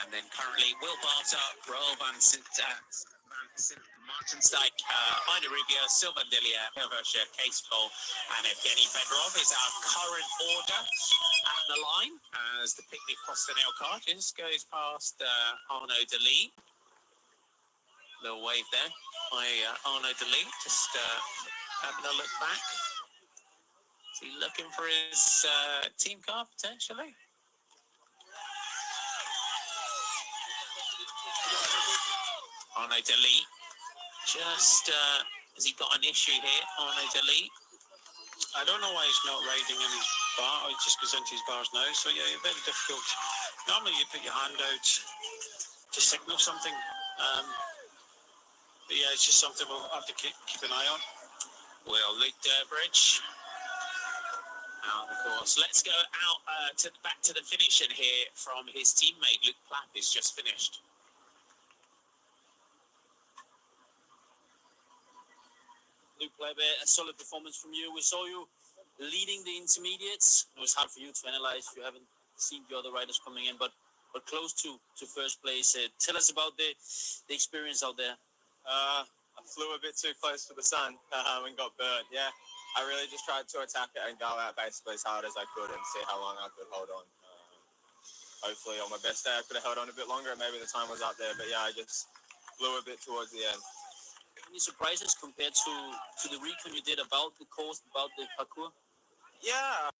And then currently Will Barter, Roel van Martensdijk, Ida Rubio, Silva Dilia, Milversha, Case Cole, and Evgeny Fedorov is our current order at the line as the picnic Costanel car just goes past Arnaud Delis. Little wave there by Arnaud Delis, just having a look back. Is he looking for his team car potentially? Arnaud Delis, just has he got an issue here, Arnaud Delis? I don't know why he's not riding in his bar, or he just goes into his bars now, so yeah, very difficult. Normally you put your hand out to signal something, but yeah, it's just something we'll have to keep an eye on. Well, Luke Durbridge out of course. Let's go out back to the finishing here from his teammate Luke Plapp, who's just finished. Luke Plapp, a solid performance from you. We saw you leading the intermediates. It was hard for you to analyze. You haven't seen the other riders coming in, but close to first place. Tell us about the experience out there. I flew a bit too close to the sun and got burnt. Yeah, I really just tried to attack it and go out basically as hard as I could and see how long I could hold on. Hopefully on my best day I could have held on a bit longer and maybe the time was up there, but yeah, I just flew a bit towards the end. Any surprises compared to the recon you did about the course, about the parcours? Yeah.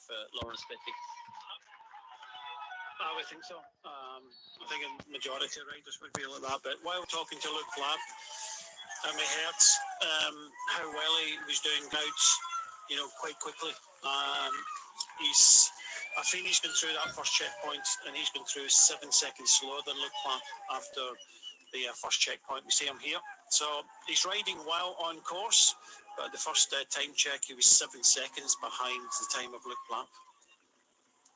For Lawrence Bitty. I would think so. I think a majority of riders would feel like that. But while talking to Luke Plapp, it hurts how well he was doing out, quite quickly. I think he's been through that first checkpoint, and he's been through 7 seconds slower than Luke Plapp after the first checkpoint. We see him here. So he's riding well on course, but the first time check, he was 7 seconds behind the time of Luke Plapp.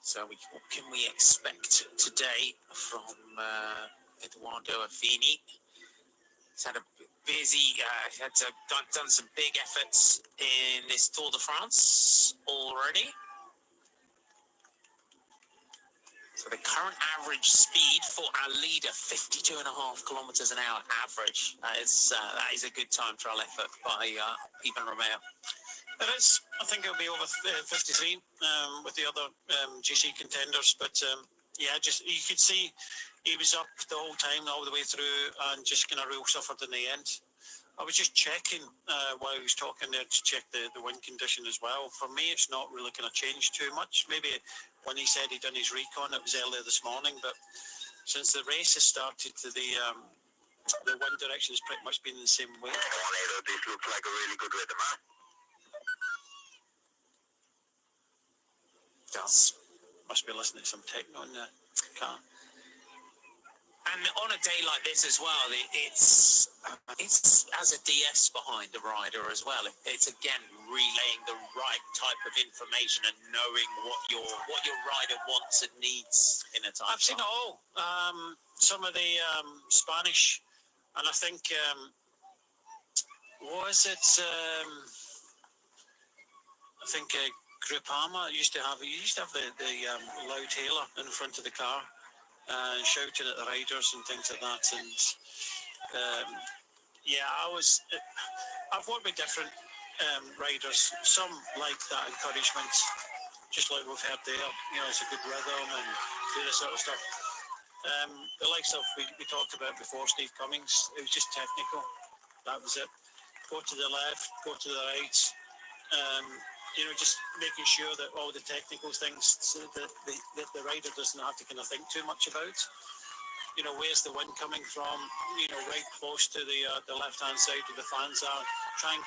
So what can we expect today from Eduardo Affini? He's had a busy, done some big efforts in this Tour de France already. So the current average speed for our leader, 52.5 kilometers an hour average. That is a good time trial effort by Ivan Romeo. It is. I think it'll be over 53 with the other GC contenders. But you could see he was up the whole time, all the way through, and just kind of real suffered in the end. I was just checking while he was talking there to check the wind condition as well. For me, it's not really going to change too much. Maybe when he said he'd done his recon, it was earlier this morning. But since the race has started, the wind direction has pretty much been the same way. This looks like a really good rhythm, huh? Does. Must be listening to some techno in the car. And on a day like this as well, it's as a DS behind the rider as well. It's again relaying the right type of information and knowing what your rider wants and needs in a time. I've seen it all. Some of the Spanish, and I think was it? I think Groupama used to have the loud hailer in front of the car, shouting at the riders and things like that. And I've worked with different riders. Some like that encouragement, just like we've heard there. You know, it's a good rhythm and do this sort of stuff. The likes of we talked about before, Steve Cummings. It was just technical. That was it. Go to the left, go to the right. You know, just making sure that all the technical things, so that the rider doesn't have to kind of think too much about. You know, where's the wind coming from? You know, right close to the left hand side where the fans are. Try and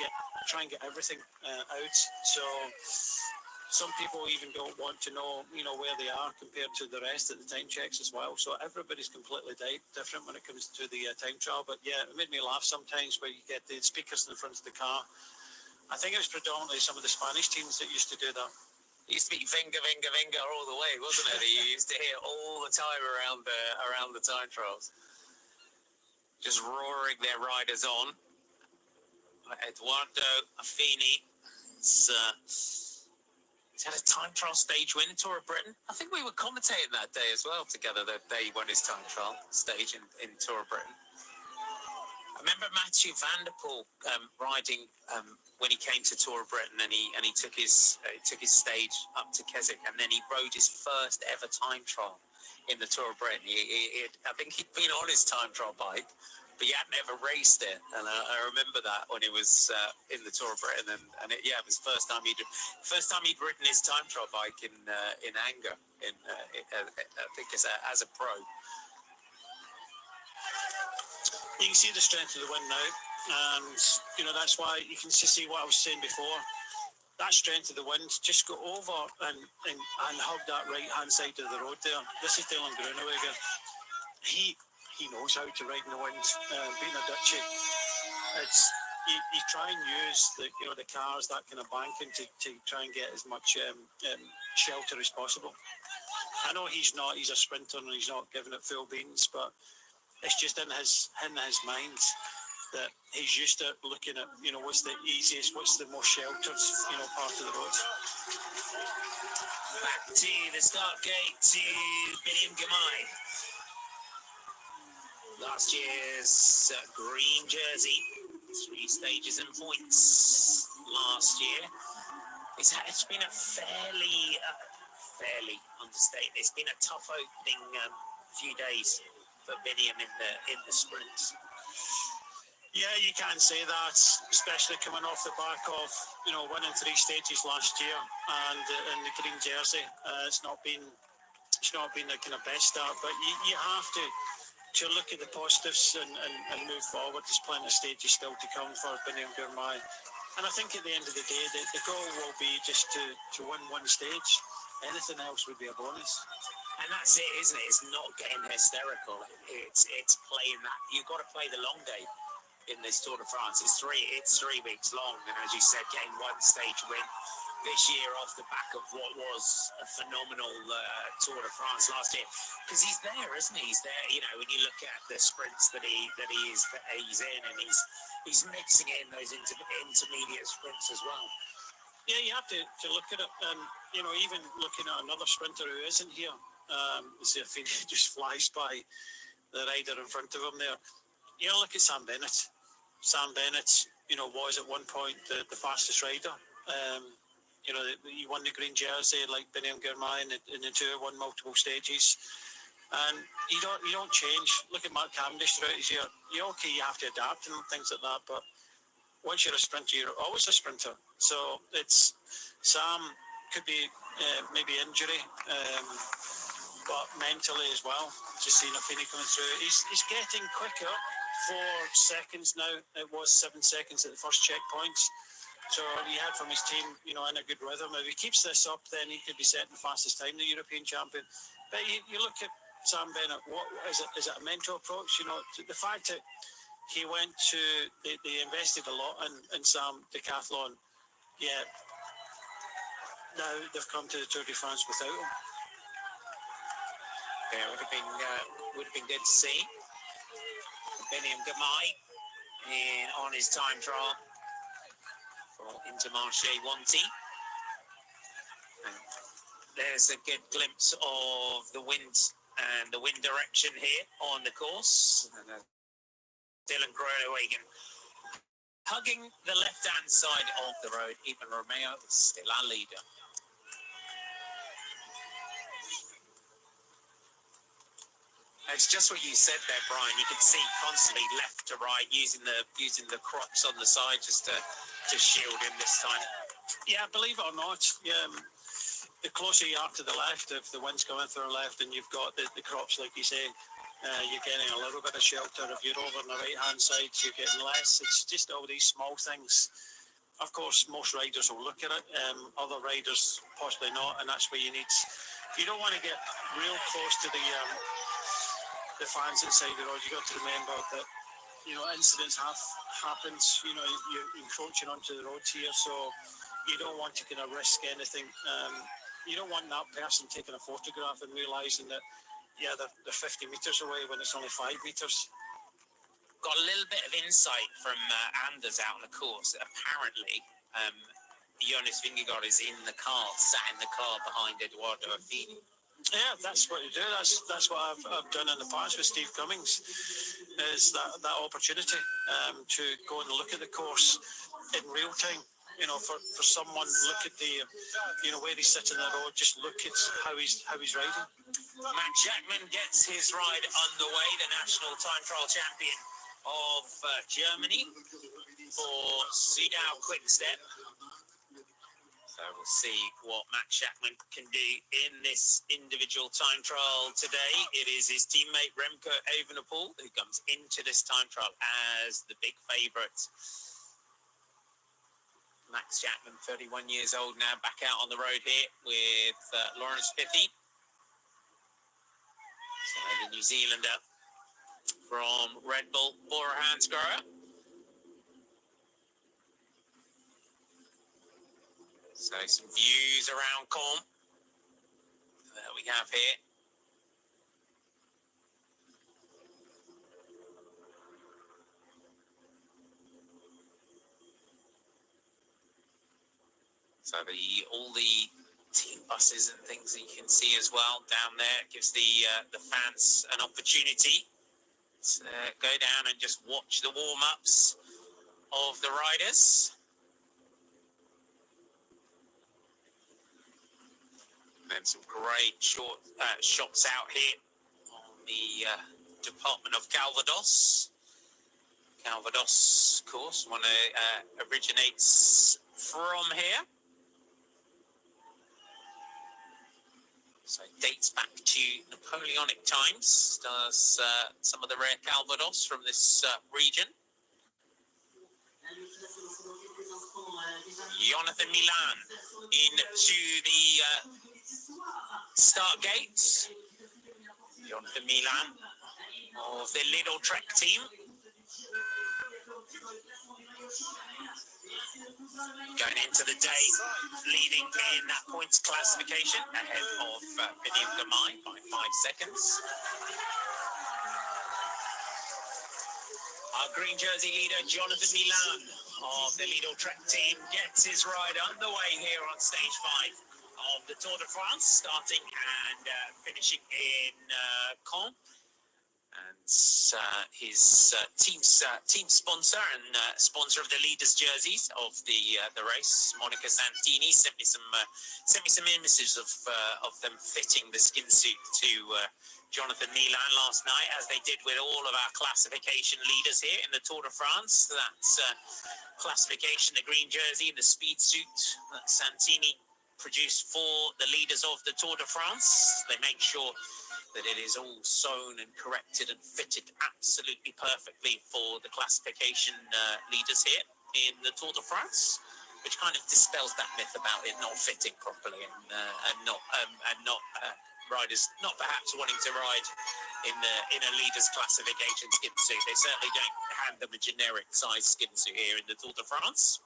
get everything out. So some people even don't want to know, you know, where they are compared to the rest at the time checks as well. So everybody's completely different when it comes to the time trial. But yeah, it made me laugh sometimes where you get the speakers in the front of the car. I think it was predominantly some of the Spanish teams that used to do that. It used to be vinga, vinga, vinga all the way, wasn't it? You used to hear all the time around the time trials. Just roaring their riders on. Eduardo Affini. He's had a time trial stage win in Tour of Britain. I think we were commentating that day as well together, that day he won his time trial stage in Tour of Britain. I remember Mathieu van der Poel riding when he came to Tour of Britain, and he took his stage up to Keswick, and then he rode his first ever time trial in the Tour of Britain. I think he'd been on his time trial bike, but he hadn't ever raced it. And I remember that when he was in the Tour of Britain, and it was the first time he'd ridden his time trial bike in anger, I think as a pro. You can see the strength of the wind now, and you know that's why you can see what I was saying before. That strength of the wind, just go over and hug that right hand side of the road there. This is Dylan Groenewegen. He knows how to ride in the wind. Being a Dutchie, it's you try and use the cars, that kind of banking to try and get as much shelter as possible. I know he's a sprinter and he's not giving it full beans, but it's just in his mind that he's used to looking at, you know, what's the easiest, what's the most sheltered, you know, part of the road. Back to the start gate to Bini Girmay. Last year's green jersey, 3 stages and points last year. It's been a fairly understated. It's been a tough opening few days for Biniam in the sprints. Yeah, you can say that, especially coming off the back of, you know, winning 3 stages last year and in the green jersey. It's not been the kind of best start, but you have to look at the positives and move forward. There's plenty of stages still to come for Bini Girmay. And I think at the end of the day, the goal will be just to win 1 stage. Anything else would be a bonus. And that's it, isn't it? It's not getting hysterical. It's playing that. You've got to play the long game in this Tour de France. It's 3 weeks long, and as you said, getting 1 stage win this year off the back of what was a phenomenal Tour de France last year. Because he's there, isn't he? He's there. You know, when you look at the sprints that he's in, and he's mixing in those intermediate sprints as well. Yeah, you have to look at it, and you know, even looking at another sprinter who isn't here. See if he just flies by the rider in front of him there. You know, look at Sam Bennett. Sam Bennett, you know, was at one point the fastest rider. You know, he won the green jersey like Bini Girmay in the Tour, won multiple stages. And you don't change. Look at Mark Cavendish throughout his year. You have to adapt and things like that. But once you're a sprinter, you're always a sprinter. So it's Sam could be maybe injury. But mentally as well, just seeing Affini coming through. He's getting quicker, 4 seconds now. It was 7 seconds at the first checkpoint. So he had from his team, you know, in a good rhythm. If he keeps this up, then he could be setting the fastest time, the European champion. But you look at Sam Bennett, what is it? Is it a mental approach? You know, the fact that he went to, they invested a lot in Sam Decathlon. Yeah, now they've come to the Tour de France without him. Yeah, would have been good to see. Bini on his time trial for Intermarché 1T. And there's a good glimpse of the wind and the wind direction here on the course. And Dylan Groenewegen hugging the left-hand side of the road. Even Romeo is still our leader. It's just what you said there, Brian. You can see constantly left to right, using the crops on the side just to shield him this time. Yeah, believe it or not, the closer you are to the left, if the wind's coming through the left and you've got the crops, like you say, you're getting a little bit of shelter. If you're over on the right-hand side, you're getting less. It's just all these small things. Of course, most riders will look at it. Other riders possibly not, and that's where you need. You don't want to get real close to the fans inside the road. You got to remember that incidents have happened. You're encroaching onto the road here, so you don't want to kind of risk anything. You don't want that person taking a photograph and realising that they're 50 metres away when it's only 5 metres. Got a little bit of insight from Anders out on the course. Apparently, Jonas Vingegaard is sat in the car behind Eduardo Affini. Yeah, that's what you do. That's what I've done in the past with Steve Cummings, is that opportunity to go and look at the course in real time. For someone, look at the where he's sitting in the road. Just look at how he's riding. Matt Jackman gets his ride underway. The national time trial champion of Germany for Sudal Quickstep. So we'll see what Matt Jackman can do in this individual time trial today. It is his teammate Remco Evenepoel who comes into this time trial as the big favourite. Max Chapman, 31 years old now, back out on the road here with Lawrence Pithy. So the New Zealander from Red Bull, Bora Hansgrohe. So some views around Combe that we have here. So all the team buses and things that you can see as well down there. It gives the fans an opportunity to go down and just watch the warm-ups of the riders. And then some great shots out here on the department of Calvados. Calvados, of course, one originates from here. So it dates back to Napoleonic times. Does some of the rare Calvados from this region. Jonathan Milan into the start gate. Jonathan Milan of the Lidl Trek team. Going into the day, leading in that points classification ahead of Bini by 5 seconds. Our green jersey leader, Jonathan Milan of the Lidl Trek team, gets his ride underway here on stage 5 of the Tour de France, starting and finishing in Caen. And his team sponsor and sponsor of the leaders' jerseys of the race, Monica Santini, sent me some images of them fitting the skin suit to Jonathan Milan last night, as they did with all of our classification leaders here in the Tour de France. That's classification, the green jersey, the speed suit that Santini produced for the leaders of the Tour de France. They make sure that it is all sewn and corrected and fitted absolutely perfectly for the classification leaders here in the Tour de France, which kind of dispels that myth about it not fitting properly and not riders not perhaps wanting to ride in a leaders classification skin suit. They certainly don't hand them a generic size skin suit here in the Tour de France.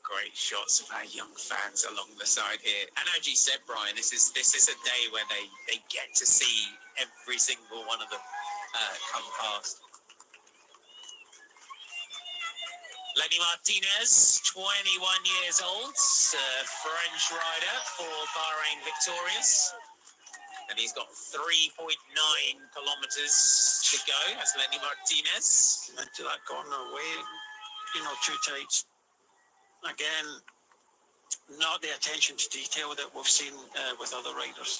Great shots of our young fans along the side here. And as you said, Brian, this is a day where they get to see every single one of them come past. Lenny Martinez, 21 years old, French rider for Bahrain Victorious. And he's got 3.9 kilometers to go. That's Lenny Martinez. Into that corner away, too tight. Again, not the attention to detail that we've seen with other riders.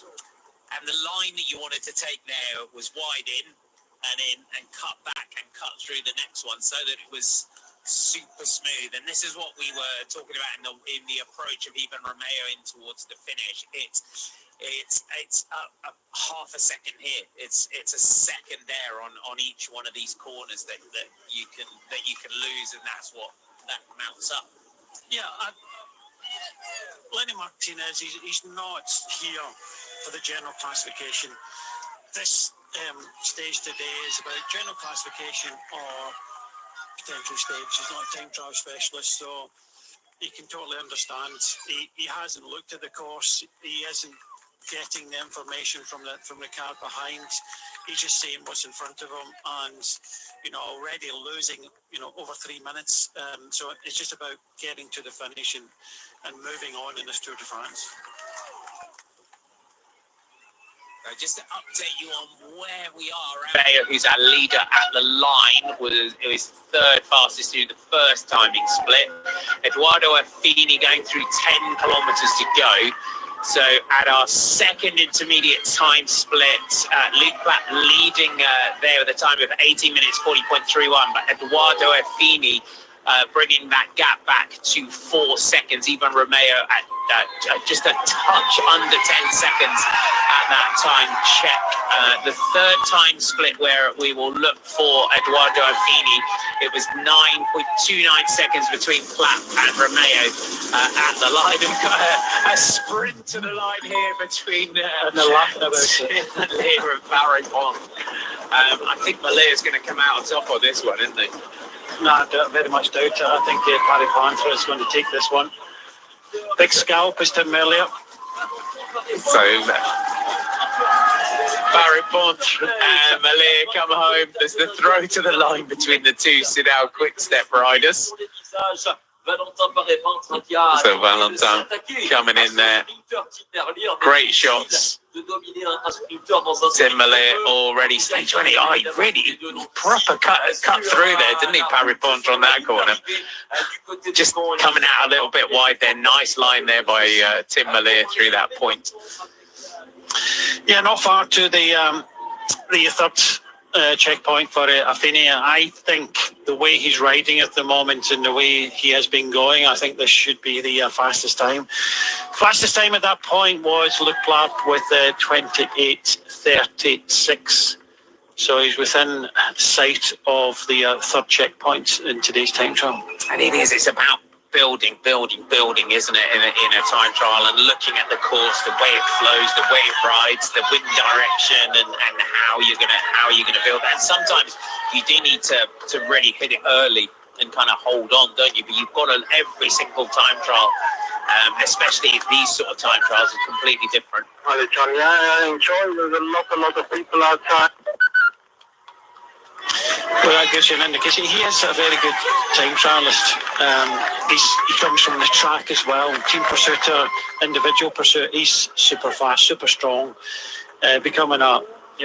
And the line that you wanted to take there was wide in and cut back and cut through the next one so that it was super smooth. And this is what we were talking about in the approach of even Romeo in towards the finish. It's a half a second here. It's a second there on each one of these corners that you can lose, and that's what that mounts up. Yeah, Lenny Martinez, he's not here for the general classification. This stage today is about general classification or potential stage. He's not a time trial specialist, so he can totally understand. He hasn't looked at the course. He isn't getting the information from the car behind. He's just seeing what's in front of him, and already losing over 3 minutes. So it's just about getting to the finish and moving on in this Tour de France. Just to update you on where we are, Romeo, who's our leader at the line, was third fastest through the first timing split. Eduardo Affini going through 10 kilometers to go. So at our second intermediate time split, Luke Platt leading there with a time of 18 minutes 40.31, but Eduardo Affini bringing that gap back to 4 seconds. Even Romeo at just a touch under 10 seconds at that time check. The third time split where we will look for Eduardo Affini, it was 9.29 seconds between Platt and Romeo at the line. We've got a sprint to the line here between Lear and Barry Bond. I think Malea's going to come out on top of this one, isn't he? No, I very much doubt it. I think Barry Panther is going to take this one. Big scalp is Tim Elliott. So Barry Bond and Malaya come home. There's the throw to the line between the two Sidal quick step riders. So Valentin coming in there. Great shots. Tim Malaya already stage 20. Oh, he really proper cut through there, didn't he, Barry Bond on that corner? Just coming out a little bit wide there. Nice line there by Tim Malaya through that point. Yeah, not far to the third checkpoint for Affini. I think the way he's riding at the moment and the way he has been going, I think this should be the fastest time. Fastest time at that point was Luke Platt with 28:36. So he's within sight of the third checkpoint in today's time trial. And it's about building, isn't it, in a time trial, and looking at the course, the way it flows, the way it rides, the wind direction, and how you're gonna build that. And sometimes you do need to really hit it early and kind of hold on, don't you? But you've got to, every single time trial, especially these sort of time trials, are completely different. Well, Johnny, I enjoy. There's a lot of people outside. Well, that gives you an indication. He is a very good time trialist. He comes from the track as well. Team pursuiter, individual pursuit. He's super fast, super strong. Becoming a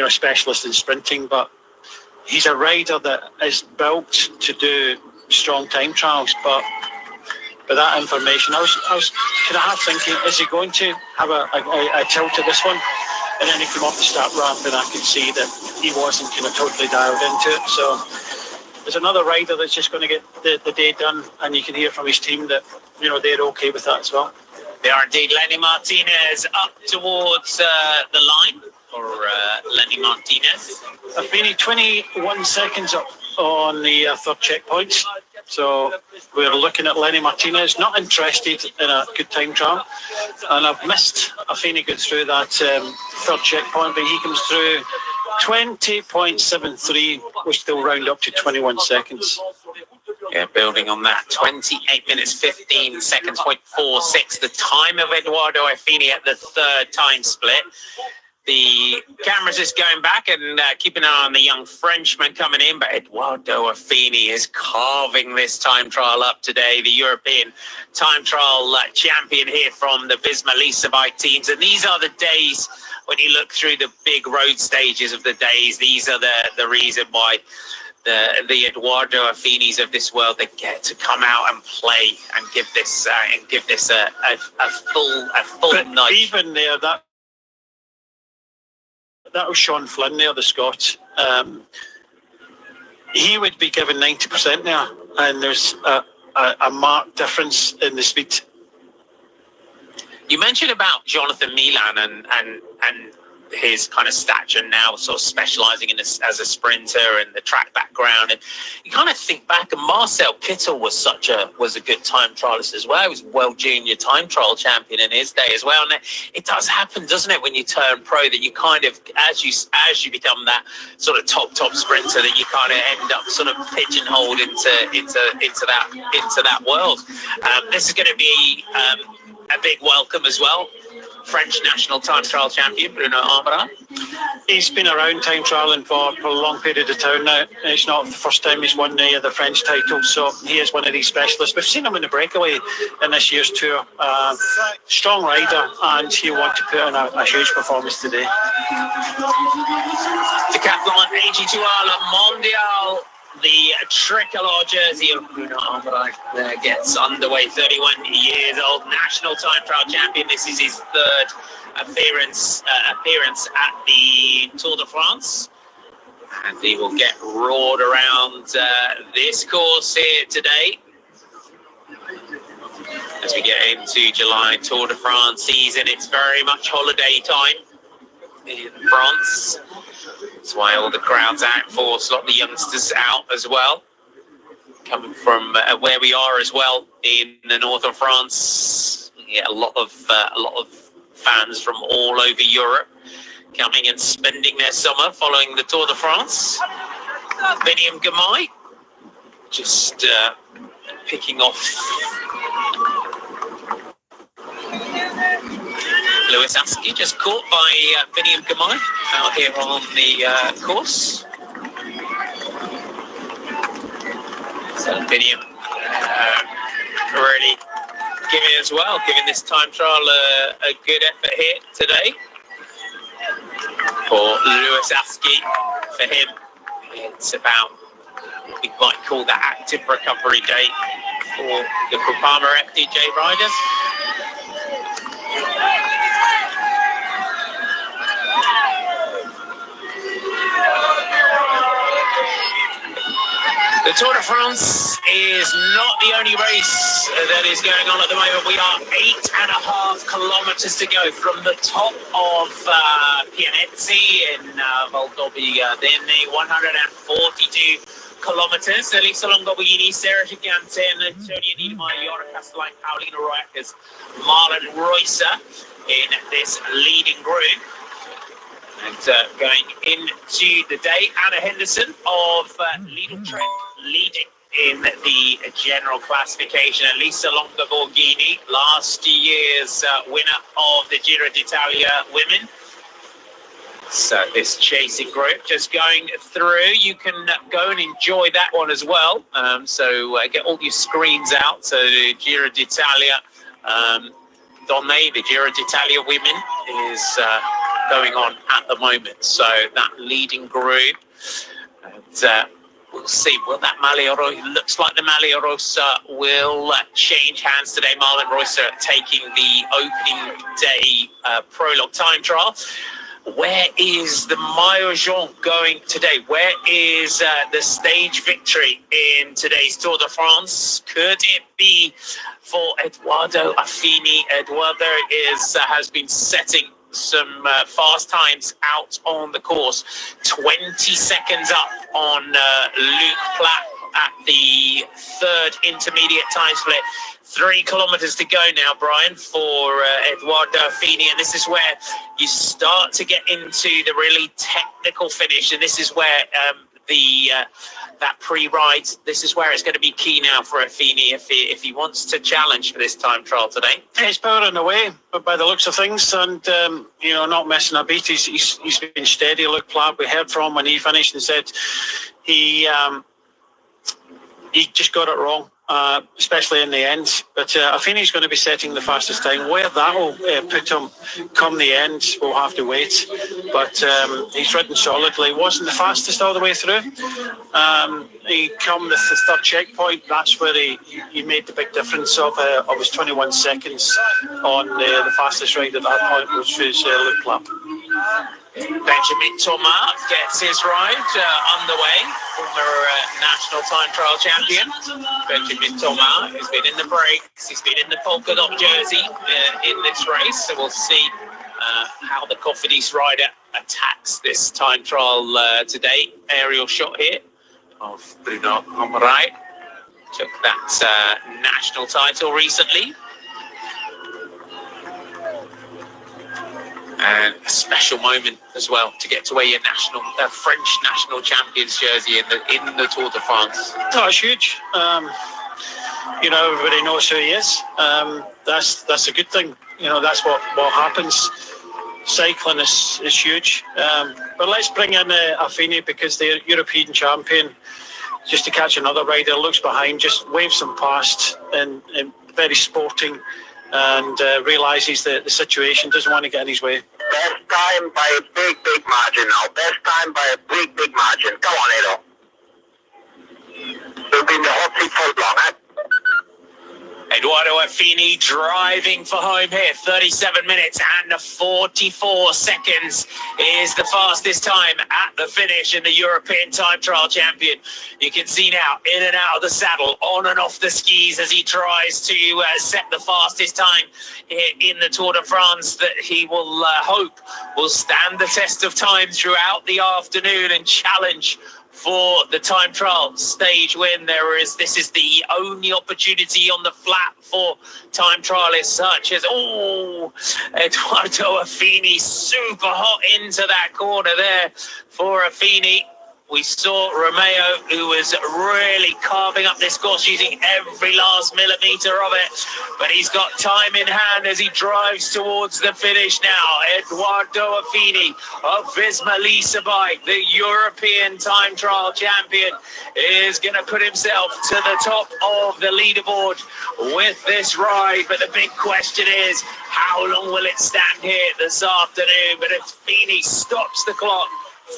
specialist in sprinting, but he's a rider that is built to do strong time trials. But that information, I was kind of half thinking, is he going to have a tilt at this one? And then he came off the start ramp, and I could see that he wasn't kind of totally dialed into it. So there's another rider that's just going to get the day done, and you can hear from his team that they're okay with that as well. They are indeed. Lenny Martinez up towards the line for Lenny Martinez. Affini 21 seconds up on the third checkpoint. So we're looking at Lenny Martinez, not interested in a good time trial. And I've missed Affini go through that third checkpoint, but he comes through 20.73, which they'll round up to 21 seconds. Yeah, building on that, 28 minutes, 15 seconds, 0.46, the time of Eduardo Affini at the third time split. The camera's just going back and keeping an eye on the young Frenchman coming in, but Eduardo Affini is carving this time trial up today, the European time trial champion here from the Visma Lease bike teams. And these are the days, when you look through the big road stages of the days, these are the reason why the Eduardo Affinis of this world, they get to come out and play and give this a full but nudge. Even there, that was Sean Flynn there, the Scot. He would be given 90% now, and there's a marked difference in the speed. You mentioned about Jonathan Milan and his kind of stature now, sort of specialising in this as a sprinter and the track background, and you kind of think back, and Marcel Kittel was a good time trialist as well. He was World Junior time trial champion in his day as well. And it does happen, doesn't it, when you turn pro, that you kind of, as you become that sort of top sprinter, that you kind of end up sort of pigeonholed into that world. This is going to be a big welcome as well. French national time trial champion Bruno Armarat. He's been around time trialling for a long period of time now. It's not the first time he's won the French title, so he is one of these specialists. We've seen him in the breakaway in this year's tour. Strong rider, and he'll want to put in a huge performance today. Decathlon AG2R Mondial. The tricolor jersey of Bruno Armarat gets underway. 31 years old, national time trial champion. This is his third appearance at the Tour de France, and he will get roared around this course here today as we get into July. Tour de France season. It's very much holiday time in France. That's why all the crowd's out in force, a lot of the youngsters out as well, coming from where we are as well in the north of France. Yeah, a lot of fans from all over Europe coming and spending their summer following the Tour de France. Bini Gamay just picking off Lewis Askey, just caught by Bini Gamay out here on the course. So Bini really giving this time trial a good effort here today. For Lewis Askey, for him, it's about, we might call that active recovery day for the Groupama FDJ riders. The Tour de France is not the only race that is going on at the moment. We are 8.5 kilometers to go from the top of Pianezzi in Valdobbiadene, 142 kilometers. Elisa Longoborghini, Sarah Gigante, Antonia Niedermayer, Yora Castelline, Paulina Royakas, Marlon Reusser in this leading group. And going into the day, Anna Henderson of Lidl Trek leading in the general classification. Elisa Longoborghini, last year's winner of the Giro d'Italia women. So this chasing group just going through. You can go and enjoy that one as well. So get all your screens out. So the Giro d'Italia Donne, the Giro d'Italia women, is going on at the moment. So that leading group, and we'll see. Well, that looks like the Maglia Rosa will change hands today. Marlon Reusser taking the opening day prologue time trial. Where is the Maillot Jaune going today? Where is the stage victory in today's Tour de France? Could it be for Eduardo Affini? Eduardo has been setting some fast times out on the course. 20 seconds up on Luke Platt at the third intermediate time split. 3 kilometers to go now, Brian, for Edoardo Affini, and this is where you start to get into the really technical finish, and this is where that pre-ride, this is where it's going to be key now for Affini if he wants to challenge for this time trial today. He's powering away, but by the looks of things, and not missing a beat. He's been steady. Luke Platt, we heard from when he finished and said he just got it wrong, especially in the end. But Affini's going to be setting the fastest time. Where that'll put him come the end, we'll have to wait. But he's ridden solidly. Wasn't the fastest all the way through. He come the third checkpoint. That's where he made the big difference of his 21 seconds on the fastest ride at that point, which was Luke Platt. Benjamin Thomas gets his ride underway, former national time trial champion. Benjamin Thomas has been in the breaks, he's been in the polka dot jersey in this race, so we'll see how the Cofidis rider attacks this time trial today. Aerial shot here of Bruno Amarai. Took that national title recently. And a special moment as well to get to wear your French national champions jersey in the Tour de France. Oh, it's huge. Everybody knows who he is. That's a good thing. That's what happens. Cycling is huge. But let's bring in Affini, because the European champion, just to catch another rider, looks behind, just waves him past, and very sporting. And realises the situation, doesn't want to get in his way. Best time by a big margin now. Best time by a big margin. Come on, Edo. You'll be in the hot seat for long, huh? Edoardo Affini driving for home here. 37 minutes and 44 seconds is the fastest time at the finish in the European time trial champion. You can see now in and out of the saddle, on and off the skis as he tries to set the fastest time in the Tour de France that he will hope will stand the test of time throughout the afternoon and challenge for the time trial stage win. This is the only opportunity on the flat for time trialists such as Edoardo Affini, super hot into that corner there for Affini. We saw Romeo, who was really carving up this course, using every last millimetre of it. But he's got time in hand as he drives towards the finish now. Edoardo Affini of Visma Lease bike, the European time trial champion, is going to put himself to the top of the leaderboard with this ride. But the big question is, how long will it stand here this afternoon? But Affini stops the clock.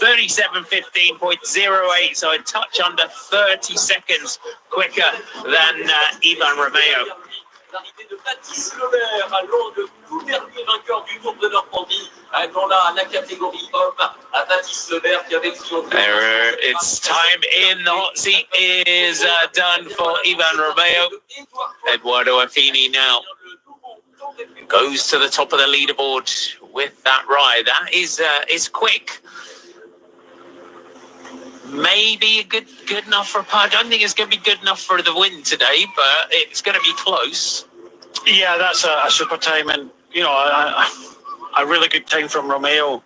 37:15.08, so a touch under 30 seconds quicker than Ivan Romeo. L'arrivée de Baptiste Lebert, l'un de tout dernier vainqueur du Tour de Normandie, dans la catégorie homme, à Baptiste Lebert qui avait triomphé. It's time in the hot seat is done for Ivan Romeo. Edoardo Affini now goes to the top of the leaderboard with that ride. That is quick. Maybe good enough for a par. I don't think it's going to be good enough for the win today, but it's going to be close. Yeah, that's a super time, and a really good time from Romeo,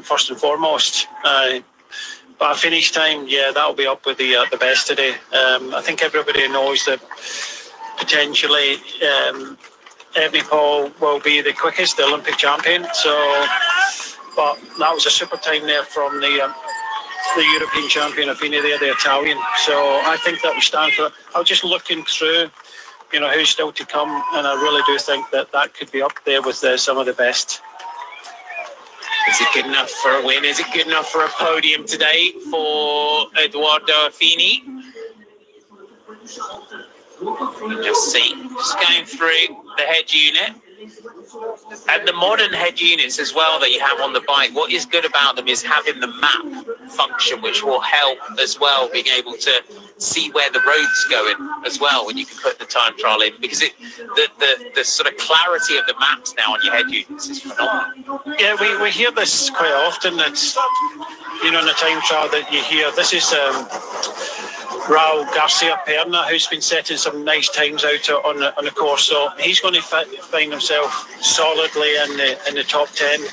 first and foremost. But a finish time, yeah, that'll be up with the best today. I think everybody knows that potentially Evenepoel will be the quickest, the Olympic champion. But that was a super time there from the European champion Affini there, the Italian. So I think that will stand for. I was just looking through, who's still to come, and I really do think that could be up there with some of the best. Is it good enough for a win? Is it good enough for a podium today for Edoardo Affini? Just going through the head unit. And the modern head units as well that you have on the bike, what is good about them is having the map function, which will help as well, being able to see where the road's going as well when you can put the time trial in, because the sort of clarity of the maps now on your head units is phenomenal. Yeah, we hear this quite often. It's, you know, in the time trial that you hear, this is Raul Garcia Perna, who's been setting some nice times out on the course, so he's going to find himself solidly in the top 10.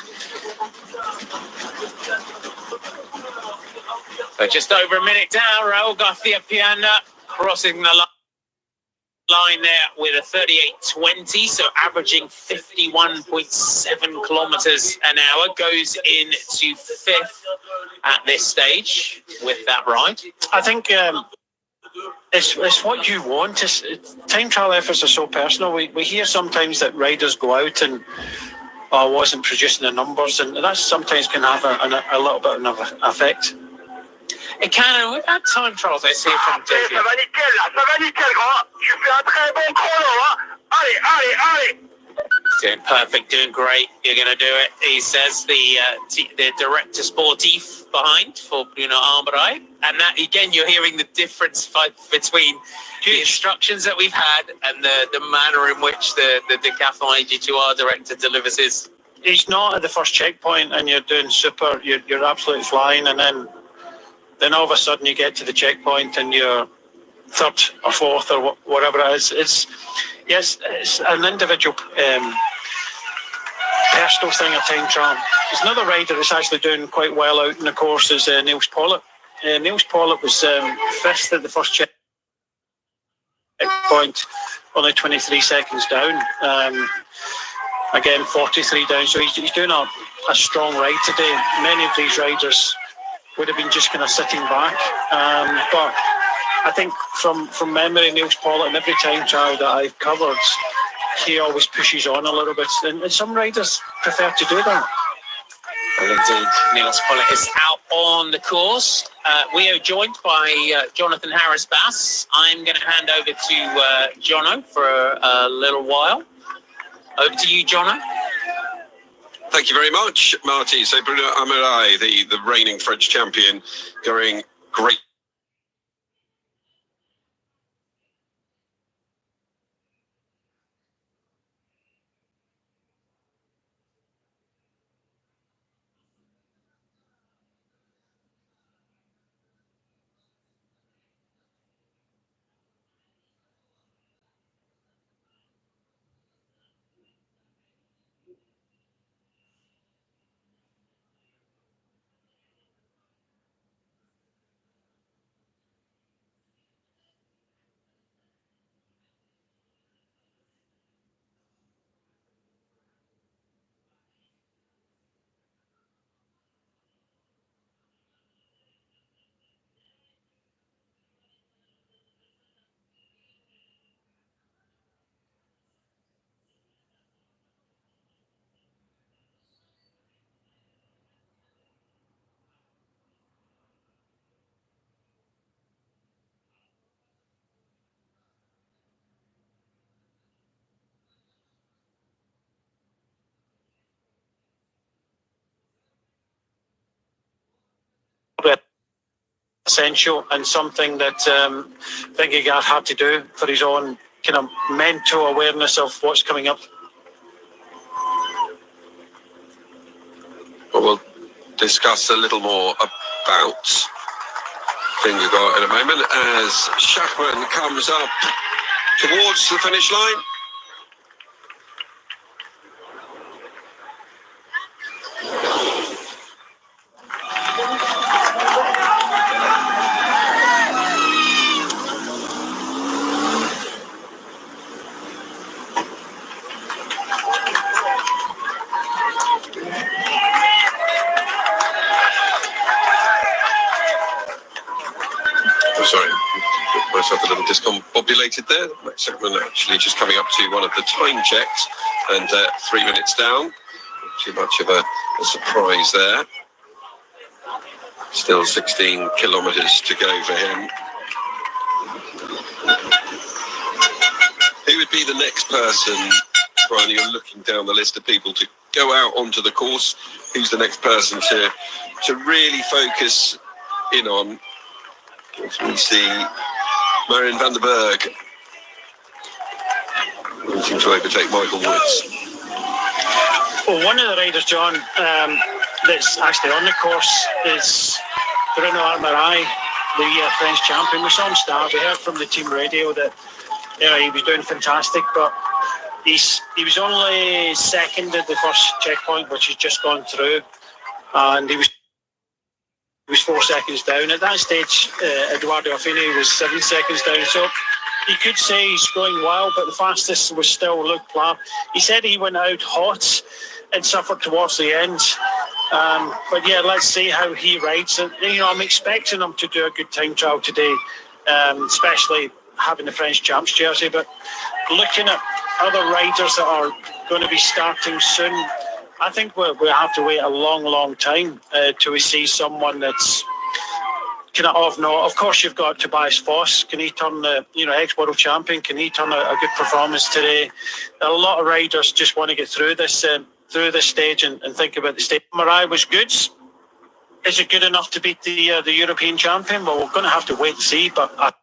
So just over a minute down, Raul Garcia Perna crossing the line there with a 38.20, so averaging 51.7 kilometers an hour, goes into fifth at this stage with that ride. I think it's what you want. Time trial efforts are so personal. We hear sometimes that riders go out and wasn't producing the numbers, and that sometimes can have a little bit of an effect. It can, and we've had time trials, I see from JP. Ça va nickel là, ça va nickel gros. Tu fais un très bon chrono, hein. Allez, allez, allez. Doing perfect, doing great. You're going to do it, he says, the director sportif behind for Bruno Armbrey. And that, again, you're hearing the difference between the instructions that we've had and the manner in which the Decathlon AG2R director delivers his. He's not at the first checkpoint and you're doing super, you're absolutely flying, and then all of a sudden you get to the checkpoint and you're third or fourth or whatever it is. It's an individual personal thing, a time trial. There's another rider that's actually doing quite well out in the course is Niels Pollitt. Niels Pollitt was fifth at the first checkpoint, only 23 seconds down. Again, 43 down, so he's doing a strong ride today. Many of these riders would have been just kind of sitting back, but I think from memory, Niels Pollitt, and every time trial that I've covered, he always pushes on a little bit, and some riders prefer to do that. Well, indeed, Niels Pollitt is out on the course. We are joined by Jonathan Harris-Bass. I'm going to hand over to Jono for a little while. Over to you, Jono. Thank you very much, Marty. So Bruno Armbrey, the reigning French champion, going great. Essential, and something that Vingegaard had to do for his own kind of mental awareness of what's coming up. Well, we'll discuss a little more about Vingegaard in a moment as Schachmann comes up towards the finish line. Myself a little discombobulated there. Max Schachmann actually just coming up to one of the time checks and 3 minutes down. Not too much of a surprise there. Still 16 kilometres to go for him. Who would be the next person Brian, you're looking down the list of people to go out onto the course. Who's the next person to really focus in on? As we see Marion van der Berg wanting to overtake Michael Woods. Well, one of the riders, John, that's actually on the course is Bruno Armarai, the French champion. We saw him start. We heard from the team radio that he was doing fantastic, but he was only second at the first checkpoint, which he's just gone through, and he was 4 seconds down. At that stage, Eduardo Affini was 7 seconds down, so you could say he's going well, but the fastest was still Luke Pla. He said he went out hot and suffered towards the end. But yeah, let's see how he rides it. I'm expecting him to do a good time trial today, especially having the French champs jersey. But looking at other riders that are going to be starting soon, I think we'll have to wait a long, long time till we see someone that's kind of off note. Of course, you've got Tobias Foss. Can he turn the, ex-world champion? Can he turn a good performance today? A lot of riders just want to get through this stage and think about the stage. Marai was good. Is it good enough to beat the European champion? Well, we're going to have to wait and see. But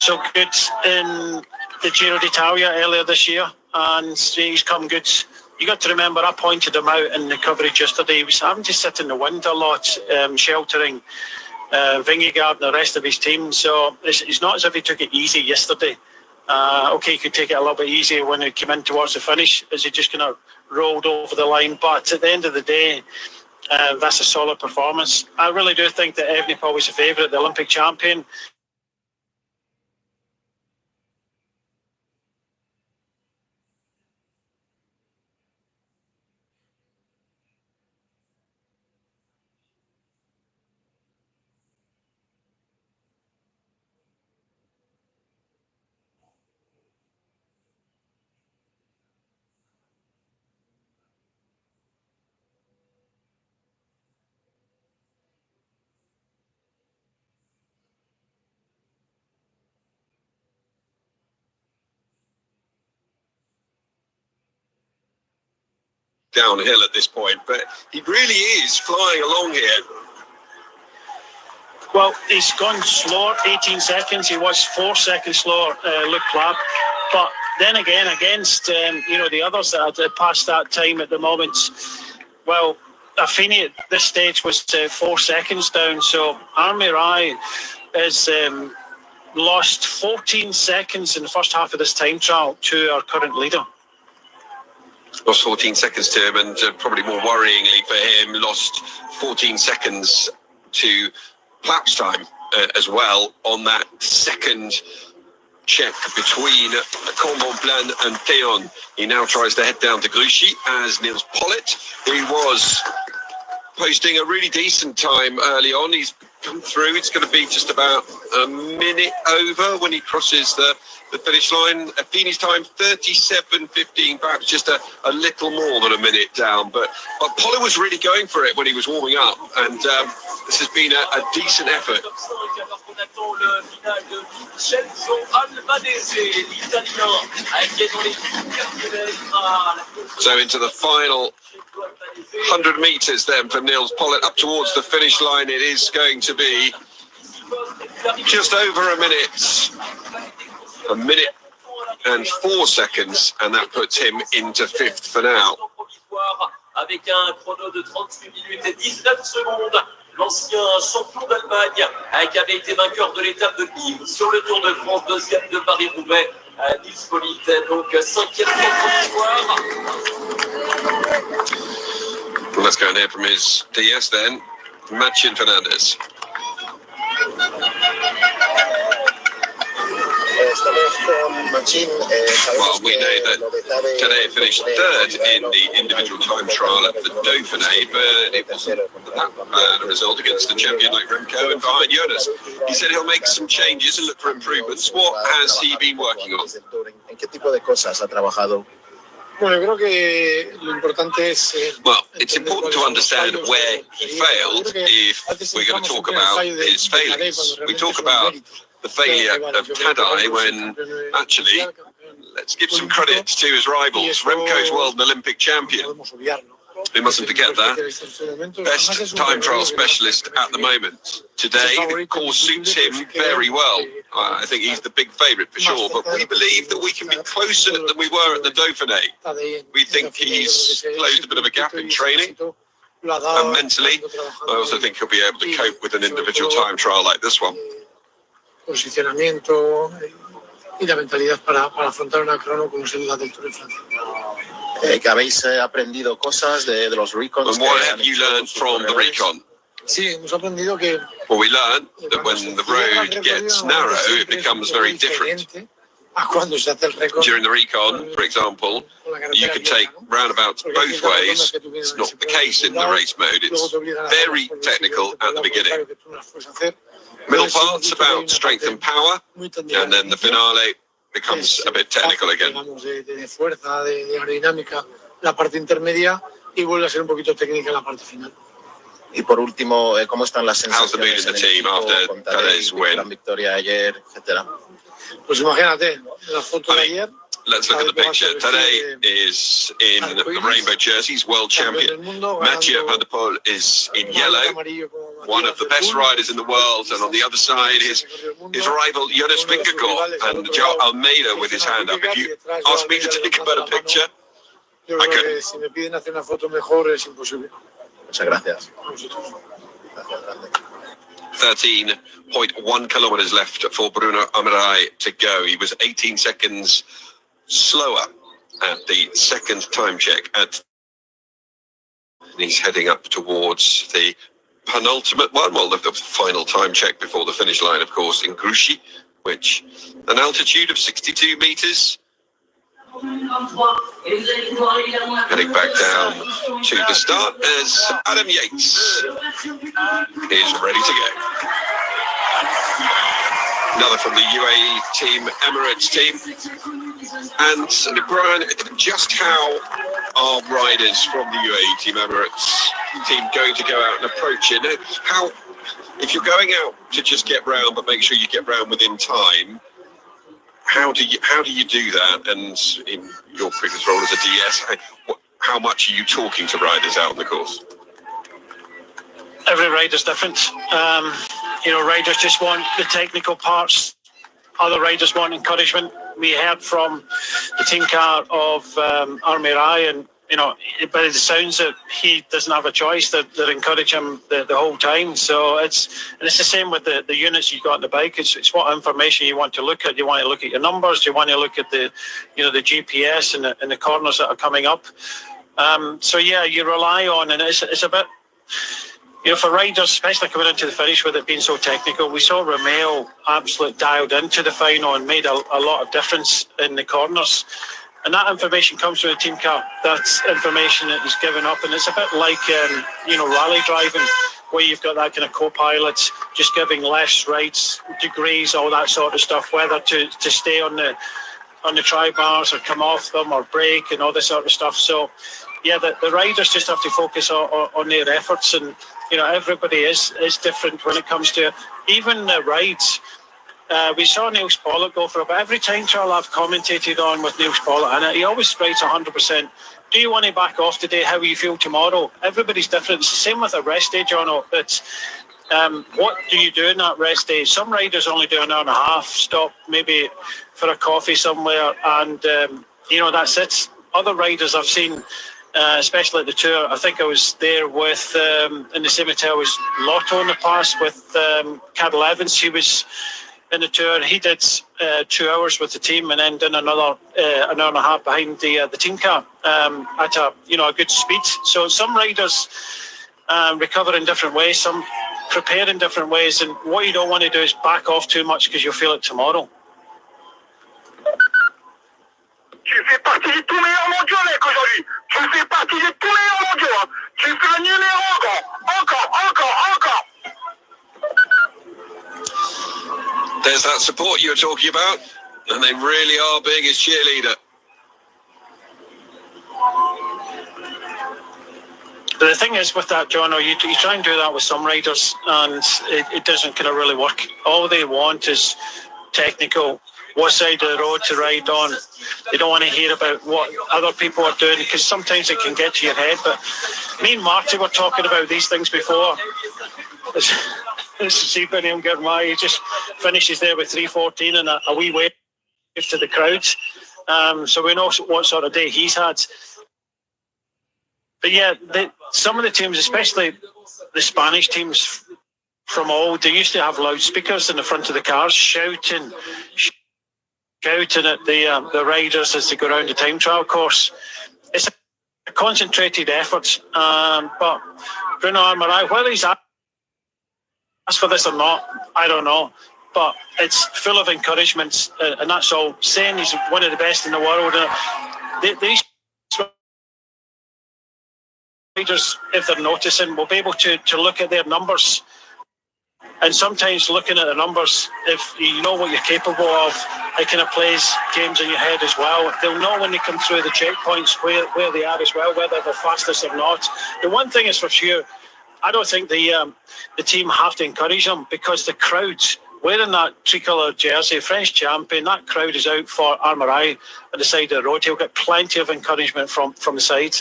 so good in the Giro d'Italia earlier this year, and he's come good. You got to remember, I pointed him out in the coverage yesterday. He was having to sit in the wind a lot, sheltering Vingegaard and the rest of his team. So it's not as if he took it easy yesterday. Okay, he could take it a little bit easier when he came in towards the finish, as he just kind of rolled over the line. But at the end of the day, that's a solid performance. I really do think that Evenepoel was the favourite, the Olympic champion. Downhill at this point, but he really is flying along here. Well, he's gone slower, 18 seconds. He was 4 seconds slower, Luke Clapp. But then again, against the others that had passed that time at the moment, well, Affini at this stage was 4 seconds down. So Armi Rai has lost 14 seconds in the first half of this time trial to our current leader. Lost 14 seconds to him, and probably more worryingly for him, lost 14 seconds to Clapp's time as well on that second check between Combon-Plan and Théon. He now tries to head down to Grouchy as Nils Pollitt, who was posting a really decent time early on. He's come through. It's going to be just about a minute over when he crosses the finish line. Affini's time 37.15, perhaps just a little more than a minute down. But Pollitt was really going for it when he was warming up, and this has been a decent effort. So into the final 100 metres then for Nils Pollitt up towards the finish line. It is going to be just over a minute and 4 seconds, and that puts him into fifth for now. Avec un chrono de 38 minutes et 19 secondes, l'ancien champion d'Allemagne, qui avait été vainqueur de l'étape de Nîmes sur le Tour de France, deuxième de Paris-Roubaix, Nils Pollitt, donc cinquième victoire. Let's go and hear from his DS then, Machin Fernandez. Well, we know that today finished third in the individual time trial at the Dauphiné, but it wasn't that bad a result against a champion like Remco and behind Jonas. He said he'll make some changes and look for improvements. What has he been working on? Well, it's important to understand where he failed if we're going to talk about his failings. We talk about the failure of Tadej when actually, let's give some credit to his rivals. Remco's world and Olympic champion. We mustn't forget that. Best time trial specialist at the moment. Today, the course suits him very well. I think he's the big favourite for sure, but we believe that we can be closer than we were at the Dauphiné. We think he's closed a bit of a gap in training, and mentally, I also think he'll be able to cope with an individual time trial like this one. Posicionamiento y la mentalidad para afrontar una crono como se duda del Tour de Francia. ¿Habéis aprendido cosas de los recons? And what have you learned from the recon? Sí, hemos aprendido que Well, we learned that when the road gets narrow, it becomes very different. During the recon, for example, you can take roundabouts both ways. It's not the case in the race mode. It's very technical at the beginning. Middle part's about strength and power, and then the finale becomes a bit technical again. De fuerza, de aerodinámica, la parte intermedia, y vuelve a ser un poquito técnica la parte final. Y por último, ¿cómo están las sensaciones en el equipo con Tadej's win? La victoria ayer, etcétera? Pues imagínate, la foto de ayer. Let's look at the picture. Tadej is in the rainbow jersey. He's world champion. Mathieu van der Poel is in yellow. one of the best riders in the world, and on the other side his rival Jonas Vingegaard and Joao Almeida with his hand up. If you ask me to take a better picture, I couldn't. Si me piden hacer una foto mejor es imposible. Muchas gracias. 13.1 kilometers left for Bruno Amarai to go. He was 18 seconds slower at the second time check. He's heading up towards the penultimate one, well, the final time check before the finish line, of course, in Gruchy, which an altitude of 62 meters. Heading back down to the start as Adam Yates is ready to go. Another from the UAE team, Emirates team. And Brian, just how are riders from the UAE team, Emirates team, going to go out and approach it? How, if you're going out to just get round, but make sure you get round within time, how do you do that? And in your previous role as a DS, how much are you talking to riders out on the course? Every rider's different. Riders just want the technical parts. Other riders want encouragement. We heard from the team car of Armirai, and by the sounds that he doesn't have a choice. They're encouraging him the whole time. So it's the same with the units you've got on the bike. It's what information you want to look at. You want to look at your numbers. You want to look at the GPS and the corners that are coming up. So yeah, you rely on, and it's a bit. For riders, especially coming into the finish with it being so technical, we saw Romeo absolutely dialed into the final and made a lot of difference in the corners. And that information comes from the team car. That's information that is given up. And it's a bit like, rally driving, where you've got that kind of co-pilot just giving lefts, rights, degrees, all that sort of stuff, whether to stay on the tri-bars or come off them or brake and all this sort of stuff. So, yeah, the riders just have to focus on their efforts. And, everybody is different when it comes to even the rides. We saw Niels Pollitt go for it, but every time trial I've commentated on with Niels Pollitt, and he always writes 100%. Do you want to back off today? How will you feel tomorrow? Everybody's different. It's the same with a rest day, Jono. It's what do you do in that rest day? Some riders only do an hour and a half, stop maybe for a coffee somewhere, and that's it. Other riders I've seen, especially at the Tour, I think I was there with in the same hotel as Lotto in the past with Cadel Evans. He was in the Tour. He did 2 hours with the team and then did another an hour and a half behind the team car at a good speed. So some riders recover in different ways, some prepare in different ways, and what you don't want to do is back off too much because you'll feel it tomorrow. Tu fais partie des tout meilleurs mondiaux, mec, aujourd'hui. Tu fais partie des tout meilleurs mondiaux, hein. Tu fais le numéro encore. There's that support you were talking about, and they really are being his cheerleader. But the thing is with that, Jono, you try and do that with some riders, and it doesn't kind of really work. All they want is technical, what side of the road to ride on. They don't want to hear about what other people are doing, because sometimes it can get to your head. But me and Marty were talking about these things before. See Benny Germay, he just finishes there with 3:14 and a wee wave to the crowds. So we know what sort of day he's had. But yeah, some of the teams, especially the Spanish teams from old, they used to have loudspeakers in the front of the cars shouting at the riders as they go around the time trial course. It's a concentrated effort. But Bruno Armirai, whether he's asked for this or not, I don't know. But it's full of encouragement, and that's all. Saying he's one of the best in the world. These riders, if they're noticing, will be able to look at their numbers. And sometimes looking at the numbers, if you know what you're capable of, it kind of plays games in your head as well. They'll know when they come through the checkpoints where they are as well, whether they're fastest or not. The one thing is for sure, I don't think the team have to encourage them, because the crowd wearing that tricolour jersey, French champion, that crowd is out for Armirai at the side of the road. He'll get plenty of encouragement from the side.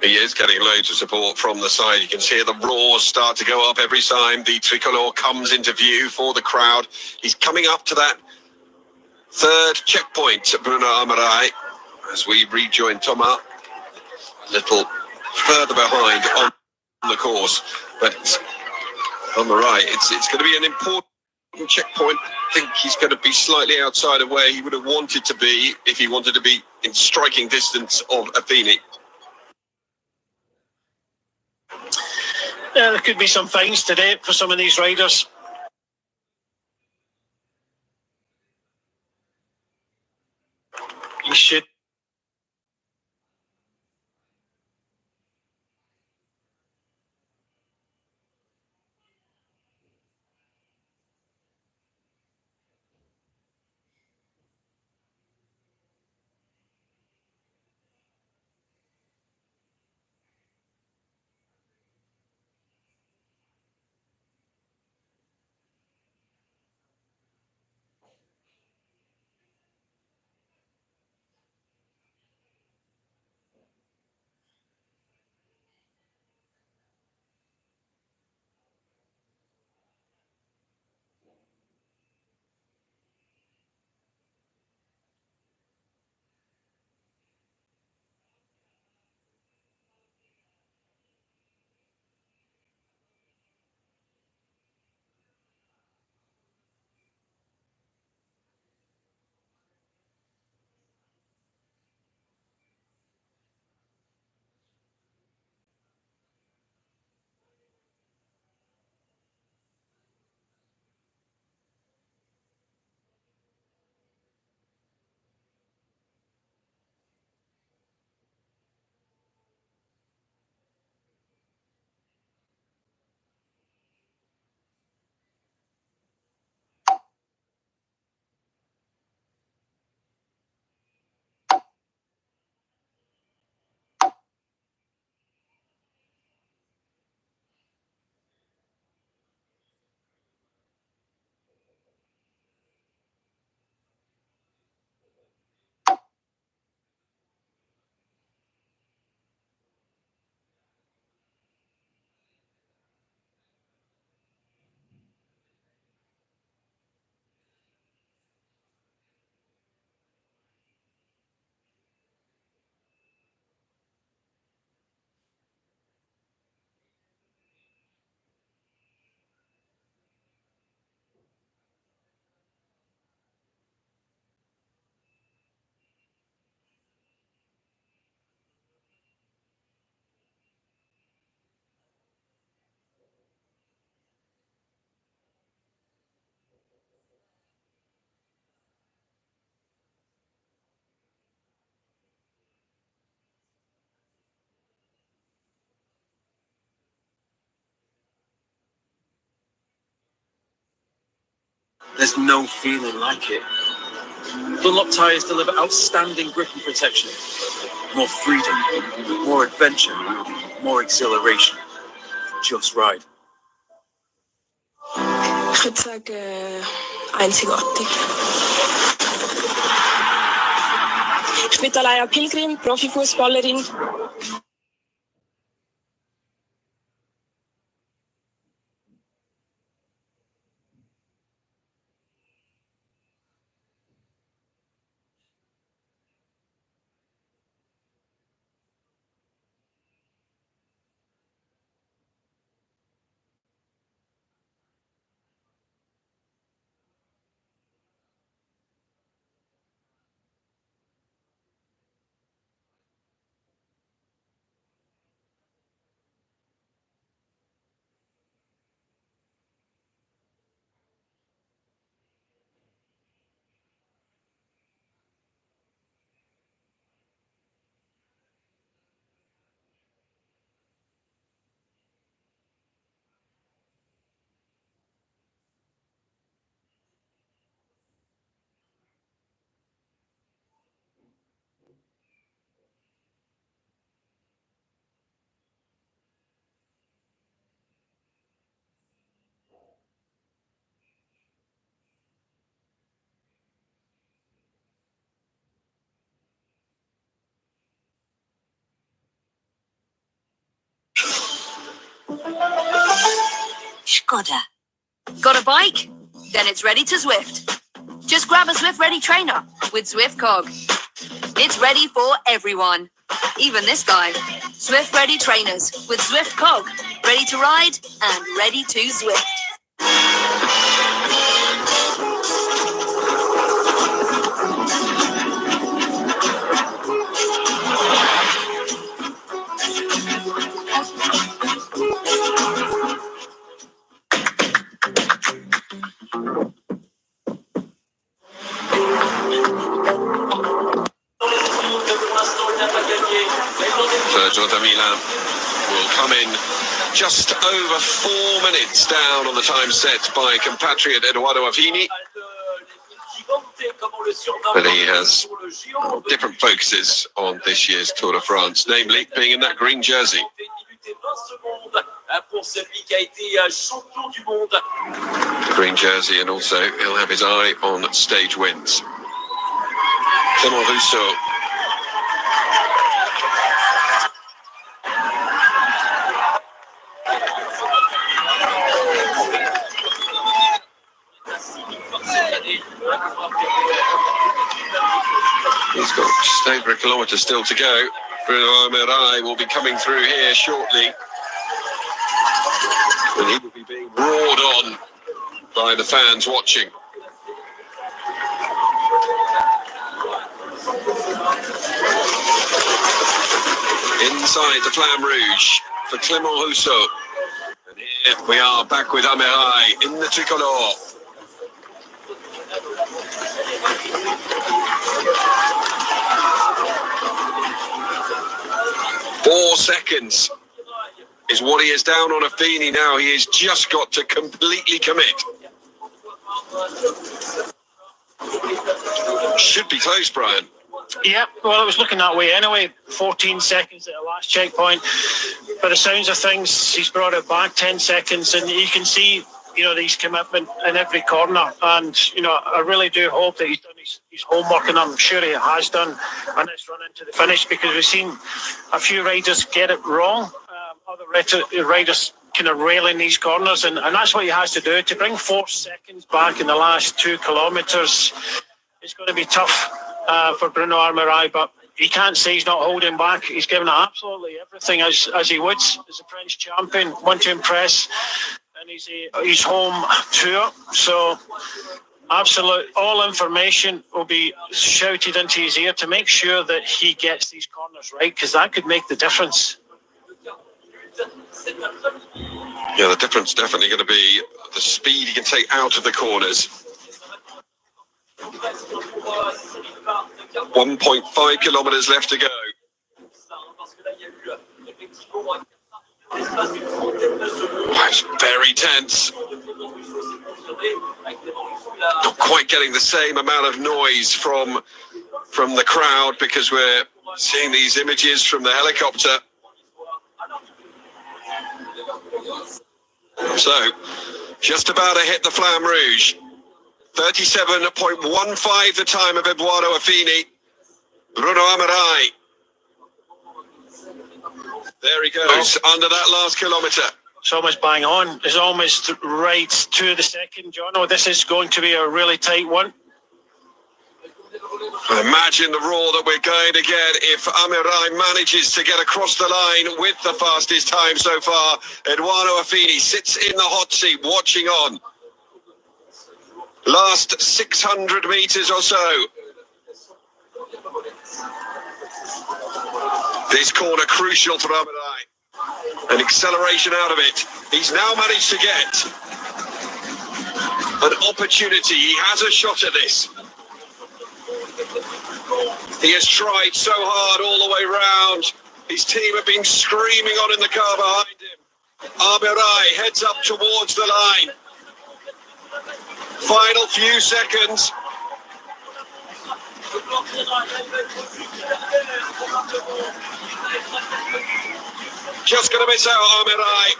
He is getting loads of support from the side. You can hear the roars start to go up every time the tricolor comes into view for the crowd. He's coming up to that third checkpoint, Bruno Amarai, as we rejoin Thomas a little further behind on the course. But Amarai, it's going to be an important checkpoint. I think he's going to be slightly outside of where he would have wanted to be if he wanted to be in striking distance of Bini. There could be some fines today for some of these riders. You should. There's no feeling like it. Dunlop tyres deliver outstanding grip and protection. More freedom, more adventure, more exhilaration. Just ride. Ich würde sagen, einzigartig. Ich bin Alaya Pilgrim, Profifußballerin. Skoda. Got a bike? Then it's ready to Zwift. Just grab a Zwift Ready trainer with Zwift Cog. It's ready for everyone, even this guy. Zwift Ready trainers with Zwift Cog. Ready to ride and ready to Zwift. Virgil de Milan will come in just over 4 minutes down on the time set by compatriot Eduardo Affini. But he has different focuses on this year's Tour de France, namely being in that green jersey. Green jersey, and also he'll have his eye on stage wins. Clément Rousseau. He's got just over a kilometre still to go. Bruno Armirail will be coming through here shortly. And he will be being roared on by the fans watching. Inside the Flamme Rouge for Clément Rousseau. And here we are back with Armirail in the tricolore. Four seconds is what he is down on Affini now. He has just got to completely commit. Should be close, Brian. Yeah, well, it was looking that way anyway. 14 seconds at the last checkpoint. By the sounds of things, he's brought it back 10 seconds, and you can see, you know, his commitment in every corner. And, you know, I really do hope that he's done his homework, and I'm sure he has done on this run into the finish, because we've seen a few riders get it wrong. Other riders kind of railing these corners, and that's what he has to do. To bring 4 seconds back in the last 2 kilometres, it's going to be tough for Bruno Armirail, but he can't say he's not holding back. He's given absolutely everything as he would as a French champion, want to impress, and his home tour. So absolute, all information will be shouted into his ear to make sure that he gets these corners right, because that could make the difference. Yeah, the difference definitely going to be the speed he can take out of the corners. 1.5 kilometres left to go. It's very tense. Not quite getting the same amount of noise from the crowd, because we're seeing these images from the helicopter. So, just about to hit the Flamme Rouge. 37.15 the time of Eduardo Affini. Bruno Armirail. There he goes, under that last kilometre. It's almost bang on. It's almost right to the second, John. Oh, this is going to be a really tight one. Imagine the roar that we're going to get if Armirail manages to get across the line with the fastest time so far. Eduardo Affini sits in the hot seat watching on. Last 600 metres or so. This corner crucial for Armirail. An acceleration out of it. He's now managed to get an opportunity. He has a shot at this. He has tried so hard all the way round. His team have been screaming on in the car behind him. Armirail heads up towards the line. Final few seconds. Just going to miss out Armirail.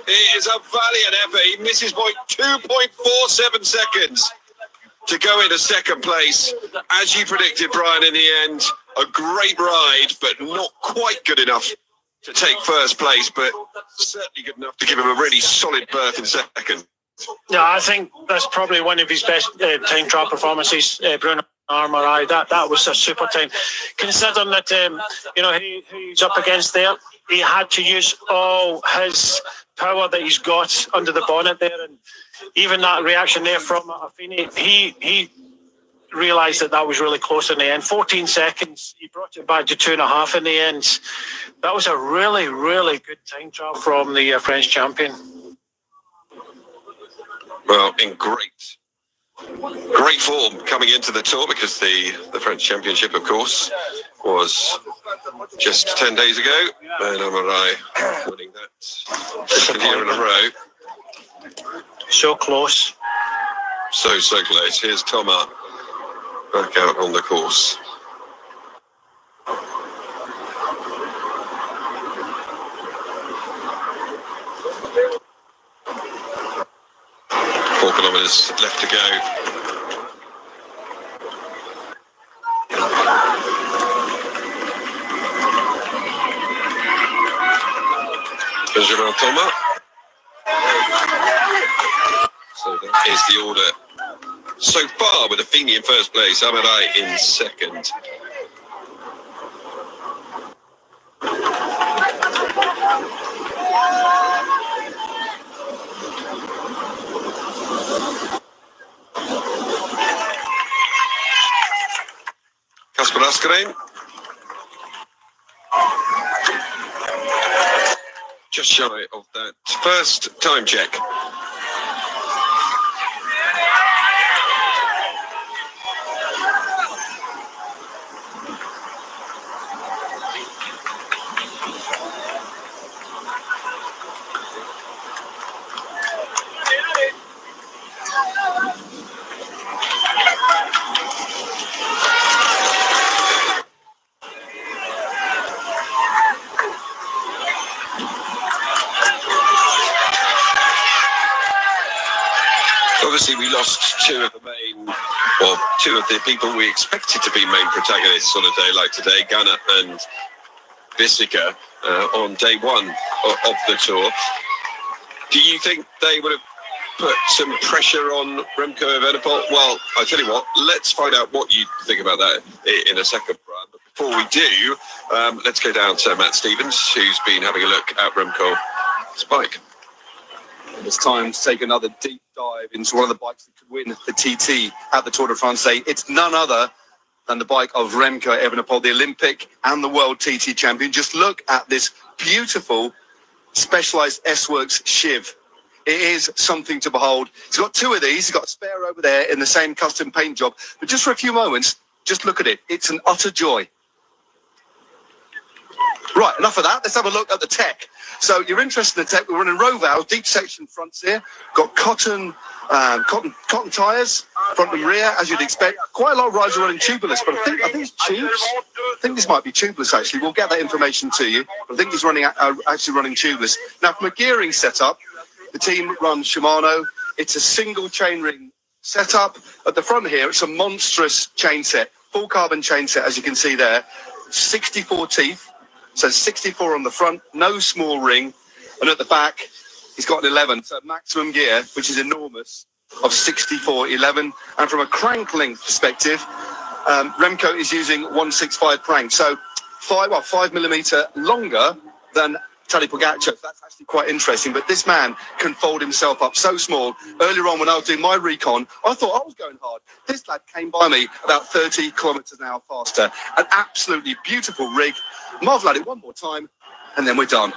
It is a valiant effort. He misses by 2.47 seconds to go into second place. As you predicted, Brian, in the end, a great ride, but not quite good enough to take first place, but certainly good enough to give him a really solid berth in second. Yeah, I think that's probably one of his best time trial performances, Bruno Armour. That was a super time. Considering that, who he's up against there, he had to use all his power that he's got under the bonnet there, and even that reaction there from Affini, he realised that was really close in the end. 14 seconds, he brought it back to 2.5 in the end. That was a really, really good time trial from the French champion. Well, in great form coming into the tour, because the French Championship, of course, was just 10 days ago, and Amarai winning that second year in a row. So close. So close. Here's Thomas back out on the course. 4 kilometres left to go. Benjamin Thomas. So that is the order so far, with Affini in first place, Amarai in second. Kasper Asgreen. Just shy of that first time check. Obviously, we lost two of the people we expected to be main protagonists on a day like today, Ghana and Bissika, on day one of the tour. Do you think they would have put some pressure on Remco Evenepoel? Well, I tell you what, let's find out what you think about that in a second, Brian. But before we do, let's go down to Matt Stevens, who's been having a look at Remco's bike. It's time to take another deep dive into one of the bikes that could win the TT at the Tour de France. It's none other than the bike of Remco Evenepoel, the Olympic and the World TT champion. Just look at this beautiful Specialized S-Works Shiv. It is something to behold. He's got two of these. He's got a spare over there in the same custom paint job. But just for a few moments, just look at it. It's an utter joy. Right, enough of that. Let's have a look at the tech. So you're interested in the tech. We're running Roval, deep section fronts here. Got cotton tyres, front and rear, as you'd expect. Quite a lot of riders are running tubeless, but I think it's tubes. I think this might be tubeless, actually. We'll get that information to you. But I think he's actually running tubeless. Now, from a gearing setup, the team runs Shimano. It's a single chainring setup. At the front here, it's a monstrous chain set. Full carbon chain set, as you can see there. 64 teeth. So 64 on the front, no small ring. And at the back, he's got an 11. So maximum gear, which is enormous, of 64, 11. And from a crank length perspective, Remco is using 165 crank. So 5 millimeter longer than Tadej Pogacar. That's actually quite interesting. But this man can fold himself up so small. Earlier on, when I was doing my recon, I thought I was going hard. This lad came by me about 30 kilometers an hour faster. An absolutely beautiful rig. Marvel at it one more time, and then we're done.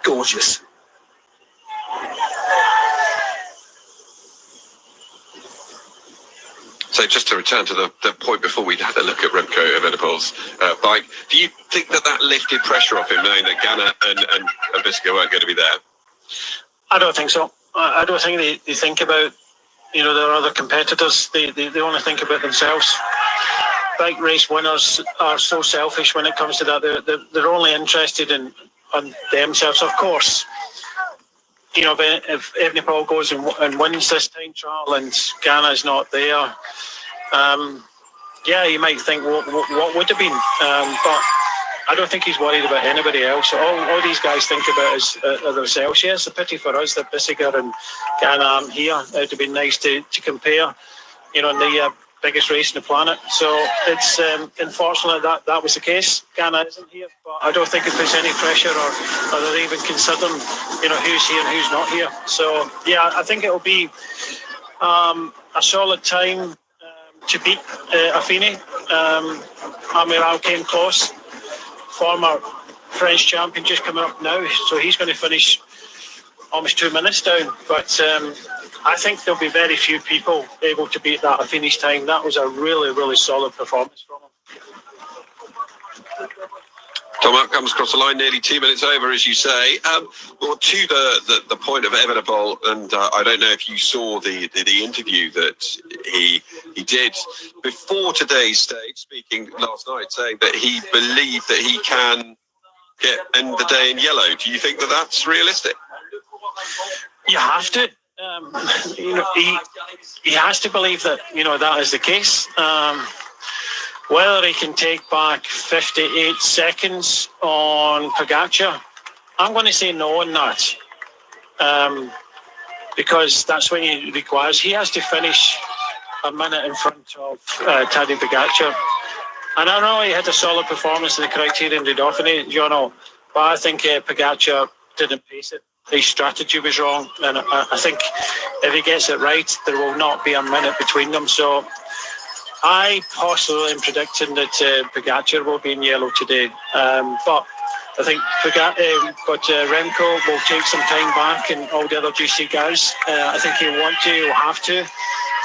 Gorgeous. So just to return to the point before we had a look at Remco Evenepoel's bike, do you think that lifted pressure off him, knowing that Ghana and Bissika weren't going to be there? I don't think so. I don't think they think about, their other competitors. They only think about themselves. Bike race winners are so selfish when it comes to that. They're only interested in themselves. Of course, if Evenepoel goes and wins this time trial and Ghana's not there, you might think what would have been. But I don't think he's worried about anybody else. All these guys think about is themselves. Yeah, it's a pity for us that Bissiger and Ganam here. It would have been nice to compare, in the biggest race on the planet. So it's unfortunate that was the case. Ghana isn't here, but I don't think it puts any pressure or they're even considering, who's here and who's not here. So yeah, I think it'll be a solid time to beat Affini. Amiral came close. Former French champion just coming up now, so he's going to finish almost 2 minutes down. But I think there'll be very few people able to beat that Affini's time. That was a really, really solid performance from him. Tom comes across the line nearly 2 minutes over, as you say. Well, to the point of Evenepoel, and I don't know if you saw the interview that he did before today's stage, speaking last night, saying that he believed that he can end the day in yellow. Do you think that that's realistic? You have to. He has to believe that that is the case. Whether he can take back 58 seconds on Pogacar, I'm going to say no on that, because that's what he requires. He has to finish a minute in front of Tadej Pogacar. And I know he had a solid performance in the Criterium de Dauphiné, but I think Pogacar didn't pace it. His strategy was wrong, and I think if he gets it right, there will not be a minute between them. So I possibly am predicting that Pogacar will be in yellow today, but I think Remco will take some time back, and all the other GC guys. I think he'll want to, he'll have to,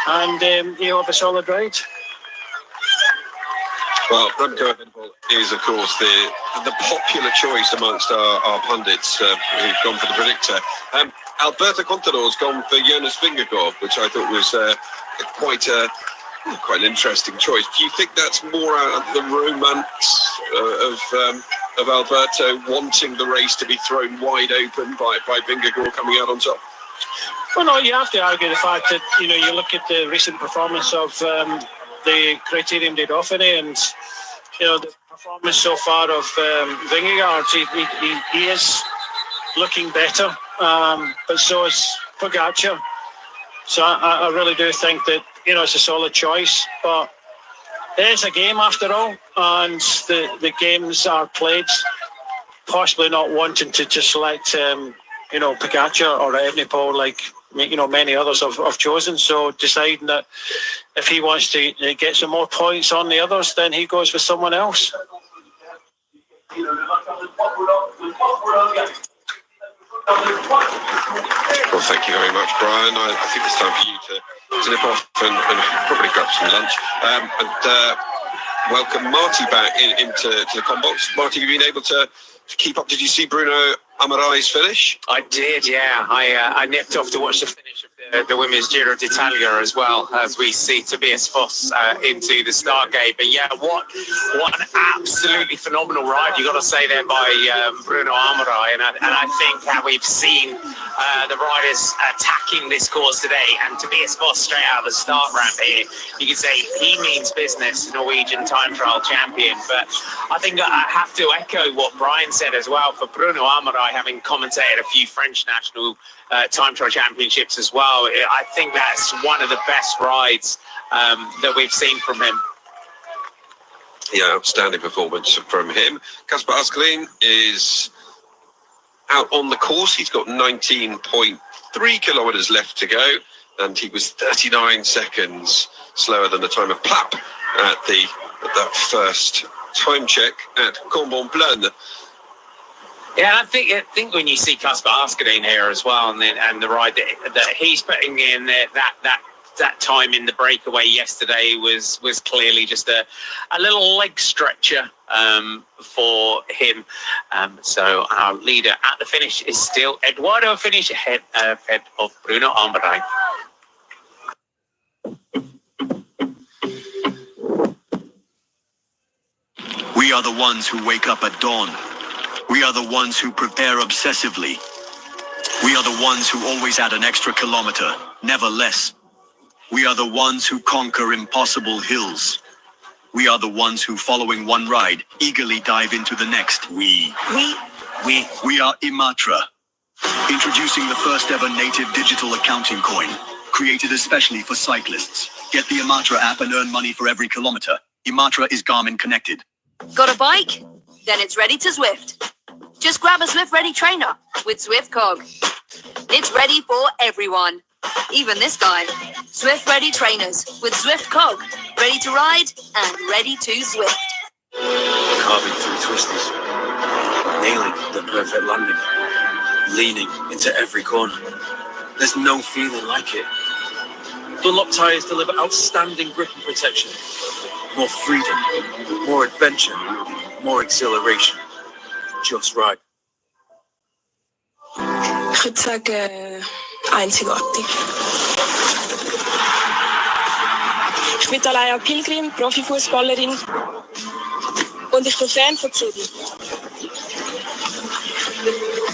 and he'll have a solid ride. Well, Remco Evenepoel is, of course, the popular choice amongst our pundits who've gone for the predictor. Alberto Contador's gone for Jonas Vingegaard, which I thought was quite an interesting choice. Do you think that's more out of the romance of Alberto wanting the race to be thrown wide open by Vingegaard coming out on top? Well, no, you have to argue the fact that, you look at the recent performance of the Criterium de Dauphiné, and the performance so far of Vingegaard. He is looking better, but so is Pogacar. So I really do think that it's a solid choice, but it is a game after all, and the games are played, possibly not wanting to just let Pogacar or Evenepoel, like many others have chosen. So deciding that if he wants to get some more points on the others, then he goes with someone else. Well, thank you very much, Brian. I think it's time for you to nip off and probably grab some lunch. And welcome Marty back into the combox. Marty, have you been able to keep up? Did you see Bruno Amarai's finish? I did, yeah. I nipped off to watch the finish of the women's Giro d'Italia as well, as we see Tobias Foss into the start gate. But yeah, what an absolutely phenomenal ride, you got to say there, by Bruno Amarai. And I think how we've seen the riders attacking this course today, and Tobias Foss straight out of the start ramp here, you could say he means business, Norwegian time trial champion. But I think I have to echo what Brian said as well. For Bruno Amarai, having commentated a few French national time trial championships as well, I think that's one of the best rides that we've seen from him. Yeah, outstanding performance from him. Kasper Askelin is out on the course. He's got 19.3 kilometres left to go, and he was 39 seconds slower than the time of Plapp at that first time check at Combon Plaine. Yeah, I think when you see Kasper Askelin here as well, and the ride that he's putting in there, that time in the breakaway yesterday was clearly just a little leg stretcher for him. So our leader at the finish is still Eduardo Finish, ahead of Bruno Amarai. We are the ones who wake up at dawn. We are the ones who prepare obsessively. We are the ones who always add an extra kilometer, never less. We are the ones who conquer impossible hills. We are the ones who, following one ride, eagerly dive into the next. We are Imatra. Introducing the first ever native digital accounting coin, created especially for cyclists. Get the Imatra app and earn money for every kilometer. Imatra is Garmin connected. Got a bike? Then it's ready to Zwift. Just grab a Zwift Ready trainer with Zwift Cog. It's ready for everyone, even this guy. Zwift Ready trainers with Zwift Cog. Ready to ride and ready to Zwift. Carving through twisters, nailing the perfect landing, leaning into every corner. There's no feeling like it. Dunlop tyres deliver outstanding grip and protection. More freedom, more adventure, more exhilaration. Just right. Ich würde sagen, einzigartig. Ich bin Alaya Pilgrim, Profifußballerin und ich bin Fan von Zürich.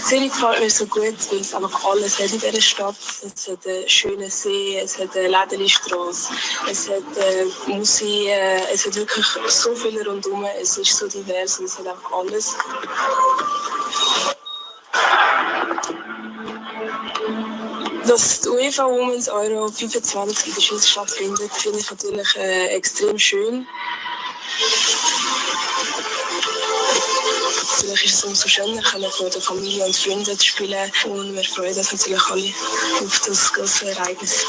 Zürich gefällt mir so gut, weil es einfach alles hat in dieser Stadt. Es hat einen schönen See, es hat eine Lädeli-Strasse, es hat Musik, es hat wirklich so viel rundherum, es ist so divers und es hat einfach alles. Dass die UEFA Women's Euro 25 in der Schweiz stattfindet, finde ich natürlich extrem schön. Natürlich ist es umso schöner, von der Familie und Freunden zu spielen. Und wir freuen uns natürlich alle auf das große Ereignis.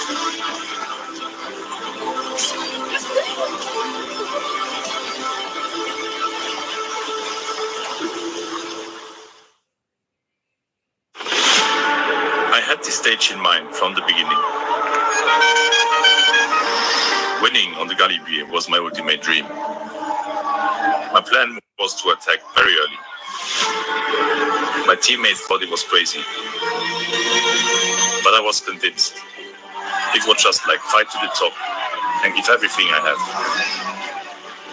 I had this stage in mind from the beginning. Winning on the Galibier was my ultimate dream. My plan was to attack very early. My teammates thought it was crazy, but I was convinced. It was just like fight to the top and give everything I have.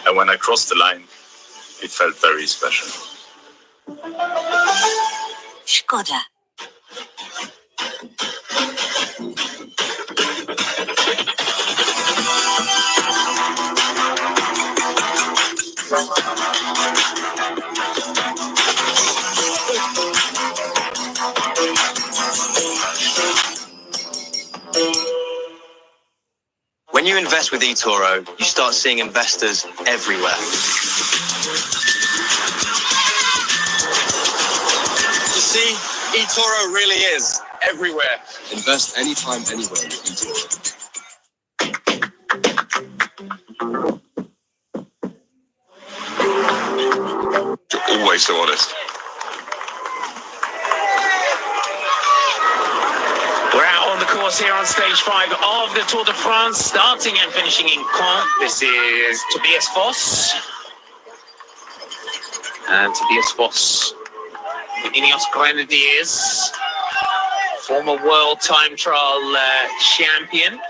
And when I crossed the line, it felt very special. Skoda. When you invest with eToro, you start seeing investors everywhere. You see, eToro really is everywhere. Invest anytime, anywhere with eToro. You're always so honest. We're out on the course here on stage 5 of the Tour de France, starting and finishing in Caen. This is Tobias Foss. And Tobias Foss, the Ineos Grenadiers, former world time trial champion.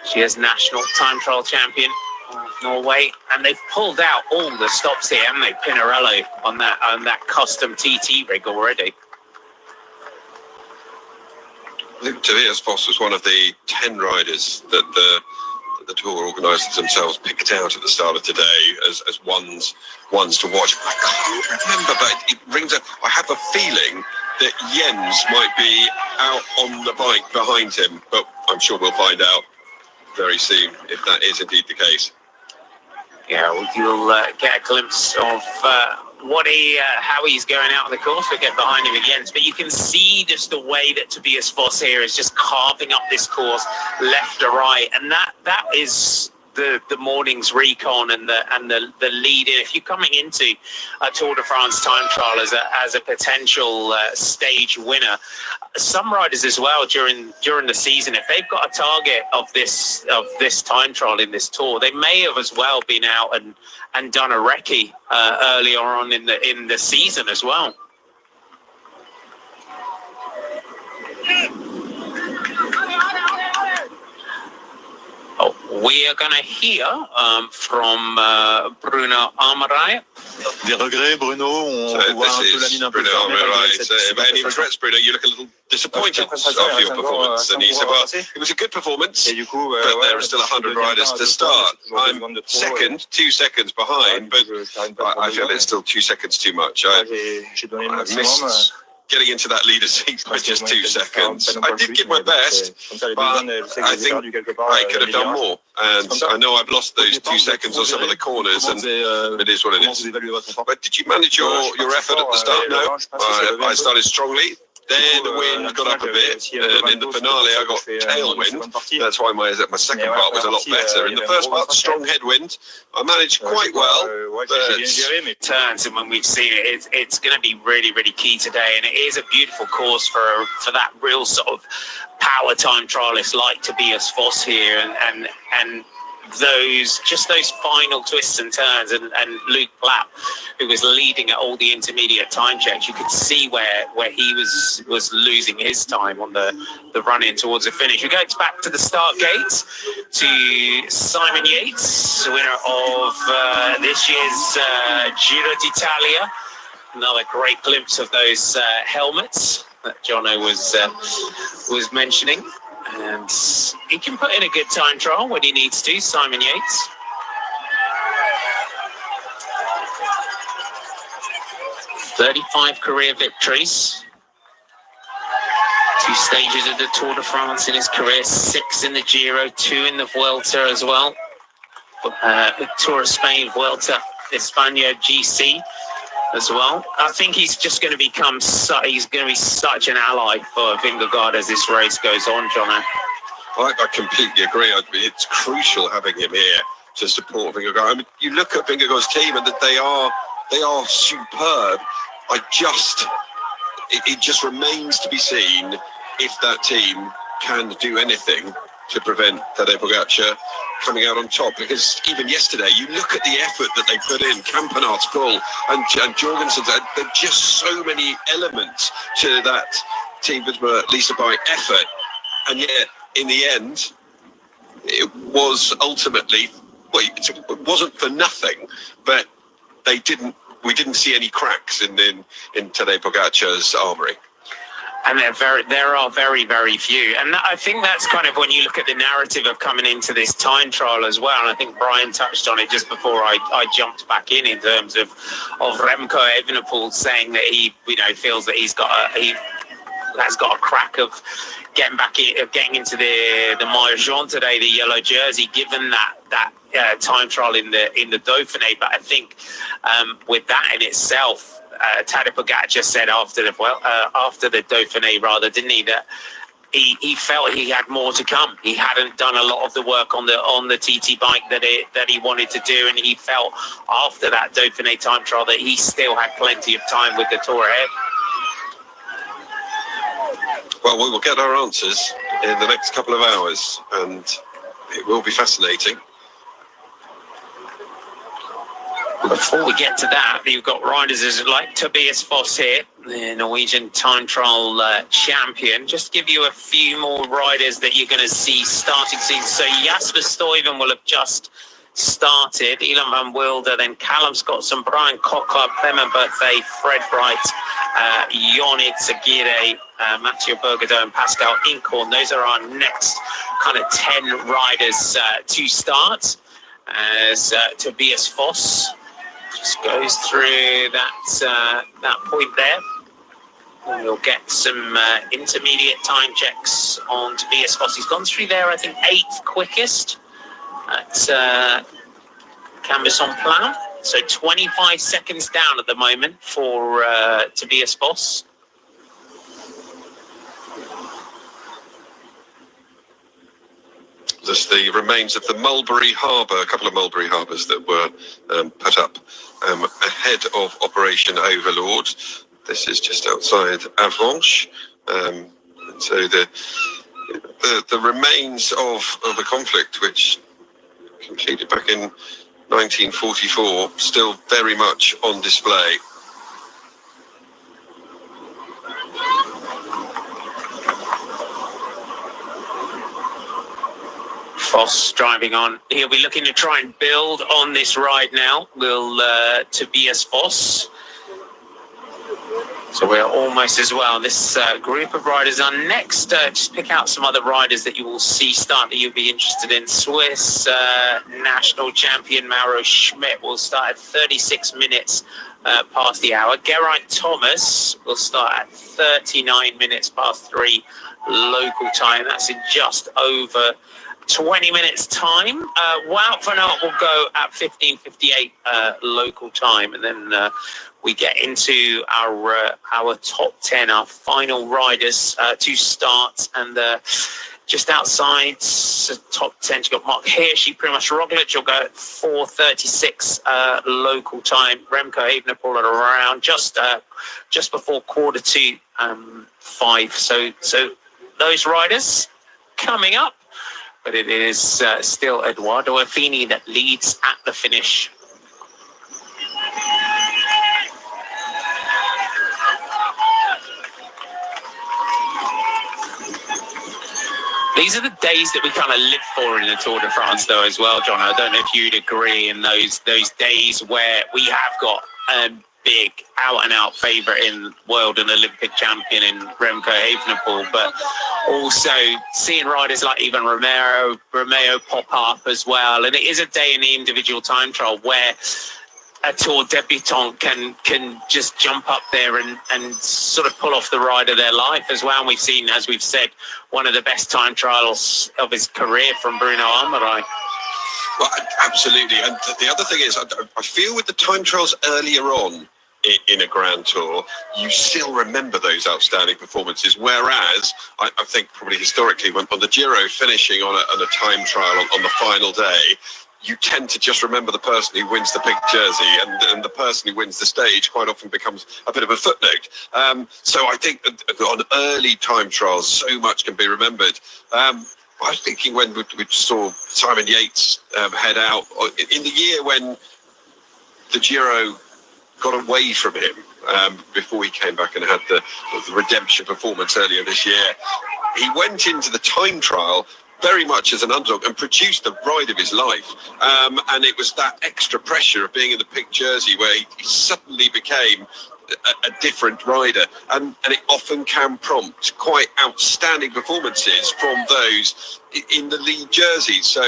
She is national time trial champion of Norway, and they've pulled out all the stops here, haven't they? Pinarello on that custom TT rig already. I think Tobias Foss was one of the 10 riders that the tour organisers themselves picked out at the start of today as ones to watch. I can't remember, but it rings up. I have a feeling that Jens might be out on the bike behind him, but I'm sure we'll find out very soon if that is indeed the case. Yeah, you'll get a glimpse of how he's going out on the course. We'll get behind him again, but you can see just the way that Tobias Foss here is just carving up this course left to right, and that is the morning's recon and the lead in. If you're coming into a Tour de France time trial as a potential stage winner, some riders as well during the season, if they've got a target of this time trial in this tour, they may have as well been out and done a recce earlier on in the season as well. We are going to hear from Bruno Amarai. Des regrets, Bruno. On voit un peu la mine un peu fermée. Any regrets, Bruno? You look a little disappointed after your performance. And he said, well, it was a good performance, but there are still 100 riders to start. I'm second, 2 seconds behind, but I feel it's still 2 seconds too much. I missed getting into that leader seat by just 2 seconds. I did give my best, but I think I could have done more. And I know I've lost those 2 seconds on some of the corners, and it is what it is. But did you manage your effort at the start? No, I started strongly. Then the wind got up a bit, and in the finale I got tailwind. That's why my second part was a lot better. In the first part, strong headwind, I managed quite well, but Turns, and when we've seen it, it's going to be really, really key today, and it is a beautiful course for that real sort of power time trialist like Tobias Foss here, and those final twists and turns, and Luke Plapp, who was leading at all the intermediate time checks, you could see where he was losing his time on the run in towards the finish. We go back to the start gate to Simon Yates, winner of this year's Giro d'Italia. Another great glimpse of those helmets that Jono was mentioning. And he can put in a good time trial when he needs to, Simon Yates. "35 career victories. 2 stages of the Tour de France in his career, 6 in the Giro, 2 in the Vuelta as well. The Tour of Spain, Vuelta, España, GC as well. I think he's just going to become he's going to be such an ally for Vingegaard as this race goes on, Jono. I completely agree. It's crucial having him here to support Vingegaard. I mean, you look at Vingegaard's team, and that they are superb. It just remains to be seen if that team can do anything to prevent Tadej Pogačar coming out on top, because even yesterday, you look at the effort that they put in, Campenaert's pull and Jorgensen's, there are just so many elements to that Team Visma Lisa Bike effort, and yet in the end it was ultimately, well, it wasn't for nothing, but we didn't see any cracks in Tadej Pogačar's armoury. And there are very, very few. And I think that's kind of when you look at the narrative of coming into this time trial as well. And I think Brian touched on it just before I jumped back in terms of Remco Evenepoel saying that he feels that he has got a crack of getting back getting into the Maillot Jaune today, the yellow jersey, given that time trial in the Dauphiné. But I think with that in itself, Tadej Pogačar said after the Dauphiné, didn't he, that he felt he had more to come. He hadn't done a lot of the work on the TT bike that he wanted to do, and he felt after that Dauphiné time trial that he still had plenty of time with the Tour ahead. Well, we will get our answers in the next couple of hours, and it will be fascinating. Before we get to that, you've got riders like Tobias Foss here, the Norwegian time trial champion. Just to give you a few more riders that you're going to see starting soon. So Jasper Stuyven will have just started, Elan van Wilder, then Callum Scottson, Brian Cocker, Clement Berthet, Fred Bright, Ionit Aguirre, Mathieu Bergadeau and Pascal Incorn. Those are our next kind of 10 riders to start, as Tobias Foss just goes through that point there. And we'll get some intermediate time checks on Tobias Foss. He's gone through there, I think, 8th quickest at Cambus-en-Plain. So 25 seconds down at the moment for Tobias Foss. There's the remains of the Mulberry Harbour, a couple of Mulberry Harbours that were put up ahead of Operation Overlord. This is just outside Avranches. So the remains of a conflict which concluded back in 1944 still very much on display. Foss driving on. He'll be looking to try and build on this ride now. Will Tobias Foss. So we're almost as well. This group of riders on next. Just pick out some other riders that you will see start that you'll be interested in. Swiss national champion Mauro Schmidt will start at 36 minutes past the hour. Geraint Thomas will start at 39 minutes past 3 local time. That's in just over 20 minutes time. Wout van Aert will go at 15:58 local time, and then we get into our top 10, our final riders to start, and just outside top 10, you've got Mark Hirschi, Primož Roglic will go at 4:36 local time. Remco Evenepoel at around just before 4:45. So those riders coming up, but it is still Edoardo Affini that leads at the finish. These are the days that we kind of live for in the Tour de France, though, as well, John. I don't know if you'd agree in those days where we have got a big out-and-out favourite in world and Olympic champion in Remco Evenepoel, but also seeing riders like even Romeo pop up as well. And it is a day in the individual time trial where a Tour debutant can just jump up there and sort of pull off the ride of their life as well. And we've seen, as we've said, one of the best time trials of his career from Bruno Armarai. Well, absolutely. And the other thing is, I feel with the time trials earlier on in a Grand Tour, you still remember those outstanding performances. Whereas I think probably historically, when on the Giro finishing on a time trial on the final day, you tend to just remember the person who wins the pink jersey, and the person who wins the stage quite often becomes a bit of a footnote. So I think on early time trials, so much can be remembered. I was thinking when we saw Simon Yates head out in the year when the Giro got away from him before he came back and had the redemption performance earlier this year. He went into the time trial very much as an underdog and produced the ride of his life. And it was that extra pressure of being in the pink jersey where he suddenly became a different rider. And it often can prompt quite outstanding performances from those in the lead jerseys. So,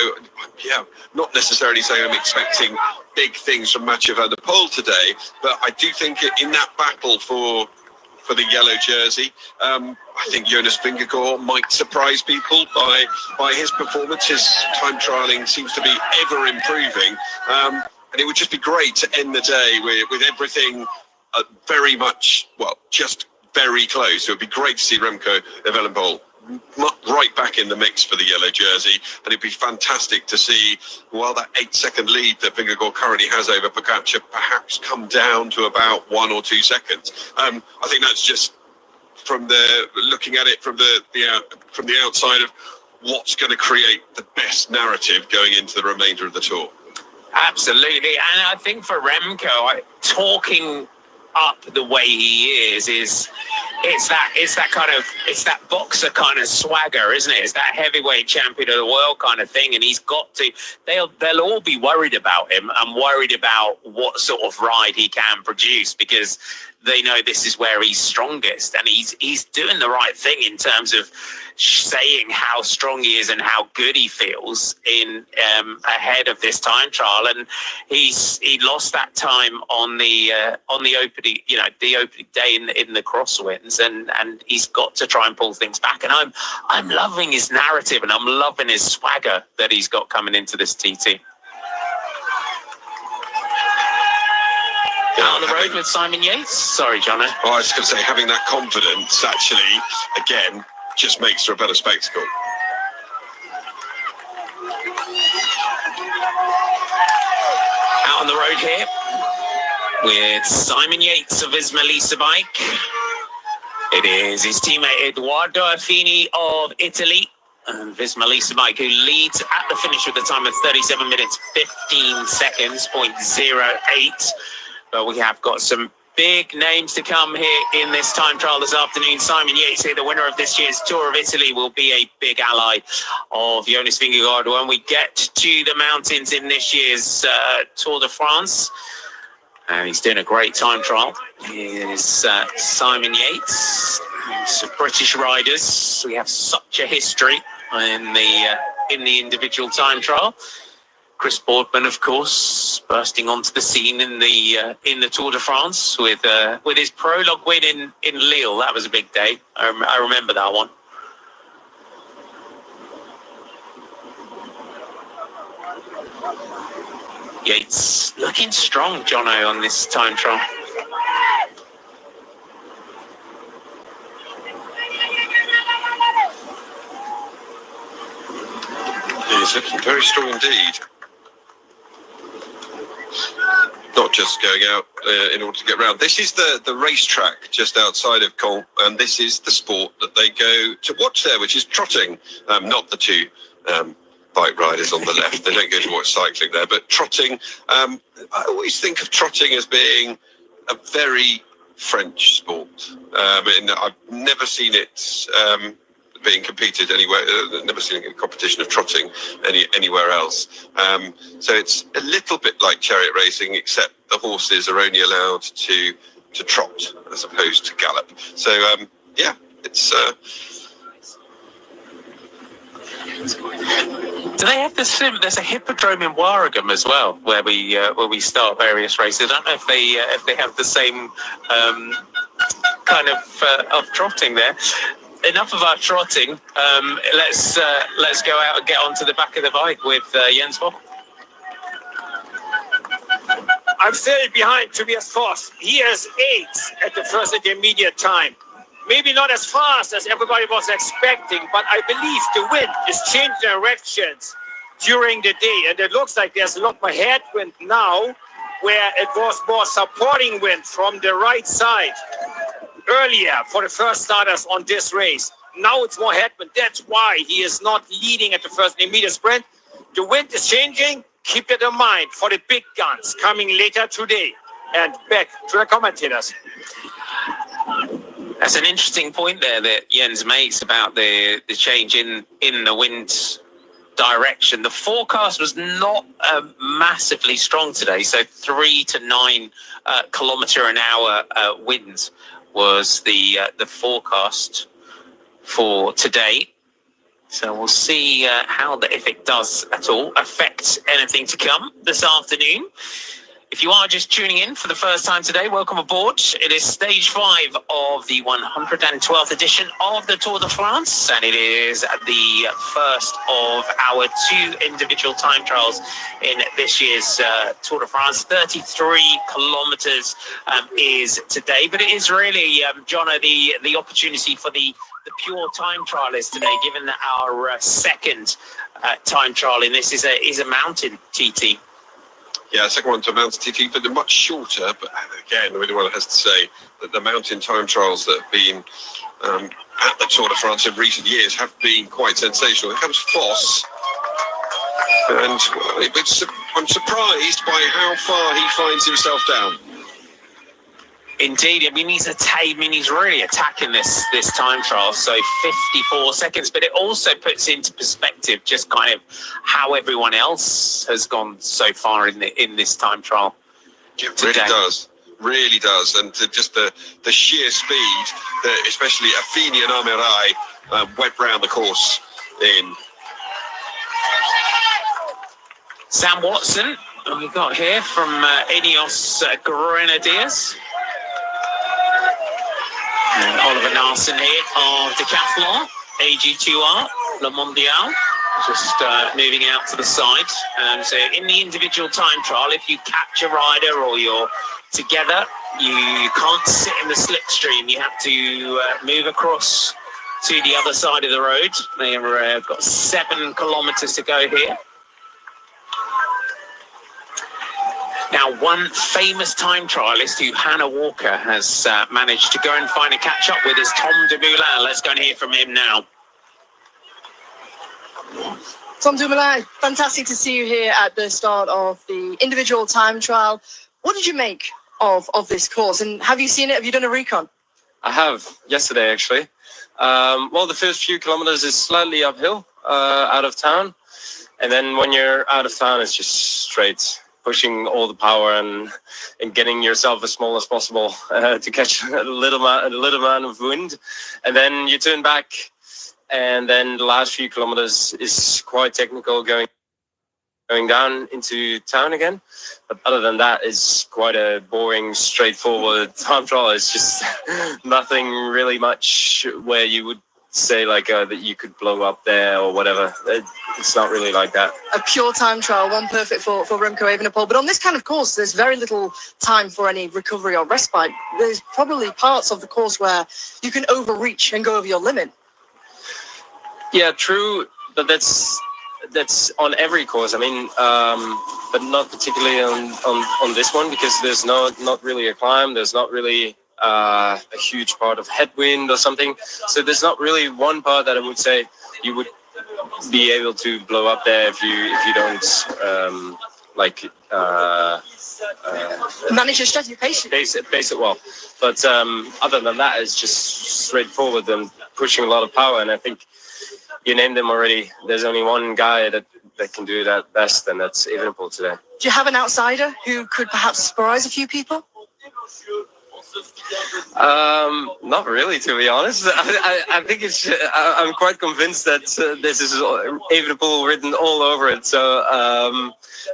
yeah, not necessarily saying I'm expecting big things from Mathieu van der Poel today, but I do think in that battle for the yellow jersey, I think Jonas Vingegaard might surprise people by his performance. His time trialing seems to be ever improving, and it would just be great to end the day with everything very much, well, just very close. It would be great to see Remco Evenepoel right back in the mix for the yellow jersey, and it'd be fantastic to see, while that 8-second lead that Vingegaard currently has over Pogačar perhaps come down to about 1 or 2 seconds. I think that's just from looking at it from the outside of what's going to create the best narrative going into the remainder of the Tour. Absolutely, and I think for Remco, talking up the way he is it's that boxer kind of swagger, isn't it? It's that heavyweight champion of the world kind of thing, and he's got to. They'll all be worried about him and worried about what sort of ride he can produce, because they know this is where he's strongest, and he's doing the right thing in terms of saying how strong he is and how good he feels in ahead of this time trial. And he lost that time on the opening, the opening day in the crosswinds, and he's got to try and pull things back. And I'm loving his narrative, and I'm loving his swagger that he's got coming into this TT. Out on the road with Simon Yates. Sorry, Jono. Oh, I was going to say, having that confidence actually, again, just makes for a better spectacle. Out on the road here with Simon Yates of Visma Lease Bike. It is his teammate Edoardo Affini of Italy and Visma Lease Bike, who leads at the finish with a time of 37 minutes 15 seconds, 0.08. But we have got some big names to come here in this time trial this afternoon. Simon Yates here, the winner of this year's Tour of Italy, will be a big ally of Jonas Vingegaard when we get to the mountains in this year's Tour de France. And he's doing a great time trial. Here's Simon Yates. Some British riders. We have such a history in the individual time trial. Chris Boardman, of course, bursting onto the scene in the Tour de France with his prologue win in Lille. That was a big day. I remember that one. Yates looking strong, Jono, on this time trial. He's looking very strong indeed. Not just going out in order to get round. This is the racetrack just outside of Caen, and this is the sport that they go to watch there, which is trotting. Not the two bike riders on the left. They don't go to watch cycling there, but trotting. I always think of trotting as being a very French sport. And I've never seen it being competed anywhere. Never seen a competition of trotting anywhere else. So it's a little bit like chariot racing, except the horses are only allowed to trot as opposed to gallop. So yeah, it's. Do they have this? There's a hippodrome in Warragam as well, where we start various races. I don't know if they have the same kind of trotting there. Enough of our trotting. Let's go out and get onto the back of the bike with Jens Vogt. I'm still behind Tobias Voss. He is 8th at the first intermediate time. Maybe not as fast as everybody was expecting, but I believe the wind is changing directions during the day, and it looks like there's a lot more headwind now, where it was more supporting wind from the right side earlier for the first starters on this race. Now it's more headwind. That's why he is not leading at the first immediate sprint. The wind is changing. Keep that in mind for the big guns coming later today. And back to the commentators. That's an interesting point there that Jens makes about the change in the wind direction. The forecast was not massively strong today, so 3 to 9 kilometre an hour winds was the forecast for today. So we'll see if it does at all affect anything to come this afternoon. If you are just tuning in for the first time today, welcome aboard. It is stage 5 of the 112th edition of the Tour de France, and it is the first of our 2 individual time trials in this year's Tour de France. 33 kilometres is today, but it is really, Jono, the opportunity for the pure time trialists today, given that our second time trial in this is a mountain TT. Yeah, second one to a mountain TT, but they're much shorter. But again, everyone has to say that the mountain time trials that have been at the Tour de France in recent years have been quite sensational. Here comes Voss, and I'm surprised by how far he finds himself down. Indeed, I mean he's really attacking this time trial. So 54 seconds, but it also puts into perspective just kind of how everyone else has gone so far in this time trial. It really does, and just the sheer speed that especially Affini and Amirai went round the course in. Sam Watson, we got here from Ineos Grenadiers. And Oliver Narsson here of Decathlon, AG2R, Le Mondial, just moving out to the side. So in the individual time trial, if you catch a rider or you're together, you can't sit in the slipstream. You have to move across to the other side of the road. They've got 7 kilometres to go here. Now, one famous time trialist who Hannah Walker has managed to go and find a catch-up with is Tom Dumoulin. Let's go and hear from him now. Tom Dumoulin, fantastic to see you here at the start of the individual time trial. What did you make of this course. And have you seen it? Have you done a recon? I have, yesterday actually. Well, the first few kilometers is slightly uphill out of town. And then when you're out of town, it's just straight, pushing all the power and getting yourself as small as possible to catch a little amount of wind. And then you turn back, and then the last few kilometers is quite technical, going down into town again. But other than that, it's quite a boring, straightforward time trial. It's just nothing really much where you would say like that you could blow up there or whatever. It's not really like that. A pure time trial, one perfect for Remco Evenepoel. But on this kind of course, there's very little time for any recovery or respite. There's probably parts of the course where you can overreach and go over your limit. Yeah, true, but that's on every course. I mean, but not particularly on this one, because there's not really a climb. There's not really a huge part of headwind or something. So there's not really one part that I would say you would be able to blow up there if you don't manage your strategy patiently. Base it well. But other than that, it's just straightforward and pushing a lot of power. And I think you named them already. There's only one guy that can do that best, and that's Evenepoel today. Do you have an outsider who could perhaps surprise a few people? Not really, to be honest. I think I'm quite convinced that this is Evenepoel written all over it. So,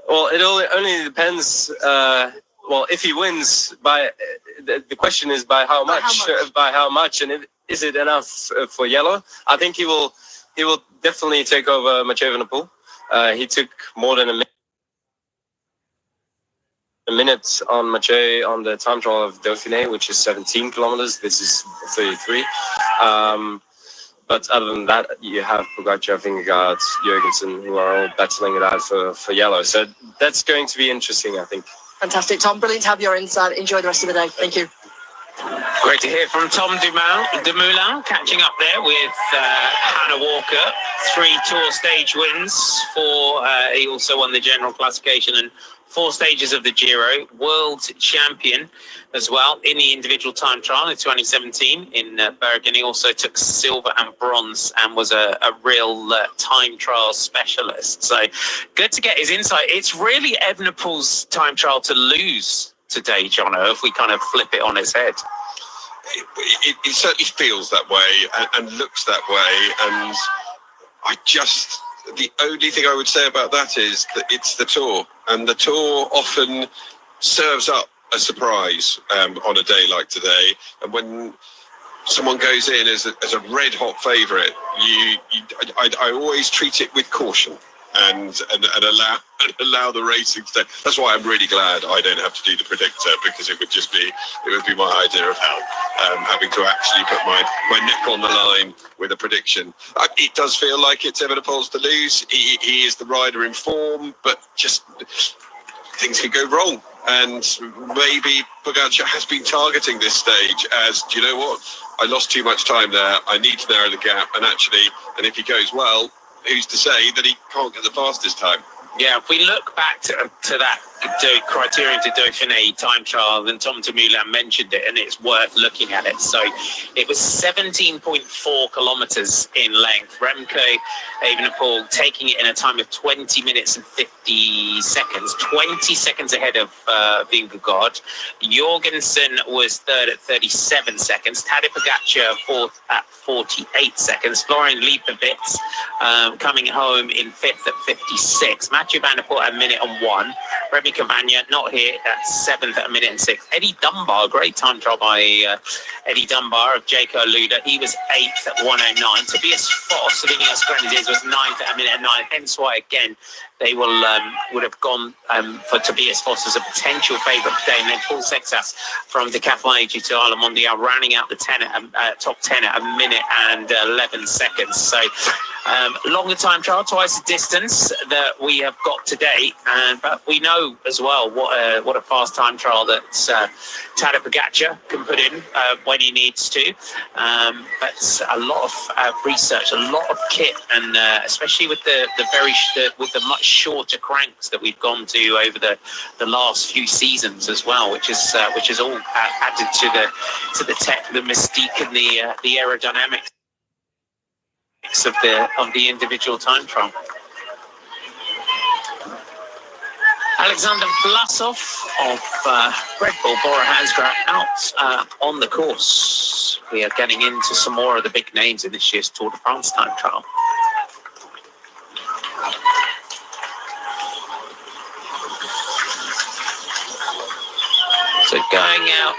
well, it only depends. Well, if he wins, the question is by how much? By how much, and is it enough for yellow? I think he will definitely take over Mathieu Van der Poel. He took more than a minute on Mathieu on the time trial of Dauphiné, which is 17 kilometers. This is 33. But other than that, you have Pogacar, Vingegaard, Jurgensen, who are all battling it out for yellow. So that's going to be interesting, I think. Fantastic, Tom. Brilliant to have your insight. Enjoy the rest of the day. Thank you. Great to hear from Tom Dumoulin, catching up there with Hannah Walker. 3 Tour stage wins, 4. He also won the general classification and 4 stages of the Giro. World champion as well in the individual time trial in 2017 in Bergen. He also took silver and bronze and was a real time trial specialist. So good to get his insight. It's really Evenepoel's time trial to lose today, Jono, if we kind of flip it on its head. It certainly feels that way and looks that way. And the only thing I would say about that is that it's the Tour, and the Tour often serves up a surprise on a day like today. And when someone goes in as a red hot favourite, I always treat it with caution and allow the racing to. That's why I'm really glad I don't have to do the predictor, because it would be my idea of hell, having to actually put my neck on the line with a prediction. It does feel like it's Evenepoel's to lose. He is the rider in form, but just things could go wrong. And maybe Pogacar has been targeting this stage as, do you know what? I lost too much time there. I need to narrow the gap. And if he goes well, who's to say that he can't get the fastest time? Yeah, if we look back to that criterion to Dauphiné time trial, then Tom Dumoulin mentioned it, and it's worth looking at it. So it was 17.4 kilometers in length. Remco Evenepoel taking it in a time of 20 minutes and 50 seconds, 20 seconds ahead of Vingegaard. Jorgensen was third at 37 seconds. Tadej Pogacar fourth at 48 seconds. Florian Leibowitz coming home in fifth at 56. Mathieu Van der Poel at 1:01. Remy Cavagna not here at 7th at 1:06. Eddie Dunbar, great time trial by Eddie Dunbar of Jayco Luda. He was 8th at 1:09. Tobias Foss of Ineos Grenadiers was 9th at 1:09. Hence why, again, they would have gone for Tobias Foss as a potential favourite today. And then Paul Sexas from Decathlon AG2 Mondial rounding out the top 10 at 1:11. So Longer time trial, twice the distance that we have got today, but we know as well what a fast time trial that Tadej Pogacar can put in when he needs to. But a lot of research, a lot of kit, and especially with the much shorter cranks that we've gone to over the last few seasons as well, which is all added to the tech, the mystique, and the aerodynamics of the individual time trial. Alexander Vlasov of Red Bull Bora Hansgrohe out on the course. We are getting into some more of the big names in this year's Tour de France time trial. So going out,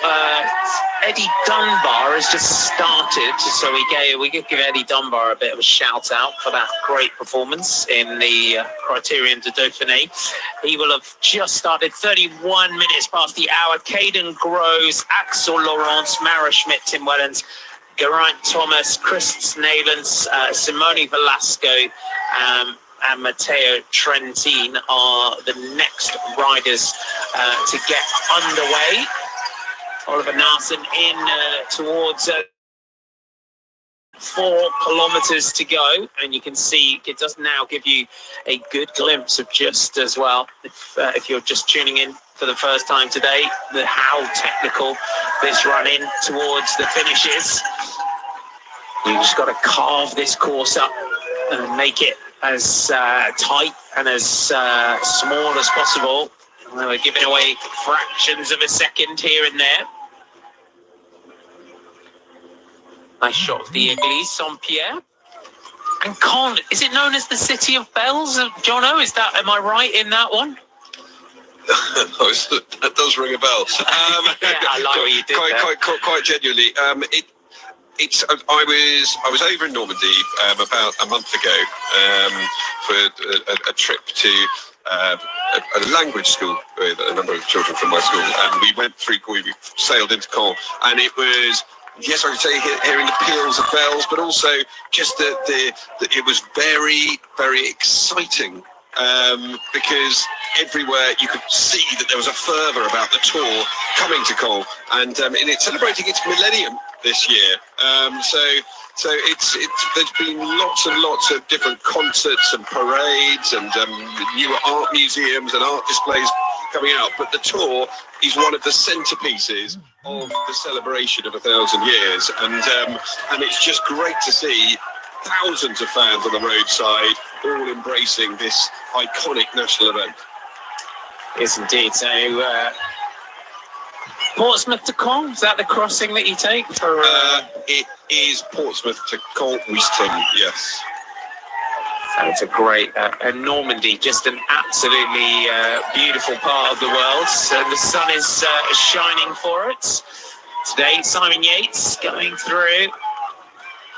Eddie Dunbar has just started, so we could give Eddie Dunbar a bit of a shout out for that great performance in the Criterion de Dauphiné. He will have just started 31 minutes past the hour. Caden Groves, Axel Laurence, Mara Schmidt, Tim Wellens, Geraint Thomas, Chris Naylands, Simone Velasco, and Matteo Trentin are the next riders to get underway. Oliver Narsson in towards 4 kilometers to go, and you can see it does now give you a good glimpse of just as well, if you're just tuning in for the first time today, how technical this run in towards the finish is. You just got to carve this course up and make it as tight and as small as possible. We're giving away fractions of a second here and there. Nice shot of the Église Saint-Pierre. And Caen, is it known as the City of Bells? Jono, am I right in that one? That does ring a bell. Yeah, I like what you did quite genuinely. I was over in Normandy about a month ago for a trip to a language school with a number of children from my school, and we sailed into Caen, and it was, yes, I could say hearing the peals of bells, but also just that it was very, very exciting because everywhere you could see that there was a fervour about the tour coming to Caen, and it's celebrating its millennium this year. So there's been lots and lots of different concerts and parades and new art museums and art displays coming out, but the tour is one of the centerpieces of the celebration of 1,000 years, and it's just great to see thousands of fans on the roadside all embracing this iconic national event. Yes, indeed. So Portsmouth to Caen, is that the crossing that you take for? It is Portsmouth to Coltwiston, yes. So it's a great, and Normandy, just an absolutely beautiful part of the world. So the sun is shining for it. Today, Simon Yates going through.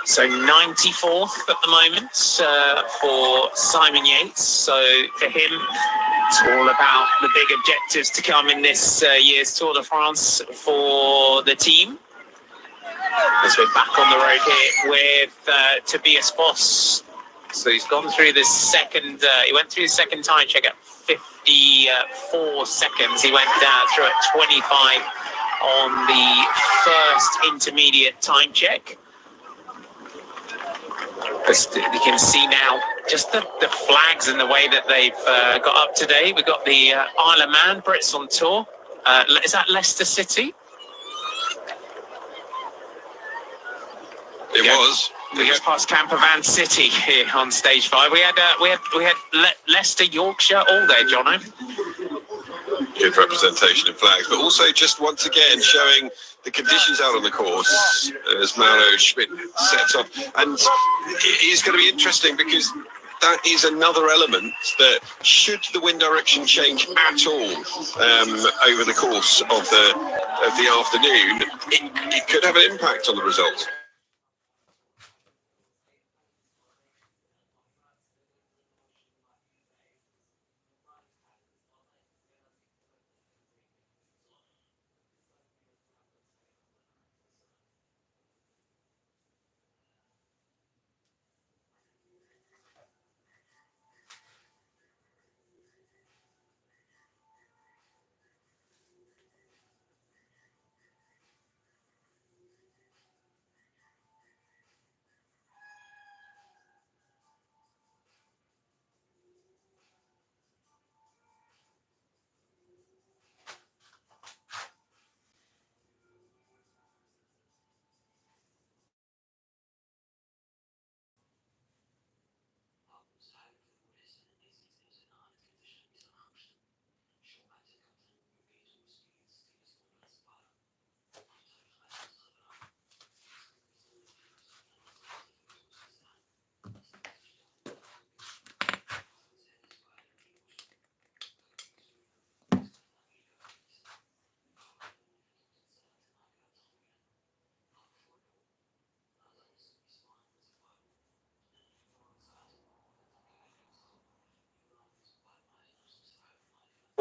So 94th at the moment for Simon Yates. So for him, it's all about the big objectives to come in this year's Tour de France for the team. As we're back on the road here with Tobias Foss. So he's gone through the second, he went through the second time check at 54 seconds. He went through at 25 on the first intermediate time check. You can see now just the flags and the way that they've got up today. We've got the Isle of Man, Brits on tour. Is that Leicester City? It was. We go past Campervan City here on stage 5. We had Leicester, Yorkshire all day, Jono. Good representation in flags, but also just once again showing the conditions out on the course as Mauro Schmidt sets off. And it is going to be interesting because that is another element that, should the wind direction change at all over the course of the afternoon, it could have an impact on the result.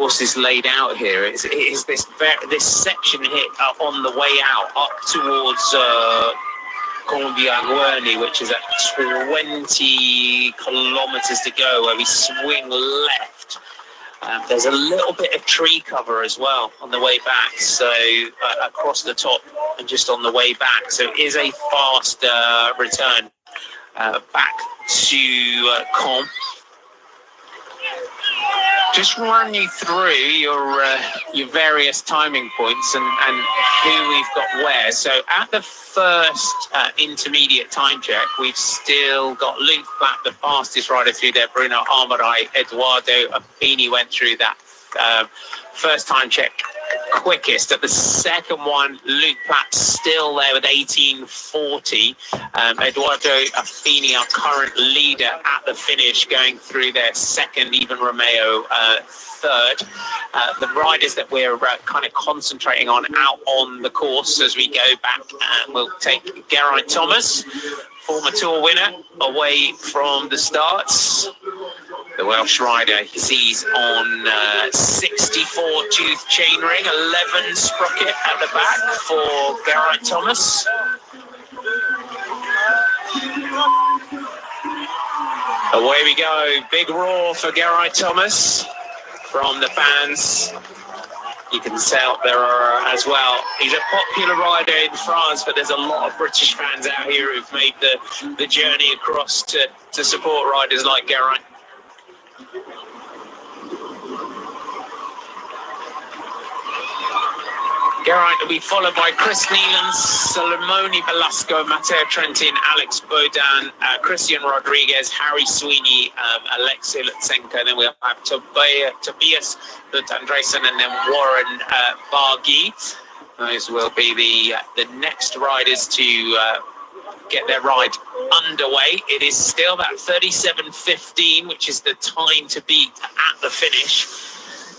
course is laid out here. It is this section hit on the way out up towards Cornbiaguerni, which is at 20 kilometers to go, where we swing left. There's a little bit of tree cover as well on the way back, so across the top and just on the way back. So it is a fast return back to Caen. Just run you through your various timing points and who we've got where. So at the first intermediate time check, we've still got Luke Platt, the fastest rider through there. Bruno Armorai, Eduardo Bini went through that first time check quickest. At the second one, Luke Platt still there with 18:40. Eduardo Affini, our current leader at the finish, going through their second, even Romeo third. The riders that we're kind of concentrating on out on the course as we go back, we'll take Geraint Thomas, former Tour winner, away from the starts. The Welsh rider, he's on 64 tooth chainring, 11 sprocket at the back for Geraint Thomas. Away we go, big roar for Geraint Thomas from the fans. You can tell there are as well. He's a popular rider in France, but there's a lot of British fans out here who've made the journey across to support riders like Geraint. Geraint will be followed by Chris Neelan, Salomone Velasco, Matteo Trentin, Alex Bodan, Christian Rodriguez, Harry Sweeney, Alexei Lutsenko. Then we'll have Tobias Andresen and then Warren Bargy. Those will be the next riders to get their ride underway. It is still about 37:15, which is the time to beat at the finish.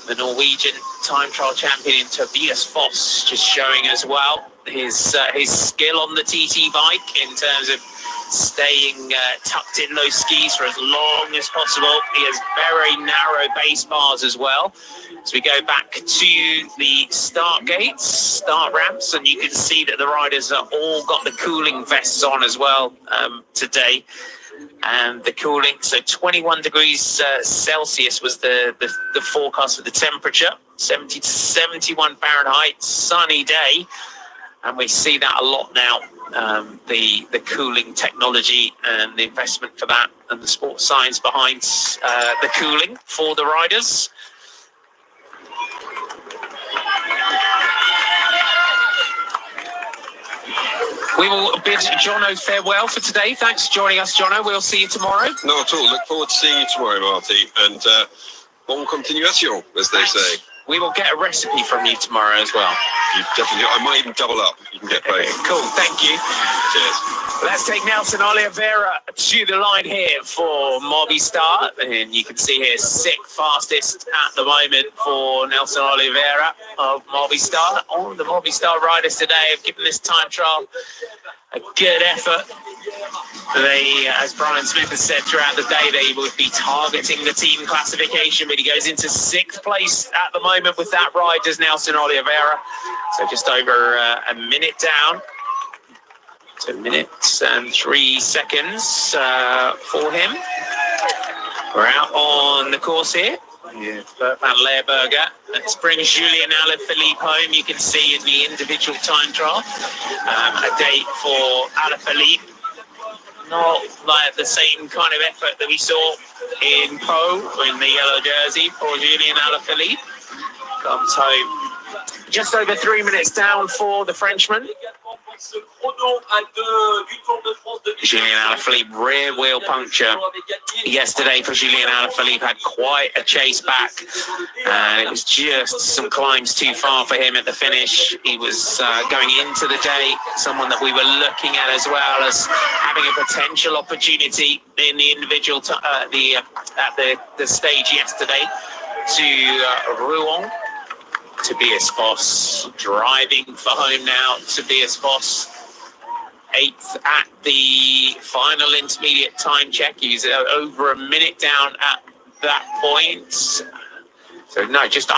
The Norwegian time trial champion Tobias Foss just showing as well his skill on the TT bike in terms of staying tucked in those skis for as long as possible. He has very narrow base bars as well. So we go back to the start gates, start ramps, and you can see that the riders are all got the cooling vests on as well today. And the cooling, so 21 degrees Celsius was the forecast for the temperature, 70 to 71 Fahrenheit, sunny day. And we see that a lot now, the cooling technology and the investment for that and the sports science behind the cooling for the riders. We will bid Jono farewell for today. Thanks for joining us, Jono. We'll see you tomorrow. Not at all. Look forward to seeing you tomorrow, Marty. And bon continuation, as they say. We will get a recipe from you tomorrow as well. You definitely. I might even double up. You can get both. Cool. Thank you. Cheers. Let's take Nelson Oliveira to the line here for Movistar. And you can see here, sixth fastest at the moment for Nelson Oliveira of Movistar. All the Movistar riders today have given this time trial a good effort. They, as Brian Smith has said throughout the day, they would be targeting the team classification, but he goes into sixth place at the moment with that ride, does Nelson Oliveira. So just over a minute down. 2 minutes and 3 seconds for him. We're out on the course here. Bert van Leerberger. Let's bring Julien Alaphilippe home. You can see in the individual time trial a date for Alaphilippe. Not like the same kind of effort that we saw in Pau in the yellow jersey for Julien Alaphilippe. Comes home just over 3 minutes down for the Frenchman. Julien Alaphilippe, rear wheel puncture yesterday for Julien Alaphilippe, had quite a chase back, and it was just some climbs too far for him at the finish. He was going into the day someone that we were looking at as well as having a potential opportunity in the individual at the stage yesterday to Rouen. Tobias Foss driving for home now. Tobias Foss, 8th at the final intermediate time check. He's over a minute down at that point. So no, just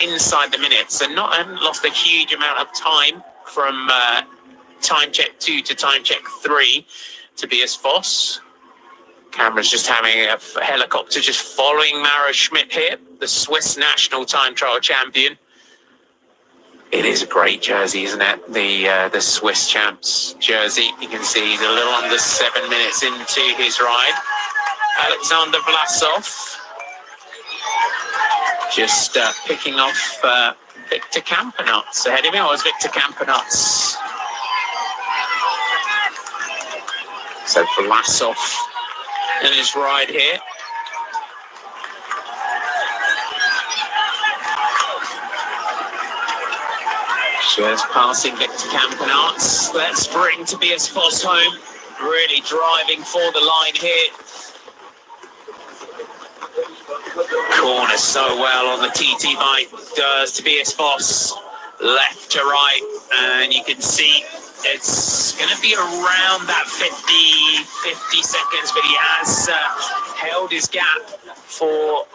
inside the minute. So hadn't lost a huge amount of time from time check 2 to time check 3. Tobias Foss. Camera's just having a helicopter just following Maro Schmidt here, the Swiss national time trial champion. It is a great jersey, isn't it? The Swiss champs jersey. You can see he's a little under 7 minutes into his ride. Alexander Vlasov just picking off Victor Campenaerts ahead of him. Or was Victor Campenaerts? So Vlasov in his ride here. Just passing Victor Campenaerts. Let's bring Tobias Foss home. Really driving for the line here. Corners so well on the TT bike. Does Tobias Foss left to right, and you can see it's going to be around that 50 seconds, but he has held his gap for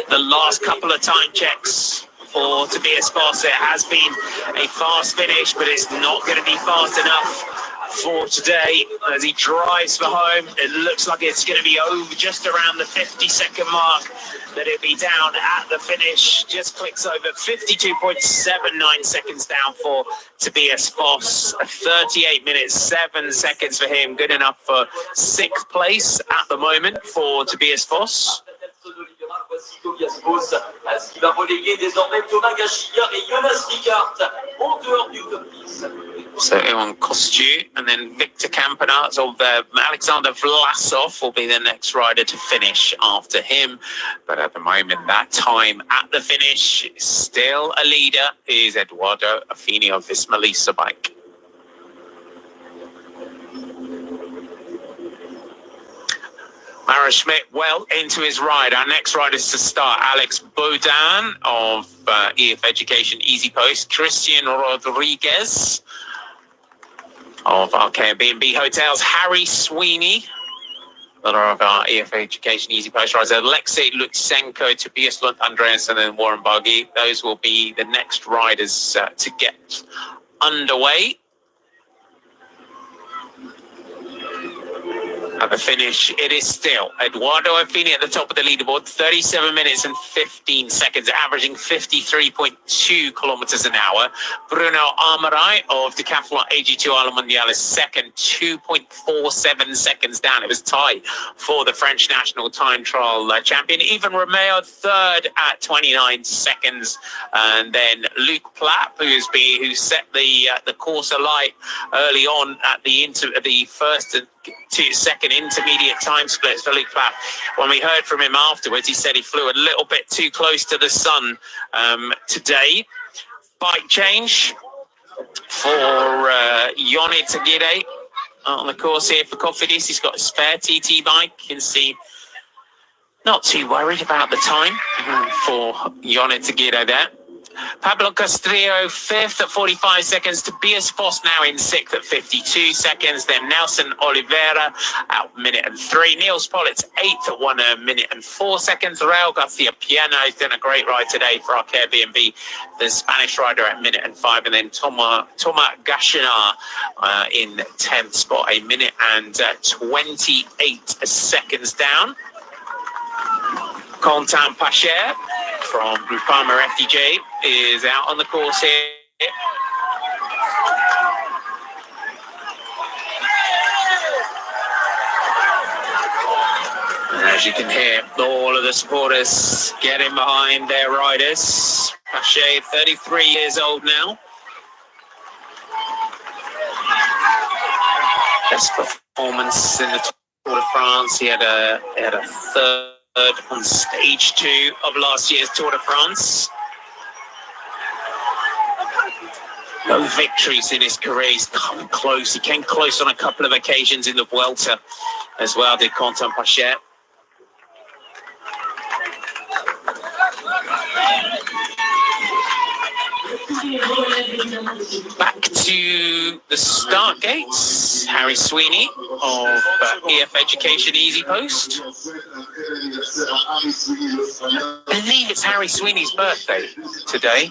the last couple of time checks. For Tobias Foss, it has been a fast finish, but it's not going to be fast enough for today as he drives for home. It looks like it's going to be over just around the 50-second mark, that it'll be down at the finish. Just clicks over 52.79 seconds down for Tobias Foss. 38 minutes, 7 seconds for him. Good enough for 6th place at the moment for Tobias Foss. Voici Tobias Foss, ce qui va reléguer désormais Thomas Gachillard et Jonas Ricard en dehors du top 10. So Iwan Kostu and then Victor Campenaerts of Alexander Vlasov will be the next rider to finish after him. But at the moment, that time at the finish, still a leader is Eduardo Affini of this Melissa bike. Maro Schmidt well into his ride. Our next rider is to start Alex Baudin of EF Education Easy Post, Christian Rodriguez of our Airbnb Hotels, Harry Sweeney, another of our EF Education Easy Post riders, Alexei Lutsenko, Tobias Lund Andreasen, and Warren Buggy. Those will be the next riders to get underway. At the finish, it is still Eduardo Affini at the top of the leaderboard, 37 minutes and 15 seconds, averaging 53.2 kilometers an hour. Bruno Amarai of Decathlon AG2 Island Mondial is second, 2.47 seconds down. It was tied for the French national time trial champion. Even Romeo third at 29 seconds. And then Luc Plapp, who set the course alight early on at the first and second intermediate time splits for Luc Plapp. When we heard from him afterwards, he said he flew a little bit too close to the sun today. Bike change for Yoni Tagide on the course here for Cofidis. He's got a spare TT bike. You can see not too worried about the time for Yoni Tagide there. Pablo Castrillo, 5th at 45 seconds. Tobias Foss now in 6th at 52 seconds. Then Nelson Oliveira at 1 minute and 3. Niels Pollitt's 8th at 1 minute and 4 seconds. Raul Garcia Piano has done a great ride today for our Airbnb. The Spanish rider at 1 minute and 5. And then Thomas Gachinard in 10th spot, 1 minute and 28 seconds down. Quentin Pacher from Groupama FDJ is out on the course here. And as you can hear, all of the supporters getting behind their riders. Pacher, 33 years old now. Best performance in the Tour de France. He had a third on stage 2 of last year's Tour de France. No victories in his career. He's come close. He came close on a couple of occasions in the Vuelta as well, did Quentin Pacher. Back to the start gates. Harry Sweeney of EF Education Easy Post. I believe it's Harry Sweeney's birthday today.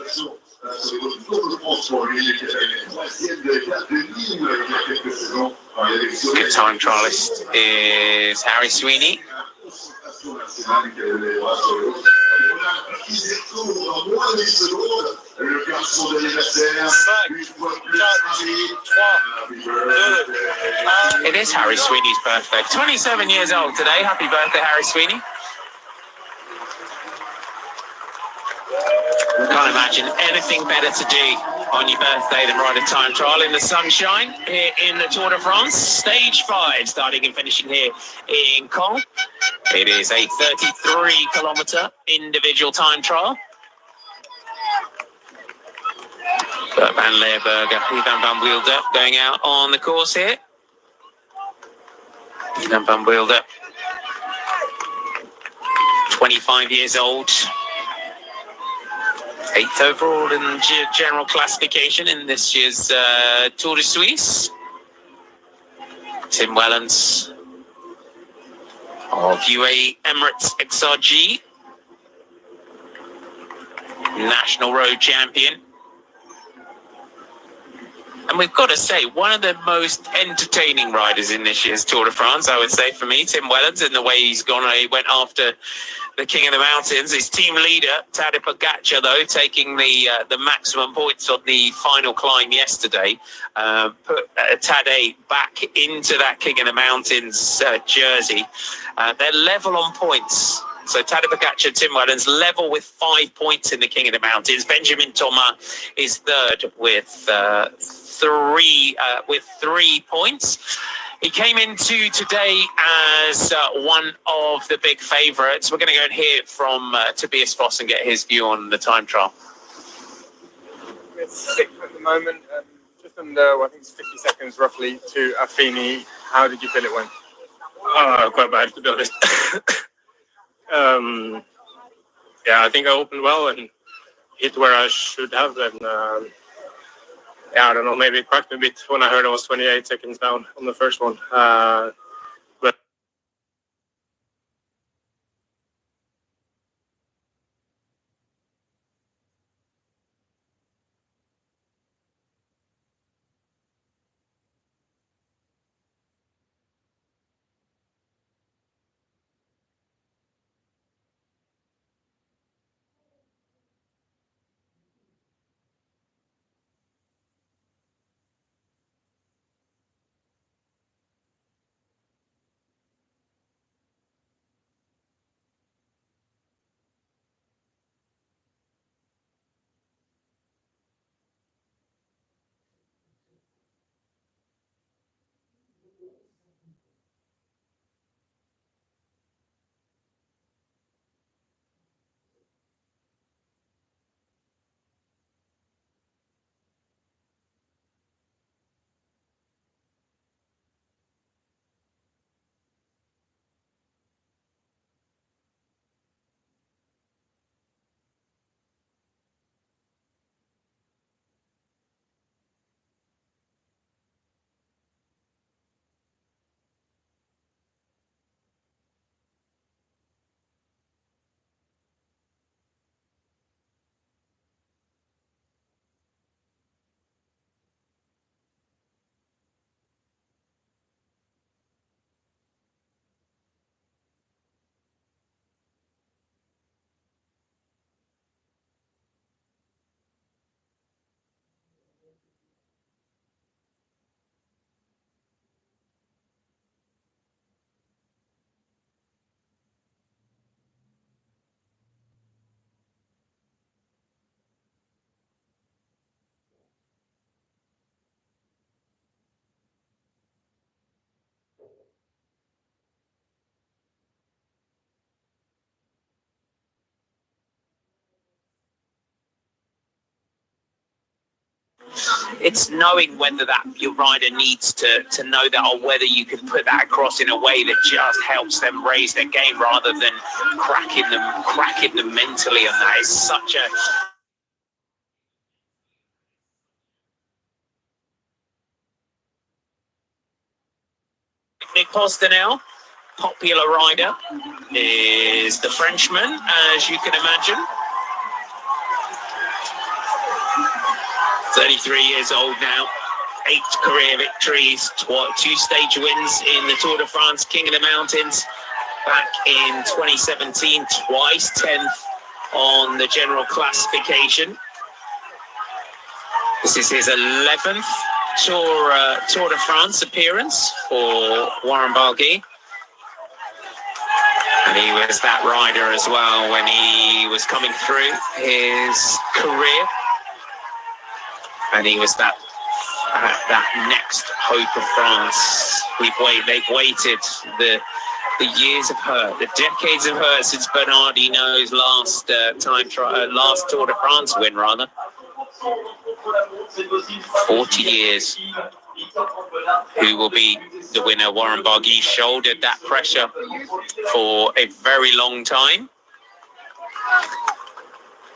Good time trialist is Harry Sweeney. It is Harry Sweeney's birthday. 27 years old today. Happy birthday, Harry Sweeney. Can't imagine anything better to do on your birthday than ride a time trial in the sunshine here in the Tour de France. Stage 5, starting and finishing here in Caen. It is a 33-kilometre individual time trial. Bert van Leerberger, Ivan van Wilder going out on the course here. Ivan van Wilder, 25 years old. 8th overall in general classification in this year's Tour de Suisse. Tim Wellens of UAE Emirates XRG, national road champion. And we've got to say, one of the most entertaining riders in this year's Tour de France, I would say for me, Tim Wellens, in the way he went after the King of the Mountains. His team leader, Tadej Pogacar, though, taking the maximum points on the final climb yesterday, put Tadej back into that King of the Mountains jersey. They're level on points. So Tadej Pogacar, Tim Wellens level with 5 points in the King of the Mountains. Benjamin Thomas is third with 3 points. He came into today as one of the big favourites. We're going to go and hear from Tobias Foss and get his view on the time trial. It's 6th at the moment, just under, I think it's 50 seconds roughly to Affini. How did you feel it went? Quite bad, to be honest. Yeah, I think I opened well and hit where I should have. And yeah, I don't know, maybe it cracked me a bit when I heard I was 28 seconds down on the first one. But It's knowing whether that your rider needs to know that, or whether you can put that across in a way that just helps them raise their game rather than cracking them mentally. And that is such a Picnic Postinel, popular rider, is the Frenchman, as you can imagine. 33 years old now, 8 career victories, 2 stage wins in the Tour de France, King of the Mountains back in 2017, twice 10th on the general classification. This is his 11th Tour de France appearance for Warren Barguil. And he was that rider as well when he was coming through his career. And he was that next hope of France. They've waited the years of hurt, the decades of hurt since Bernard Hinault's last Tour de France win, rather. 40 years. Who will be the winner? Warren Barguil shouldered that pressure for a very long time.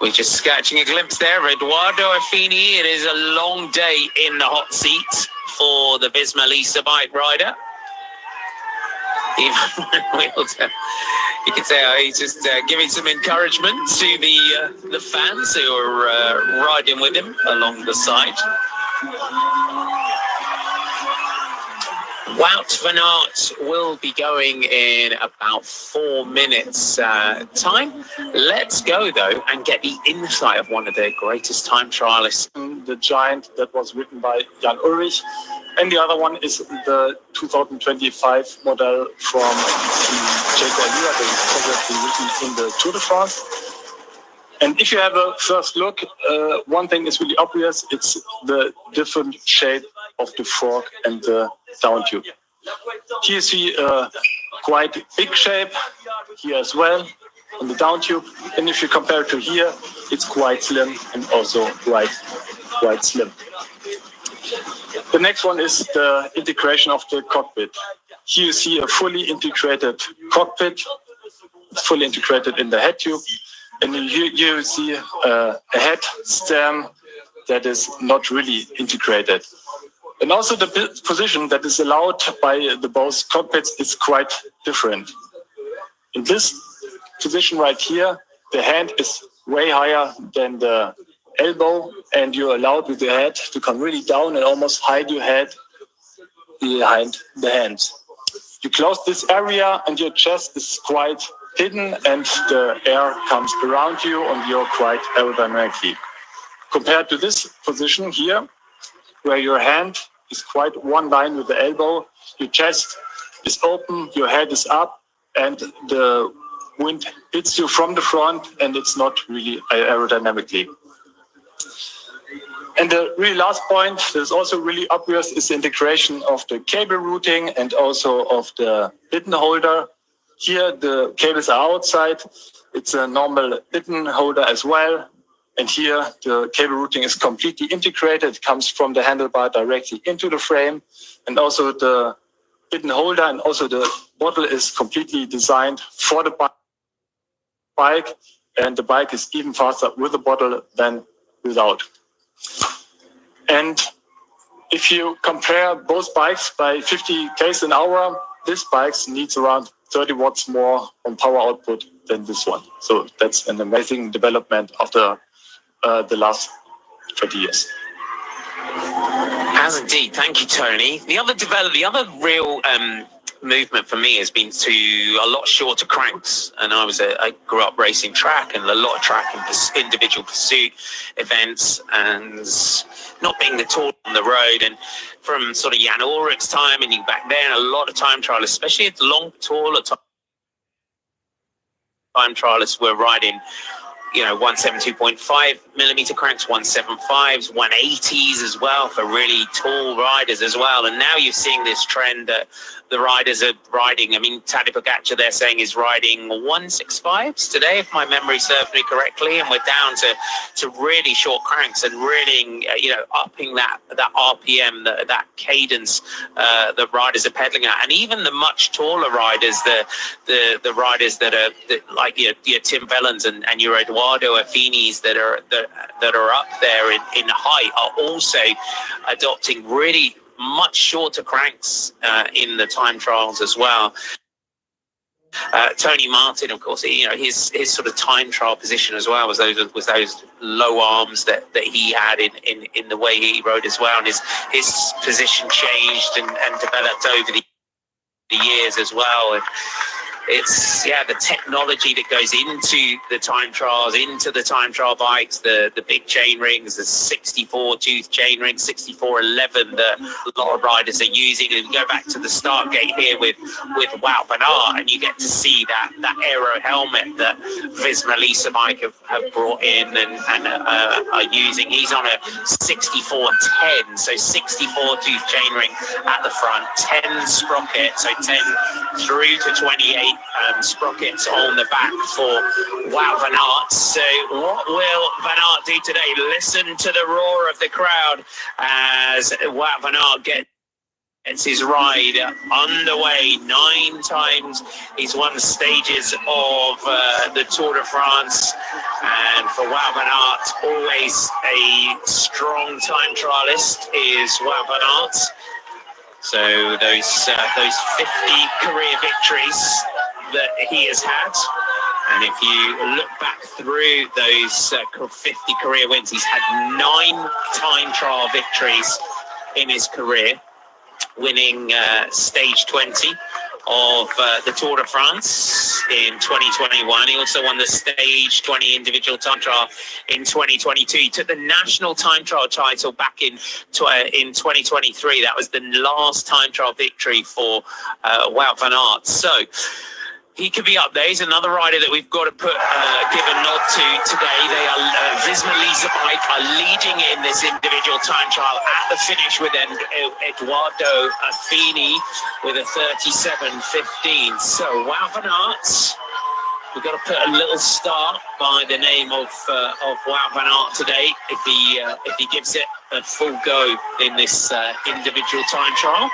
We're just sketching a glimpse there. Edoardo Affini. It is a long day in the hot seat for the Visma Lease bike rider. You can say he's just giving some encouragement to the fans who are riding with him along the side. Wout van Aert will be going in about 4 minutes time. Let's go though and get the insight of one of their greatest time trialists. The Giant that was written by Jan Ulrich, and the other one is the 2025 model from Jaco Oliva that is previously written in the Tour de France. And if you have a first look, one thing is really obvious, it's the different shape of the fork and the down tube. Here you see a quite big shape, here as well, on the down tube. And if you compare it to here, it's quite slim and also quite slim. The next one is the integration of the cockpit. Here you see a fully integrated cockpit, fully integrated in the head tube. And here you see a head stem that is not really integrated. And also the position that is allowed by the both cockpits is quite different. In this position right here, the hand is way higher than the elbow, and you're allowed with the head to come really down and almost hide your head behind the hands. You close this area and your chest is quite hidden and the air comes around you and you're quite aerodynamically. Compared to this position here, where your hand is quite one line with the elbow, your chest is open, your head is up, and the wind hits you from the front and it's not really aerodynamically. And the really last point that is also really obvious is the integration of the cable routing and also of the button holder. Here the cables are outside. It's a normal button holder as well. And here the cable routing is completely integrated. It comes from the handlebar directly into the frame. And also the button holder and also the bottle is completely designed for the bike. And the bike is even faster with the bottle than without. And if you compare both bikes by 50 km an hour, this bike needs around 30 watts more on power output than this one. So that's an amazing development after the last 20 years. Has indeed. Thank you, Tony. The other real movement for me has been to a lot shorter cranks. And I grew up racing track and a lot of track and individual pursuit events and not being the tall on the road. And from sort of Jan Ulrich's time and back then, a lot of time trialists, especially at the long, taller time trialists, were riding 172.5 millimeter cranks, 175s, 180s as well for really tall riders as well. And now you're seeing this trend that the riders are riding. I mean, Tadej Pogacar, they're saying, is riding 165s today, if my memory serves me correctly. And we're down to really short cranks and really, upping that RPM, that cadence the riders are pedaling at. And even the much taller riders, the riders that are like your Tim Vellens and your Edoardo Affinis that are up there in height are also adopting really much shorter cranks in the time trials as well. Tony Martin, of course, his sort of time trial position as well was those low arms that he had in the way he rode as well, and his position changed and developed over the years as well. And it's the technology that goes into the time trials, into the time trial bikes, the big chain rings, the 64 tooth chain ring, 6411 that a lot of riders are using. And you go back to the start gate here with Wout van Aert, and you get to see that aero helmet that Visma Lease bike have brought in and are using. He's on a 6410, so 64 tooth chain ring at the front, 10 sprockets, so 10 through to 28 sprockets on the back for Wout van Aert. So what will Van Aert do today? Listen to the roar of the crowd as Wout van Aert gets his ride underway. 9 times he's won the stages of the Tour de France, and for Wout van Aert, always a strong time trialist is Wout van Aert. So those 50 career victories that he has had, and if you look back through those 50 career wins, he's had 9 time trial victories in his career, winning stage 20 of the Tour de France in 2021. He also won the stage 20 individual time trial in 2022. He took the national time trial title back in 2023. That was the last time trial victory for Wout van Aert. So he could be up there. He's another rider that we've got to give a nod to today. They are Visma Lease bike are leading in this individual time trial at the finish with Eduardo Affini with a 37.15. So Wout van Aert, we've got to put a little star by the name of Wout van Aert today if he gives it a full go in this individual time trial.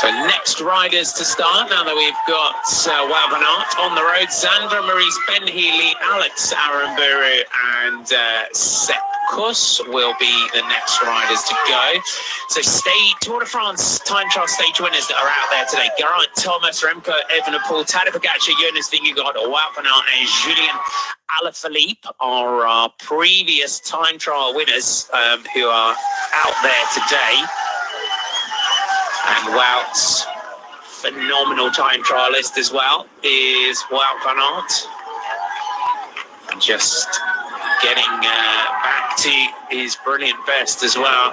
So next riders to start, now that we've got Wout van Aert on the road, Sandra Maurice Ben Healy, Alex Aramburu and Sepp Kuss will be the next riders to go. So Tour de France time trial stage winners that are out there today: Geraint Thomas, Remco Evenepoel, Tadej Pogačar, Jonas Vingegaard, Wout van Aert and Julien Alaphilippe are our previous time trial winners who are out there today. And Wout's phenomenal time trialist as well is Wout van Aert. Just getting back to his brilliant best as well.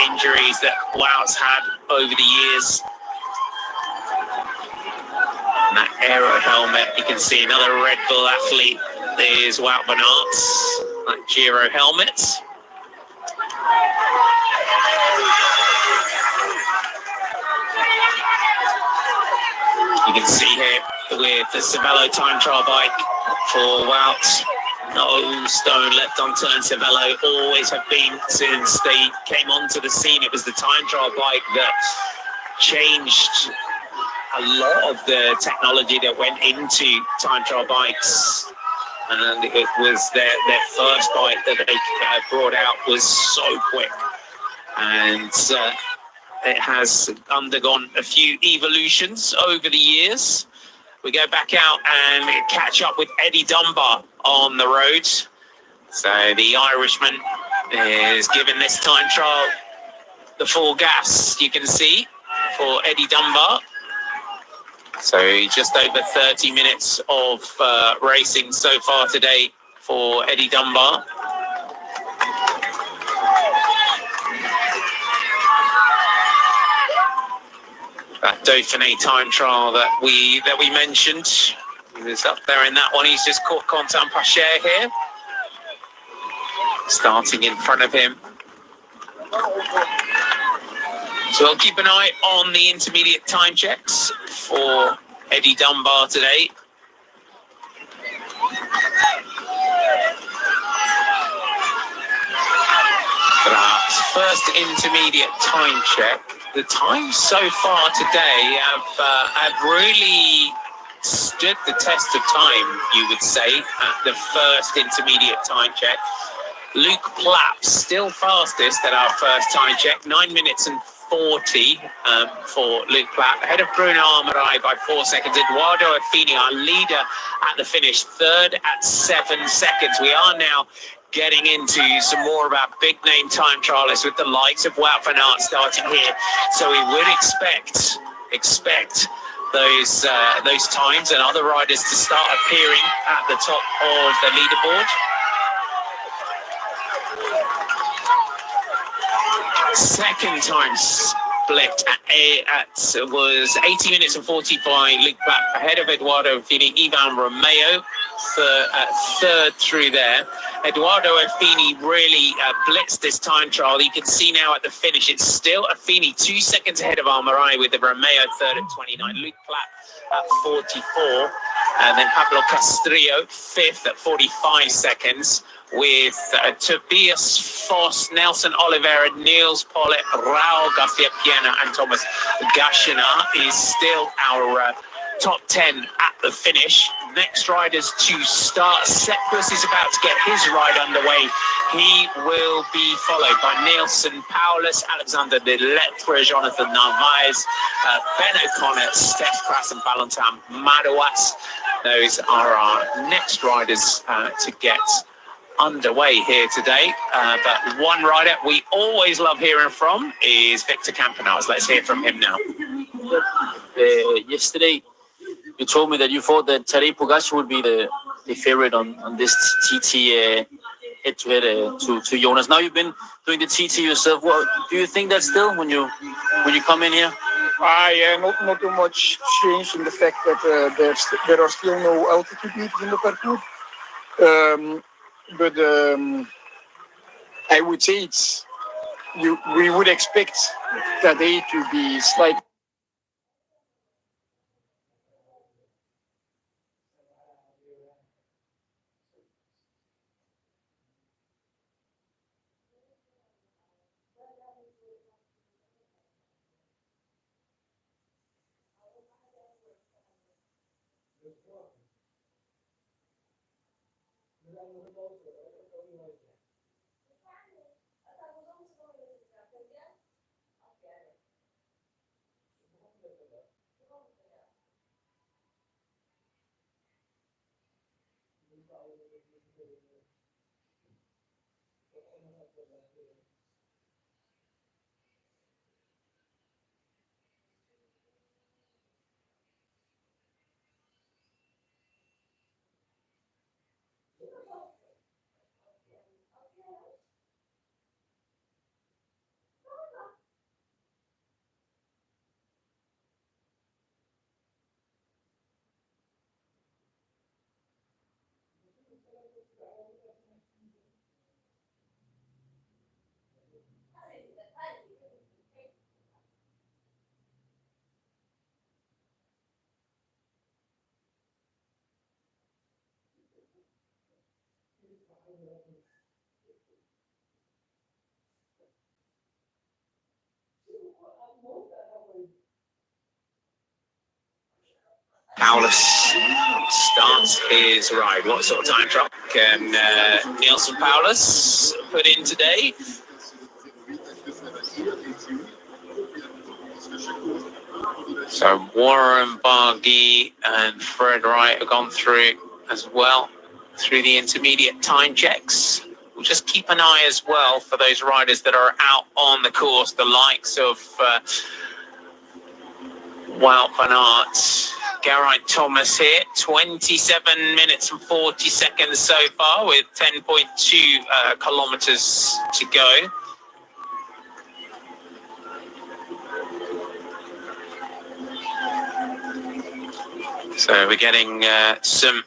Injuries that Wout's had over the years. And that aero helmet, you can see another Red Bull athlete is Wout van Aert's, that Giro helmet. You can see here with the Cervelo time trial bike for Wout. No stone left unturned. Cervelo always have been since they came onto the scene. It was the time trial bike that changed a lot of the technology that went into time trial bikes. And it was their first bike that they brought out was so quick. And it has undergone a few evolutions over the years. We go back out and catch up with Eddie Dunbar on the road. So the Irishman is giving this time trial the full gas, you can see, for Eddie Dunbar. So just over 30 minutes of racing so far today for Eddie Dunbar. That Dauphiné time trial that we mentioned is up there in that one. He's just caught Quentin Pacher here, starting in front of him. So we'll keep an eye on the intermediate time checks for Eddie Dunbar today. First intermediate time check. The times so far today have really stood the test of time, you would say, at the first intermediate time check. Luke Plapp still fastest at our first time check, 9 minutes and 40 for Luke Plapp, ahead of Bruno Armorai by 4 seconds. Eduardo Affini, our leader at the finish, third at 7 seconds. We are now getting into some more of our big name time trialists with the likes of Wout van Aert starting here. So we would expect those times and other riders to start appearing at the top of the leaderboard. Second time split was 80 minutes and 40 by Luke Plapp, ahead of Eduardo Affini. Ivan Romeo third through there. Eduardo Affini really blitzed this time trial. You can see now at the finish, it's still Affini 2 seconds ahead of Armorai, with the Romeo third at 29. Luke Plapp at 44. And then Pablo Castrillo fifth at 45 seconds. With Tobias Foss, Nelson Oliveira, Niels Pollitt, Raul Garcia Piena and Thomas Gachina is still our top 10 at the finish. Next riders to start. Sepkus is about to get his ride underway. He will be followed by Nelson Paulus, Alexander de Lettre, Jonathan Narvaez, Ben O'Connor, Steph Kras and Valentin Madouas. Those are our next riders to get underway here today, but one rider we always love hearing from is Victor Campenaerts. Let's hear from him now. Yesterday, you told me that you thought that Tadej Pogacar would be the favorite on this TT head-to-head to Jonas. Now you've been doing the TT yourself. What do you think that still when you come in here? Yeah, not too much change in the fact that there are still no altitude meters in the parcours. But I would say we would expect Tadej to be slightly. Paulus starts his ride. What sort of time trial can Nelson Paulus put in today? So Warren Barguil and Fred Wright have gone through as well through the intermediate time checks. We'll just keep an eye as well for those riders that are out on the course, the likes of Wout van Aert, Geraint Thomas here, 27 minutes and 40 seconds so far with 10.2 kilometers to go. So we're getting some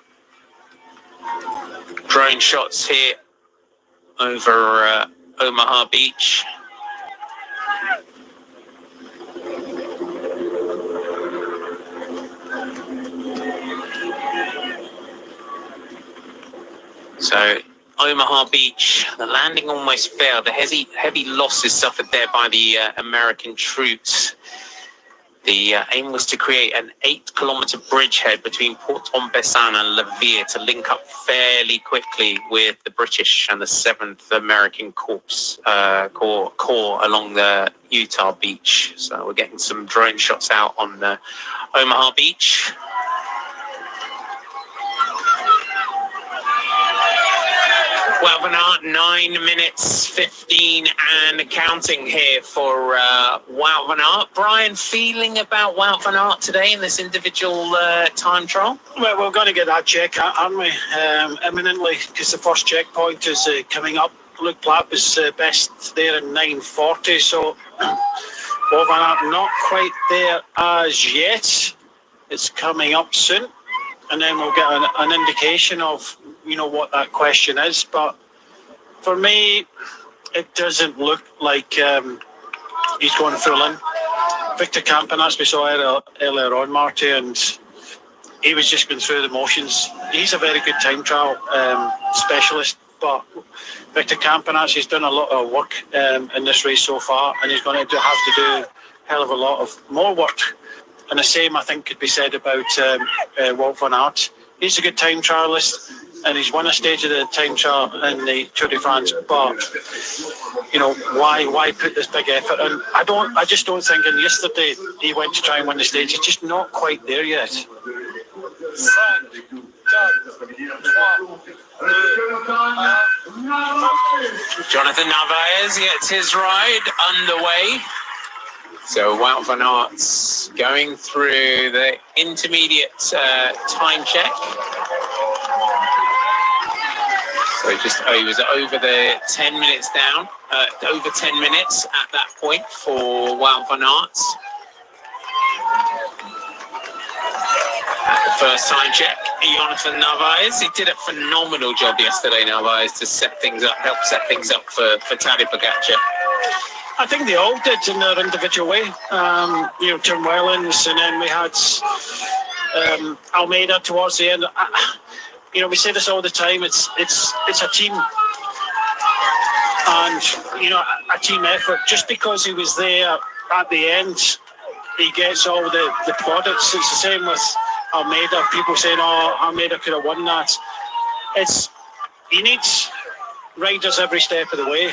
drone shots here over Omaha Beach. So Omaha Beach, the landing almost failed. The heavy losses suffered there by the American troops. The aim was to create an 8-kilometer bridgehead between Port-en-Bessin and Le Vire to link up fairly quickly with the British and the 7th American Corps along the Utah beach. So we're getting some drone shots out on Omaha Beach. Wout van Aert, 9 minutes 15 and counting here for Wout van Aert. Brian, feeling about Wout van Aert today in this individual time trial? Well, we're going to get that check, aren't we? Imminently, because the first checkpoint is coming up. Luke Platt was best there in 9:40, so Wout van Aert not quite there as yet. It's coming up soon, and then we'll get an indication of what that question is. But for me, it doesn't look like he's going full in. Victor Campenaerts, we saw earlier on, Marty, and he was just going through the motions. He's a very good time trial specialist, but Victor Campenaerts, he's done a lot of work in this race so far, and he's going to have to do a hell of a lot of more work. And the same, I think, could be said about Wout van Aert. He's a good time trialist, and he's won a stage of the time trial in the Tour de France. But why put this big effort in? I just don't think. And yesterday he went to try and win the stage. He's just not quite there yet. Jonathan Narvaez gets his ride underway. So Wout van Aert's going through the intermediate time check. So he was over the 10 minutes down, over 10 minutes at that point for Wout van Aert. At the first time check, Jonathan Narvaez, he did a phenomenal job yesterday, Narvaez, to help set things up for Tadej Pogačar. I think they all did in their individual way. Tim Wellens, and then we had Almeida towards the end. We say this all the time. It's a team, and a team effort. Just because he was there at the end, he gets all the plaudits. It's the same with Almeida. People saying, "Oh, Almeida could have won that." He needs riders every step of the way,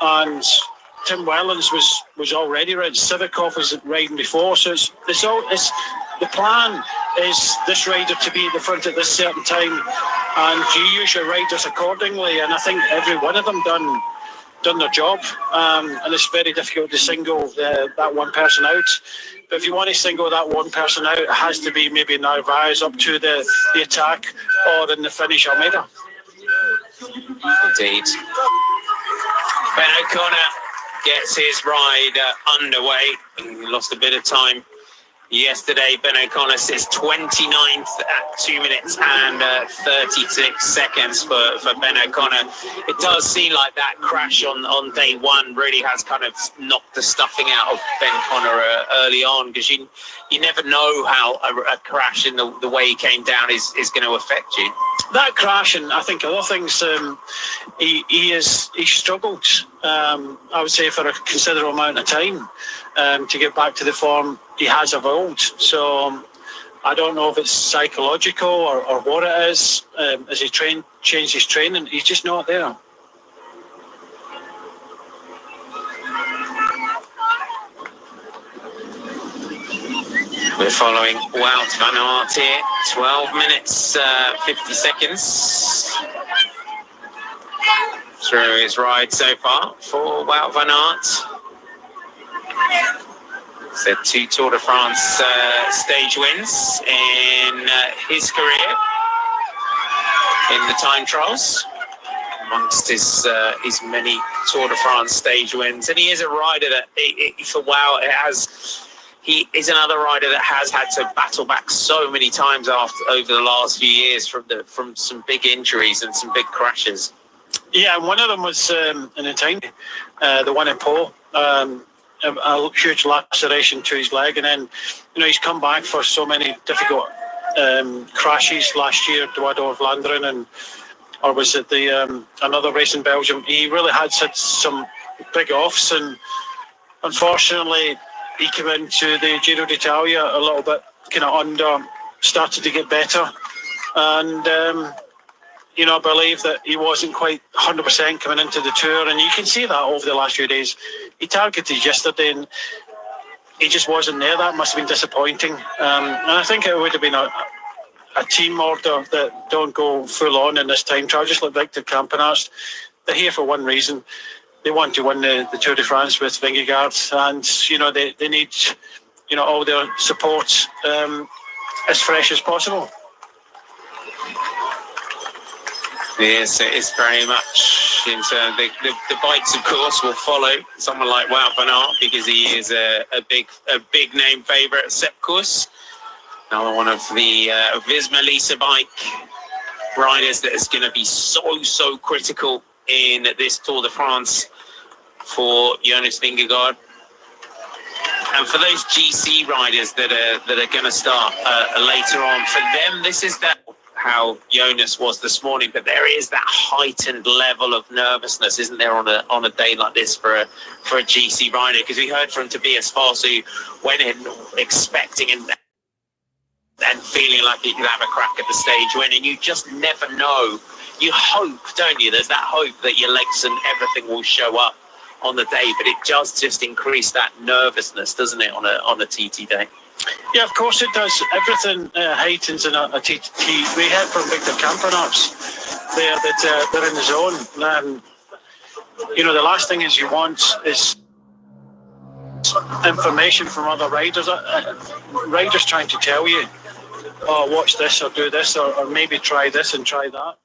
and Tim Wellens was already riding. Sivakov was riding before, so it's the plan is this rider to be at the front at this certain time, and you use your riders accordingly. And I think every one of them done their job, and it's very difficult to single that one person out. But if you want to single that one person out, it has to be maybe Narvaez up to the attack, or in the finish Almeida. Indeed. Ben O'Connor gets his ride underway. He lost a bit of time yesterday. Ben O'Connor sits 29th at 2 minutes and 36 seconds for Ben O'Connor. It does seem like that crash on day one really has kind of knocked the stuffing out of Ben O'Connor early on, because you never know how a crash in the way he came down is going to affect you. That crash, and I think other things, he struggled, I would say, for a considerable amount of time to get back to the form he has of old. So I don't know if it's psychological or what it is. As he changed his training, he's just not there. We're following Wout van Aert here, 12 minutes, 50 seconds through his ride so far for Wout van Aert. So 2 Tour de France stage wins in his career in the time trials, amongst his many Tour de France stage wins. And he is a rider that, for Wout, he is another rider that has had to battle back so many times over the last few years from some big injuries and some big crashes. Yeah, and one of them was in the time, the one in Pau. A huge laceration to his leg, and then he's come back for so many difficult crashes last year, the Wado of Vlaanderen, or was it the another race in Belgium. He really had some big offs, and unfortunately he came into the Giro d'Italia a little bit kind of under, started to get better, and I believe that he wasn't quite 100% coming into the Tour, and you can see that over the last few days. He targeted yesterday, and he just wasn't there. That must have been disappointing, and I think it would have been a team order that don't go full on in this time trial, just like Victor Campenaerts. They're here for one reason. They want to win the Tour de France with Vingegaard, and they need all their support as fresh as possible. Yes, it is very much into the bikes, of course, will follow someone like Wout van Aert because he is a big name favourite at Sepp Kuss. Another one of the Visma Lease bike riders that is going to be so critical in this Tour de France for Jonas Vingegaard. And for those GC riders that are going to start later on, for them, this is how Jonas was this morning. But there is that heightened level of nervousness, isn't there, on a day like this for a GC rider? Because we heard from Tobias Foss, who went in expecting and feeling like he could have a crack at the stage win, and you just never know. You hope, don't you? There's that hope that your legs and everything will show up on the day, but it does just increase that nervousness, doesn't it, on a TT day? Yeah, of course it does. Everything heightens in a TT. We heard from Victor Campenaerts there that they're in the zone. The last thing is you want is information from other riders. Riders trying to tell you, oh, watch this or do this or maybe try this and try that.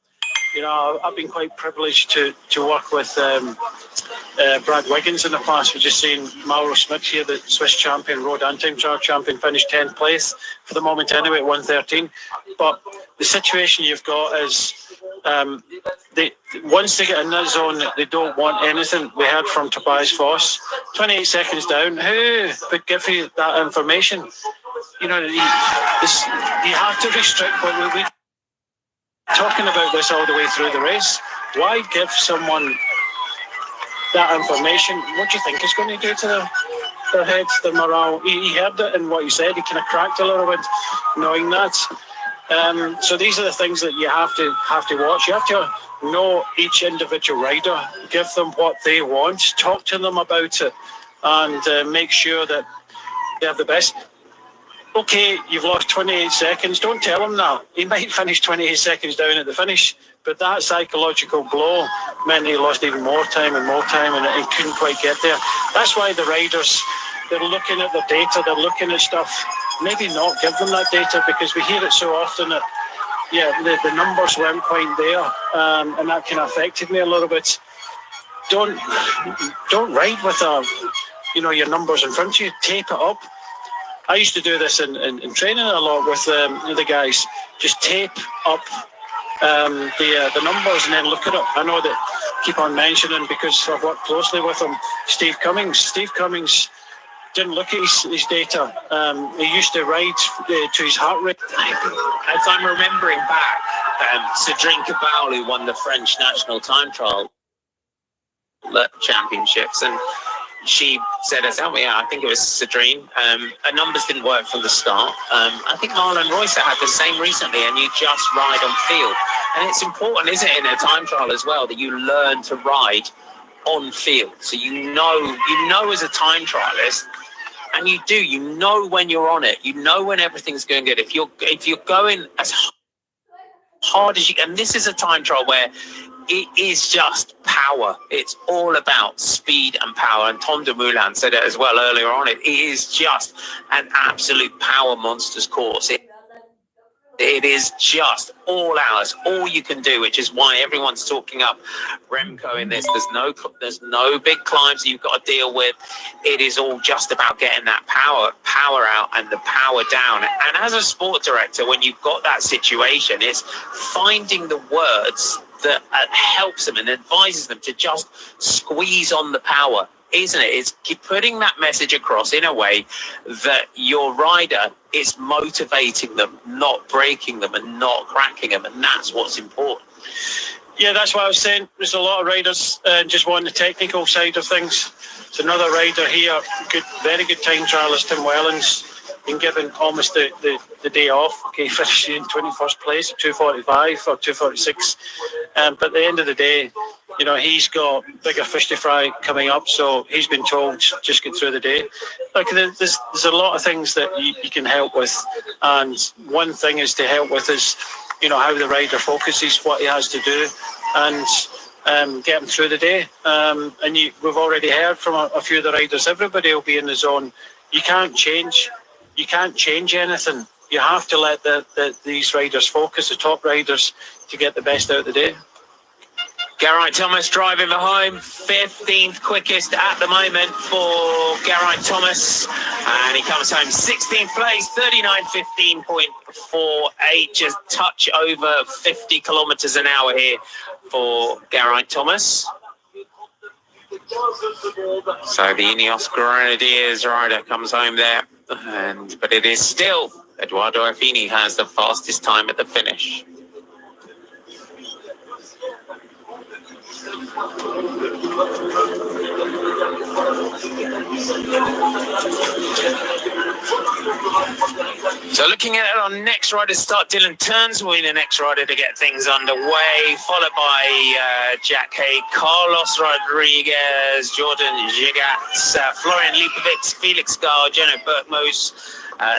I've been quite privileged to work with Brad Wiggins in the past. We've just seen Mauro Schmidt here, the Swiss champion, road and time trial champion, finished 10th place for the moment anyway at 1:13. But the situation you've got is once they get in that zone, they don't want anything. We heard from Tobias Foss, 28 seconds down. Who would give you that information? You have to restrict what we talking about this all the way through the race. Why give someone that information? What do you think it's going to do to their heads, their morale? He heard it in what he said. He kind of cracked a little bit knowing that. So these are the things that you have to watch. You have to know each individual rider, give them what they want, talk to them about it, and make sure that they have the best. Okay, you've lost 28 seconds. Don't tell him that. He might finish 28 seconds down at the finish, but that psychological blow meant he lost even more time, and he couldn't quite get there. That's why the riders, they're looking at the data, they're looking at stuff. Maybe not give them that data, because we hear it so often that, the numbers weren't quite there, and that kind of affected me a little bit. Don't ride with your numbers in front of you. Tape it up. I used to do this in training a lot with the guys. Just tape up the numbers and then look at it. I know that keep on mentioning, because I've worked closely with him, Steve Cummings. Steve Cummings didn't look at his data. He used to ride to his heart rate. As I'm remembering back, Cédric Cabal, who won the French national time trial championships, and she said herself, I think it was Cédrine, her numbers didn't work from the start. I think Marlon Royce had the same recently, and you just ride on field. And it's important, isn't it, in a time trial as well, that you learn to ride on field. So you know as a time trialist, and you know when you're on it, you know when everything's going good. If you're going as hard as you can, and this is a time trial where it is just power. It's all about speed and power. And Tom Dumoulin said it as well earlier on. It is just an absolute power monsters course. It is just all ours, all you can do, which is why everyone's talking up Remco in this. There's no big climbs that you've got to deal with. It is all just about getting that power out and the power down. And as a sport director, when you've got that situation, it's finding the words that helps them and advises them to just squeeze on the power, isn't it? It's putting that message across in a way that your rider is motivating them, not breaking them and not cracking them, and that's what's important. Yeah, that's what I was saying. There's a lot of riders just want the technical side of things. It's another rider here, good, very good time trialist, Tim Wellens, been given almost the day off. Okay, finishing in 21st place at 2:45 or 2:46. But at the end of the day, you know, he's got bigger fish to fry coming up, so he's been told just get through the day. Look, there's a lot of things that you can help with, and one thing is to help with is, you know, how the rider focuses, what he has to do, and get him through the day. And we've already heard from a few of the riders. Everybody will be in the zone. You can't change anything. You have to let these riders focus, the top riders, to get the best out of the day. Geraint Thomas driving behind, 15th quickest at the moment for Geraint Thomas, and he comes home 16th place, 39:15.48, just touch over 50 kilometers an hour here for Geraint Thomas. So the Ineos Grenadiers rider comes home there, but it is still Edoardo Affini has the fastest time at the finish. So looking at our next rider start, Dylan Turns will be the next rider to get things underway, followed by Jack Hay, Carlos Rodriguez, Jordan Gigat, Florian Lipovic, Felix Gar, Jenna Burkmose,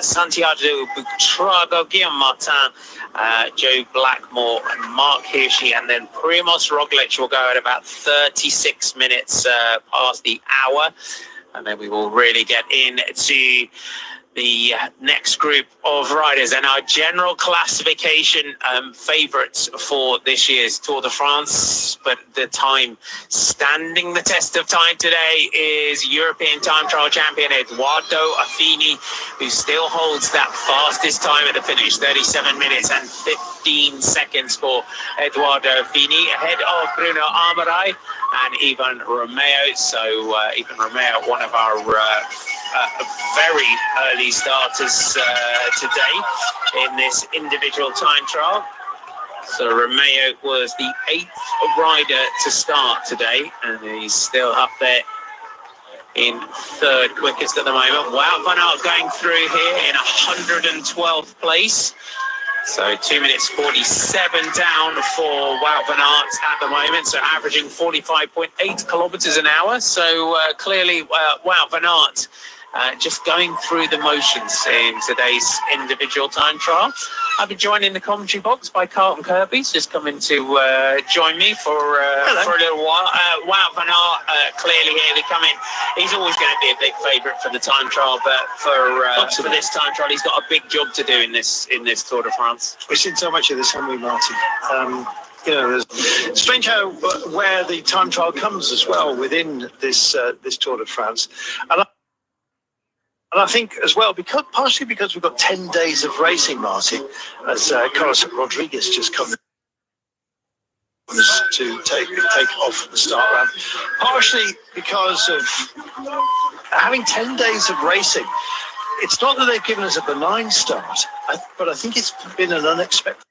Santiago Buitrago, Guillaume Martin, Joe Blackmore, and Mark Hirschi, and then Primoz Roglic will go at about 36 minutes past the hour, and then we will really get into the next group of riders and our general classification favourites for this year's Tour de France. But the time standing the test of time today is European time trial champion Edoardo Affini, who still holds that fastest time at the finish, 37 minutes and 15 seconds for Edoardo Affini, ahead of Bruno Armorai and Ivan Romeo. So Ivan Romeo, one of our very early starters today in this individual time trial. So Romeo was the 8th rider to start today, and he's still up there in 3rd quickest at the moment. Wout van Aert going through here in 112th place. So 2 minutes 47 down for Wout van Aert at the moment, so averaging 45.8 kilometers an hour. So clearly Wout van Aert just going through the motions in today's individual time trial. I've been joined in the commentary box by Carlton Kirby. He's just coming to join me for a little while. Wout van Aert, clearly here they come in. He's always going to be a big favourite for the time trial, but for this time trial, he's got a big job to do in this Tour de France. We've seen so much of this, haven't we, Martin? You know, it's strange how where the time trial comes as well within this Tour de France. And I think as well, partially because we've got 10 days of racing, Martin, as Carlos Rodriguez just comes to take off the start round. Partially because of having 10 days of racing. It's not that they've given us a benign start, but I think it's been an unexpected.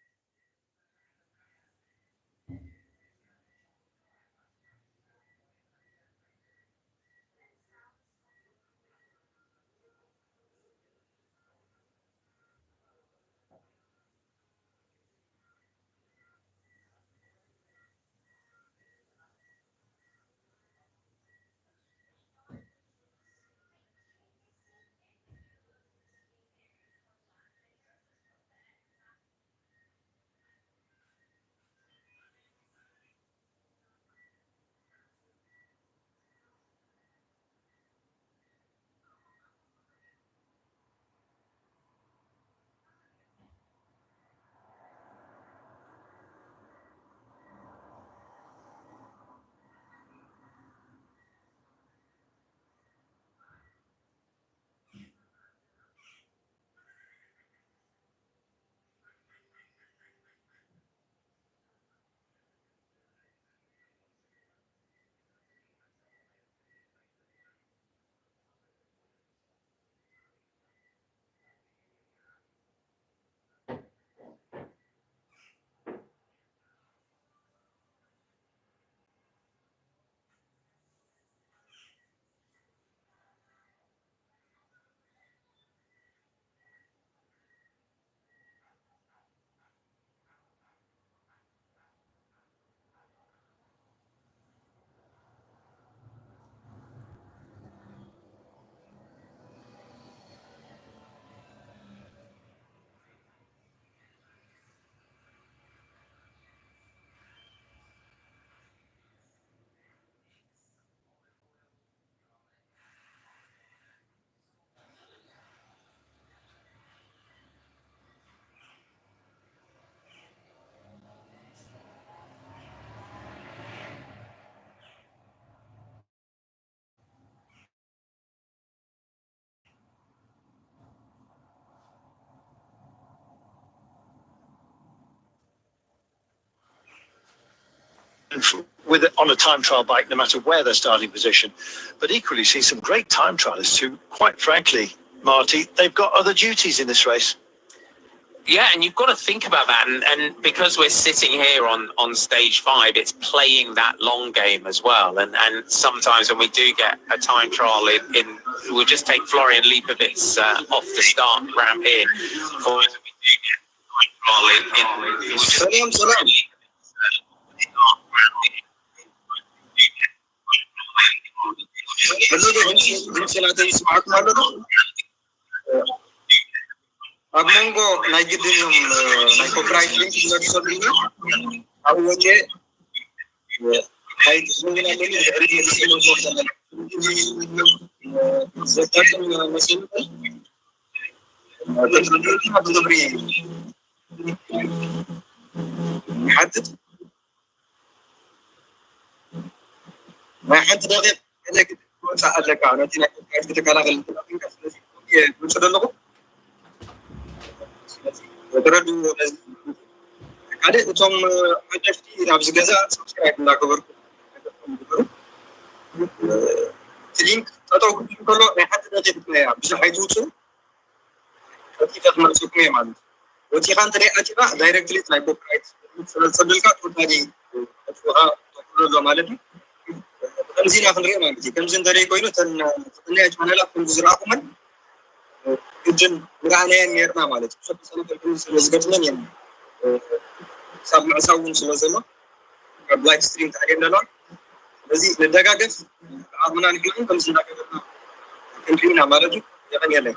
with it on a time trial bike, no matter where their starting position. But equally, see some great time trialists who, quite frankly, Marty, they've got other duties in this race. Yeah, and you've got to think about that. And because we're sitting here on stage 5, it's playing that long game as well. And sometimes when we do get a time trial in we'll just take Florian Leipowitz off the start ramp here. For we do get a time trial ኣብ መንጎ ናይ ግድንም ናይ ኮፕራይት ሊንክ ዝመርሰሉና ኣብ ወጪ ሃይት ስሙና ለኒ ድሕሪ መስሎ ዘጠቅም መስሎ ብግብሪ ይሓትት ናይ ሓንቲ ደቂቕ ወፃእ ኣለካ ነቲ ናይ ኮፕራይት ክትከላኸል ስለዚ ምፅእ ኣለኹ ወደረዱ ሓደ እቶም ሓደሽቲ ኣብዚ ገዛ ሰብስክራይብ እንዳገበርኩ ሊንክ ጠጠው ክብል ከሎ ናይ ሓንቲ ደቂቕ እያ ብዙሕ ኣይትውፅኡ ወፂኻ ትመልሰኩም እየ ማለት ወፂኻ እንተደይ ኣጭኻ ዳይሬክትሊ ናይ ኮፕራይት ስለዝፀብልካ ቶታሊ ኣጥፍኻ ተቕልሎ ማለት እዩ ከምዚ ኢና ክንሪኦ ማለት እዩ ከምዚ እንተደይ ኮይኑ እተን ፍቅናያ ቻነላት ከምዚ ዝረኣኹመን እጅን ምርኣናየን ነርና ማለት እዩ ሰለፈልኩም ስለዝገጥመን እየን ክሳብ ምዕሳብ እውን ስለዘሎ ካብ ላይቭ ስትሪም ተሓዲና ኣለዋ ስለዚ ንደጋገፍ ዓቕምና ንክልዕን ከምዚ እናገበርና ክንሪኢና ማለት እዩ የቀን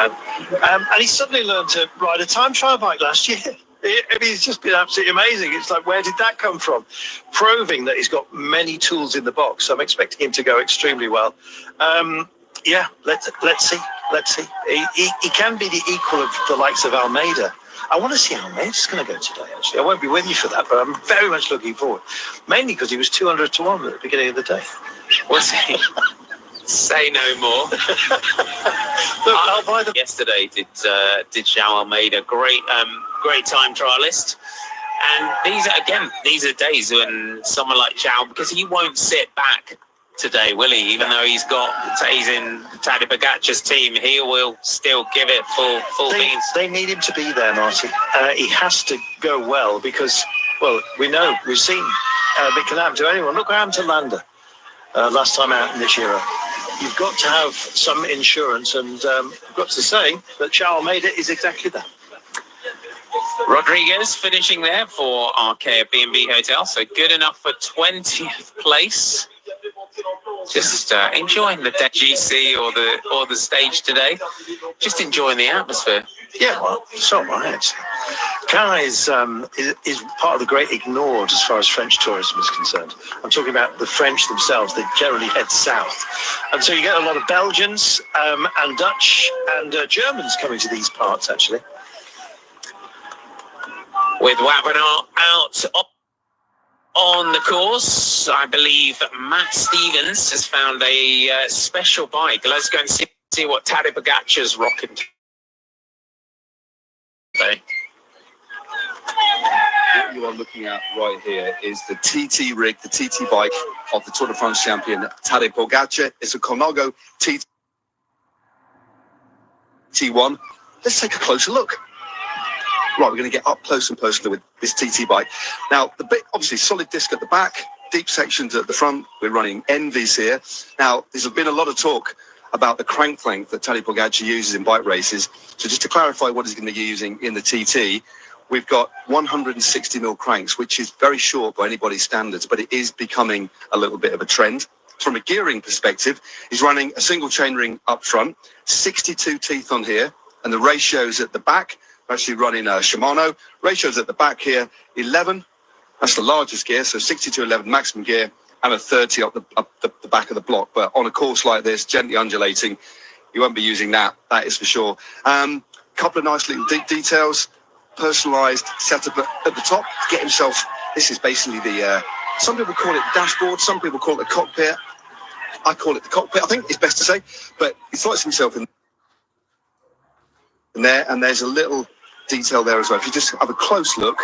And he suddenly learned to ride a time trial bike last year. I mean, it's just been absolutely amazing. It's like, where did that come from? Proving that he's got many tools in the box. I'm expecting him to go extremely well. Yeah, let's see. He can be the equal of the likes of Almeida. I want to see how Almeida's going to go today, actually. I won't be with you for that, but I'm very much looking forward. Mainly because he was 200 to 1 at the beginning of the day. Was he? Say no more. Look, I'll buy them. Yesterday did João Almeida, great time trialist. And these are days when someone like João, because he won't sit back today, will he? Even though he's in Tadej Pogacar's team, he will still give it full beans. They need him to be there, Marty. He has to go well because, well, we've seen Mikel happen to anyone. Look what happened to Landa last time out in the Giro. You've got to have some insurance, and I've got to say that João Almeida is exactly that. Rodriguez finishing there for our B&B Hotel, so good enough for 20th place. Just enjoying the GC or the stage today. Just enjoying the atmosphere. Yeah, well, so am I, actually. Kai is part of the great ignored as far as French tourism is concerned. I'm talking about the French themselves. They generally head south. And so you get a lot of Belgians and Dutch and Germans coming to these parts, actually. With Wabinar out on the course, I believe Matt Stevens has found a special bike. Let's go and see what Tadej Pogacar's rocking today. What you are looking at right here is the TT rig, the TT bike of the Tour de France champion Tadej Pogacar. It's a Colnago TT1. Let's take a closer look. Right, we're going to get up close and personal with this TT bike. Now, the bit, obviously, solid disc at the back, deep sections at the front. We're running Envies here. Now, there's been a lot of talk about the crank length that Tadej Pogacar uses in bike races. So just to clarify what he's going to be using in the TT, we've got 160mm cranks, which is very short by anybody's standards, but it is becoming a little bit of a trend. From a gearing perspective, he's running a single chainring up front, 62 teeth on here, and the ratios at the back, actually running a Shimano. Ratios at the back here, 11. That's the largest gear, so 6211 maximum gear, and a 30 up the back of the block. But on a course like this, gently undulating, you won't be using that is for sure. Couple of nice little details, personalised setup at the top to get himself. This is basically the, some people call it dashboard, some people call it the cockpit. I call it the cockpit, I think it's best to say. But he slots himself in there, and there's a little detail there as well. If you just have a close look,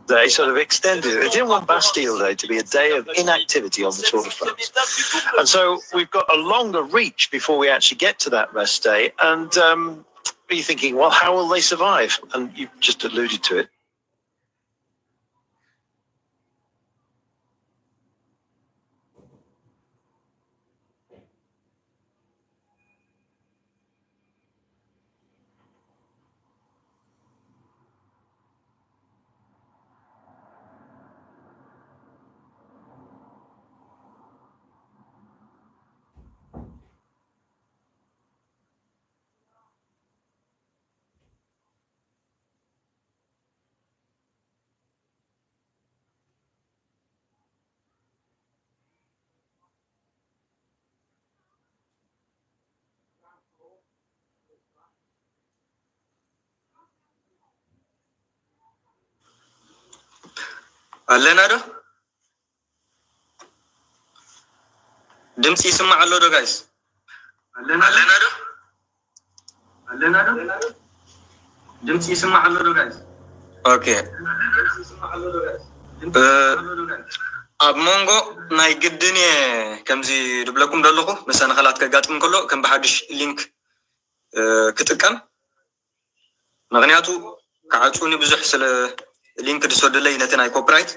They sort of extended it. They didn't want Bastille Day to be a day of inactivity on the Tour de France. And so we've got a longer reach before we actually get to that rest day. And you're thinking, well, how will they survive? And you've just alluded to it. ኣለና ዶ ድምፂ ይስማዕ ኣሎ ዶ ጋይስ ኣለና ዶ ድምፂ ይስማዕ ኣሎ ዶ ጋይስ ኦኬ ኣብ መንጎ ናይ ግድን ከምዚ ድብለኩም ደለኹ መሰናኸላት ከጋጥም ከሎ ከም ብሓድሽ ሊንክ ክጥቀም ምክንያቱ ከዓፁኒ ብዙሕ ስለ ሊንክ ድሰደለይ ነቲ ናይ ኮፒራይት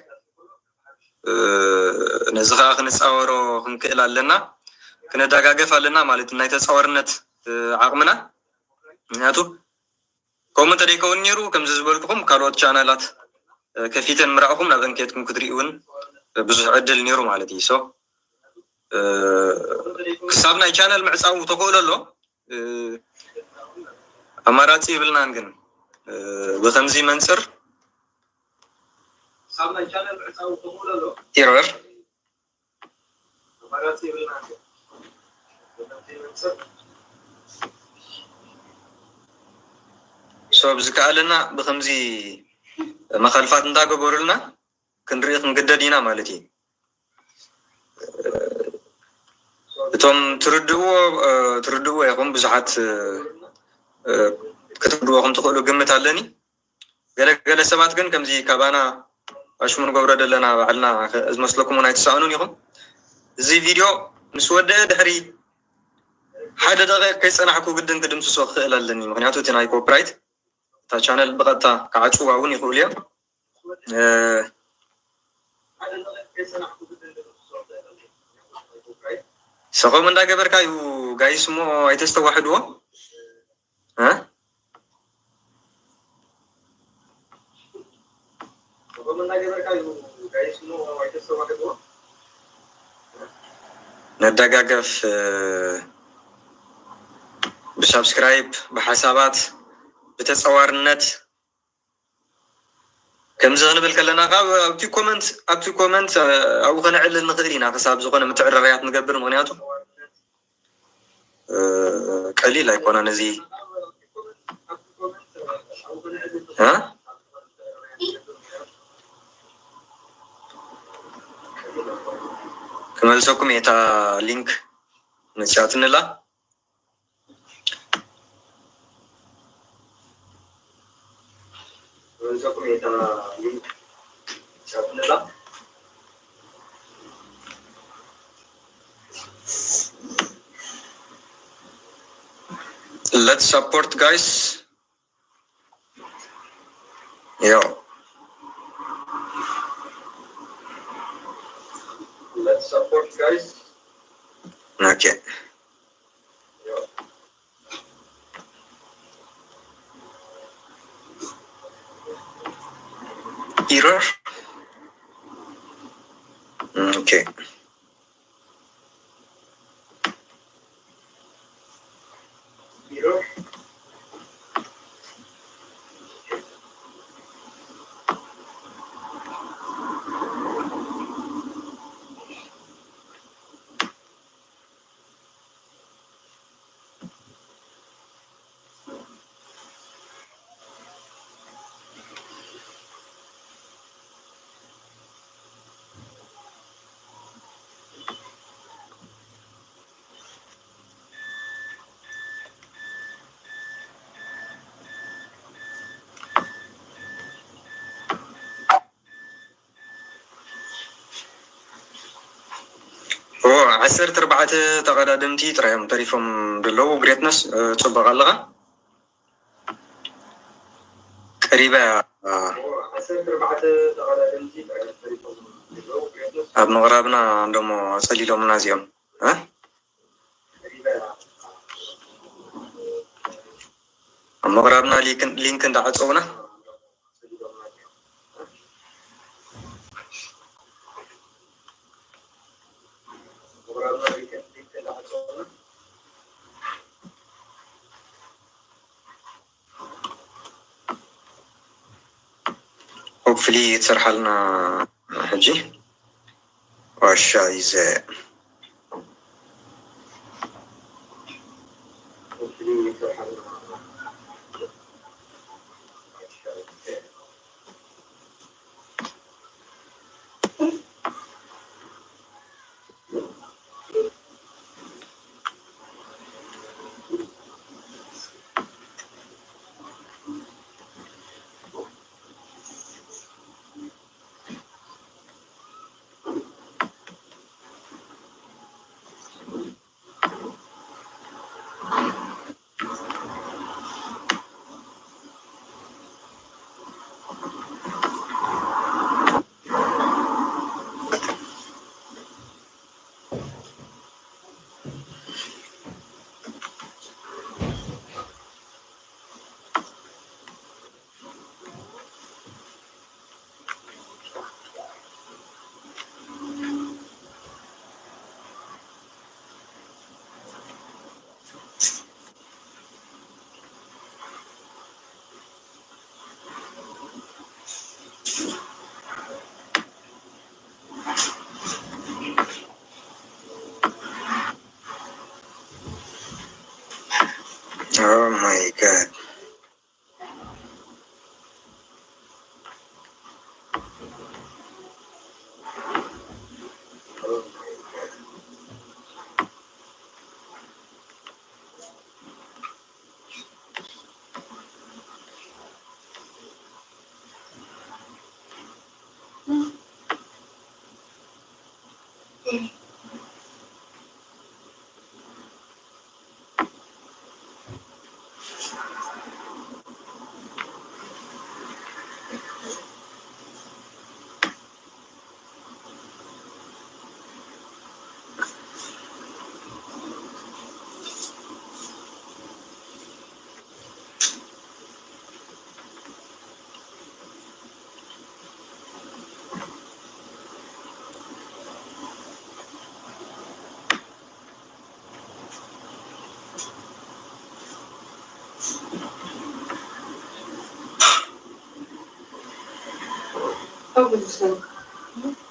ነዚ ከዓ ክንፃወሮ ክንክእል ኣለና ክነደጋገፍ ኣለና ማለት ናይ ተፃዋርነት ዓቕምና ምክንያቱ ከምኡ እንተደይከውን ነይሩ ከምዚ ዝበልኩኹም ካልኦት ቻናላት ከፊተን ምራእኹም ናብ እንኬትኩም ክትሪእውን ብዙሕ ዕድል ነይሩ ማለት እዩ ሶ ክሳብ ናይ ቻናል ምዕፃው ተኽእሎ ኣሎ ኣማራፂ ይብልናን ግን ብከምዚ መንፅር ክሳብ ናይ ቻናል ምዕፃው ተኽእሎ ኣሎ ኤረር ኣማራፂ ይብልናን ግን ብከምዚ መንፅር ሶ ብዝከኣለና ብከምዚ መኸልፋት እንዳገበሩልና ክንርኢ ክንግደድ ኢና ማለት እዩ እቶም ትርድእዎ ይኹም ብዙሓት ክትርድእዎም ትኽእሉ ግምት ኣለኒ ገለገለ ሰባት ግን ከምዚ ካባና ኣሽሙ ንገብሮ ዘለና ባዕልና ዝመስለኩም እውን ኣይትሰኣኑን ኢኹም እዚ ቪድዮ ምስ ወደአ ድሕሪ ሓደ ደቂቕ ከይፀናሕኩ ግድን ክድምስሶ ክኽእል ኣለኒ ምክንያቱ እቲ ናይ ኮፒራይት እታ ቻነል ብቐጥታ ክዓፅዋ እውን ይኽእሉ እዮም ሰኸም እንዳገበርካ እዩ ጋይስ ሞ ኣይተስተዋሕድዎ ነደጋገፍ ብሰብስክራይብ ብሓሳባት ብተፀዋርነት ከምዚ ክንብል ከለና ኣብቲ ኮመንት ኣብኡ ከነዕልል ንኽእል ኢና ክሳብ ዝኾነ ምትዕርራያት ንገብር ምክንያቱ ቀሊል ኣይኮነን እዚ ክመልሰኩም የታ ሊንክ ንፅያትንላ let's support guys yo let's support guys okay error okay error عسرت 4 تقدمتي تراهم طريفهم دلو جريتنس تصبغ لغا قريبة عسرت 4 تقدمتي تراهم طريفهم دلو جريتنس أب مغربنا عندهم صليلو منازيوم ها مغربنا لينكن دعصونا hopefully يتصرح لنا حجي والشايزة Oh my god. Oh,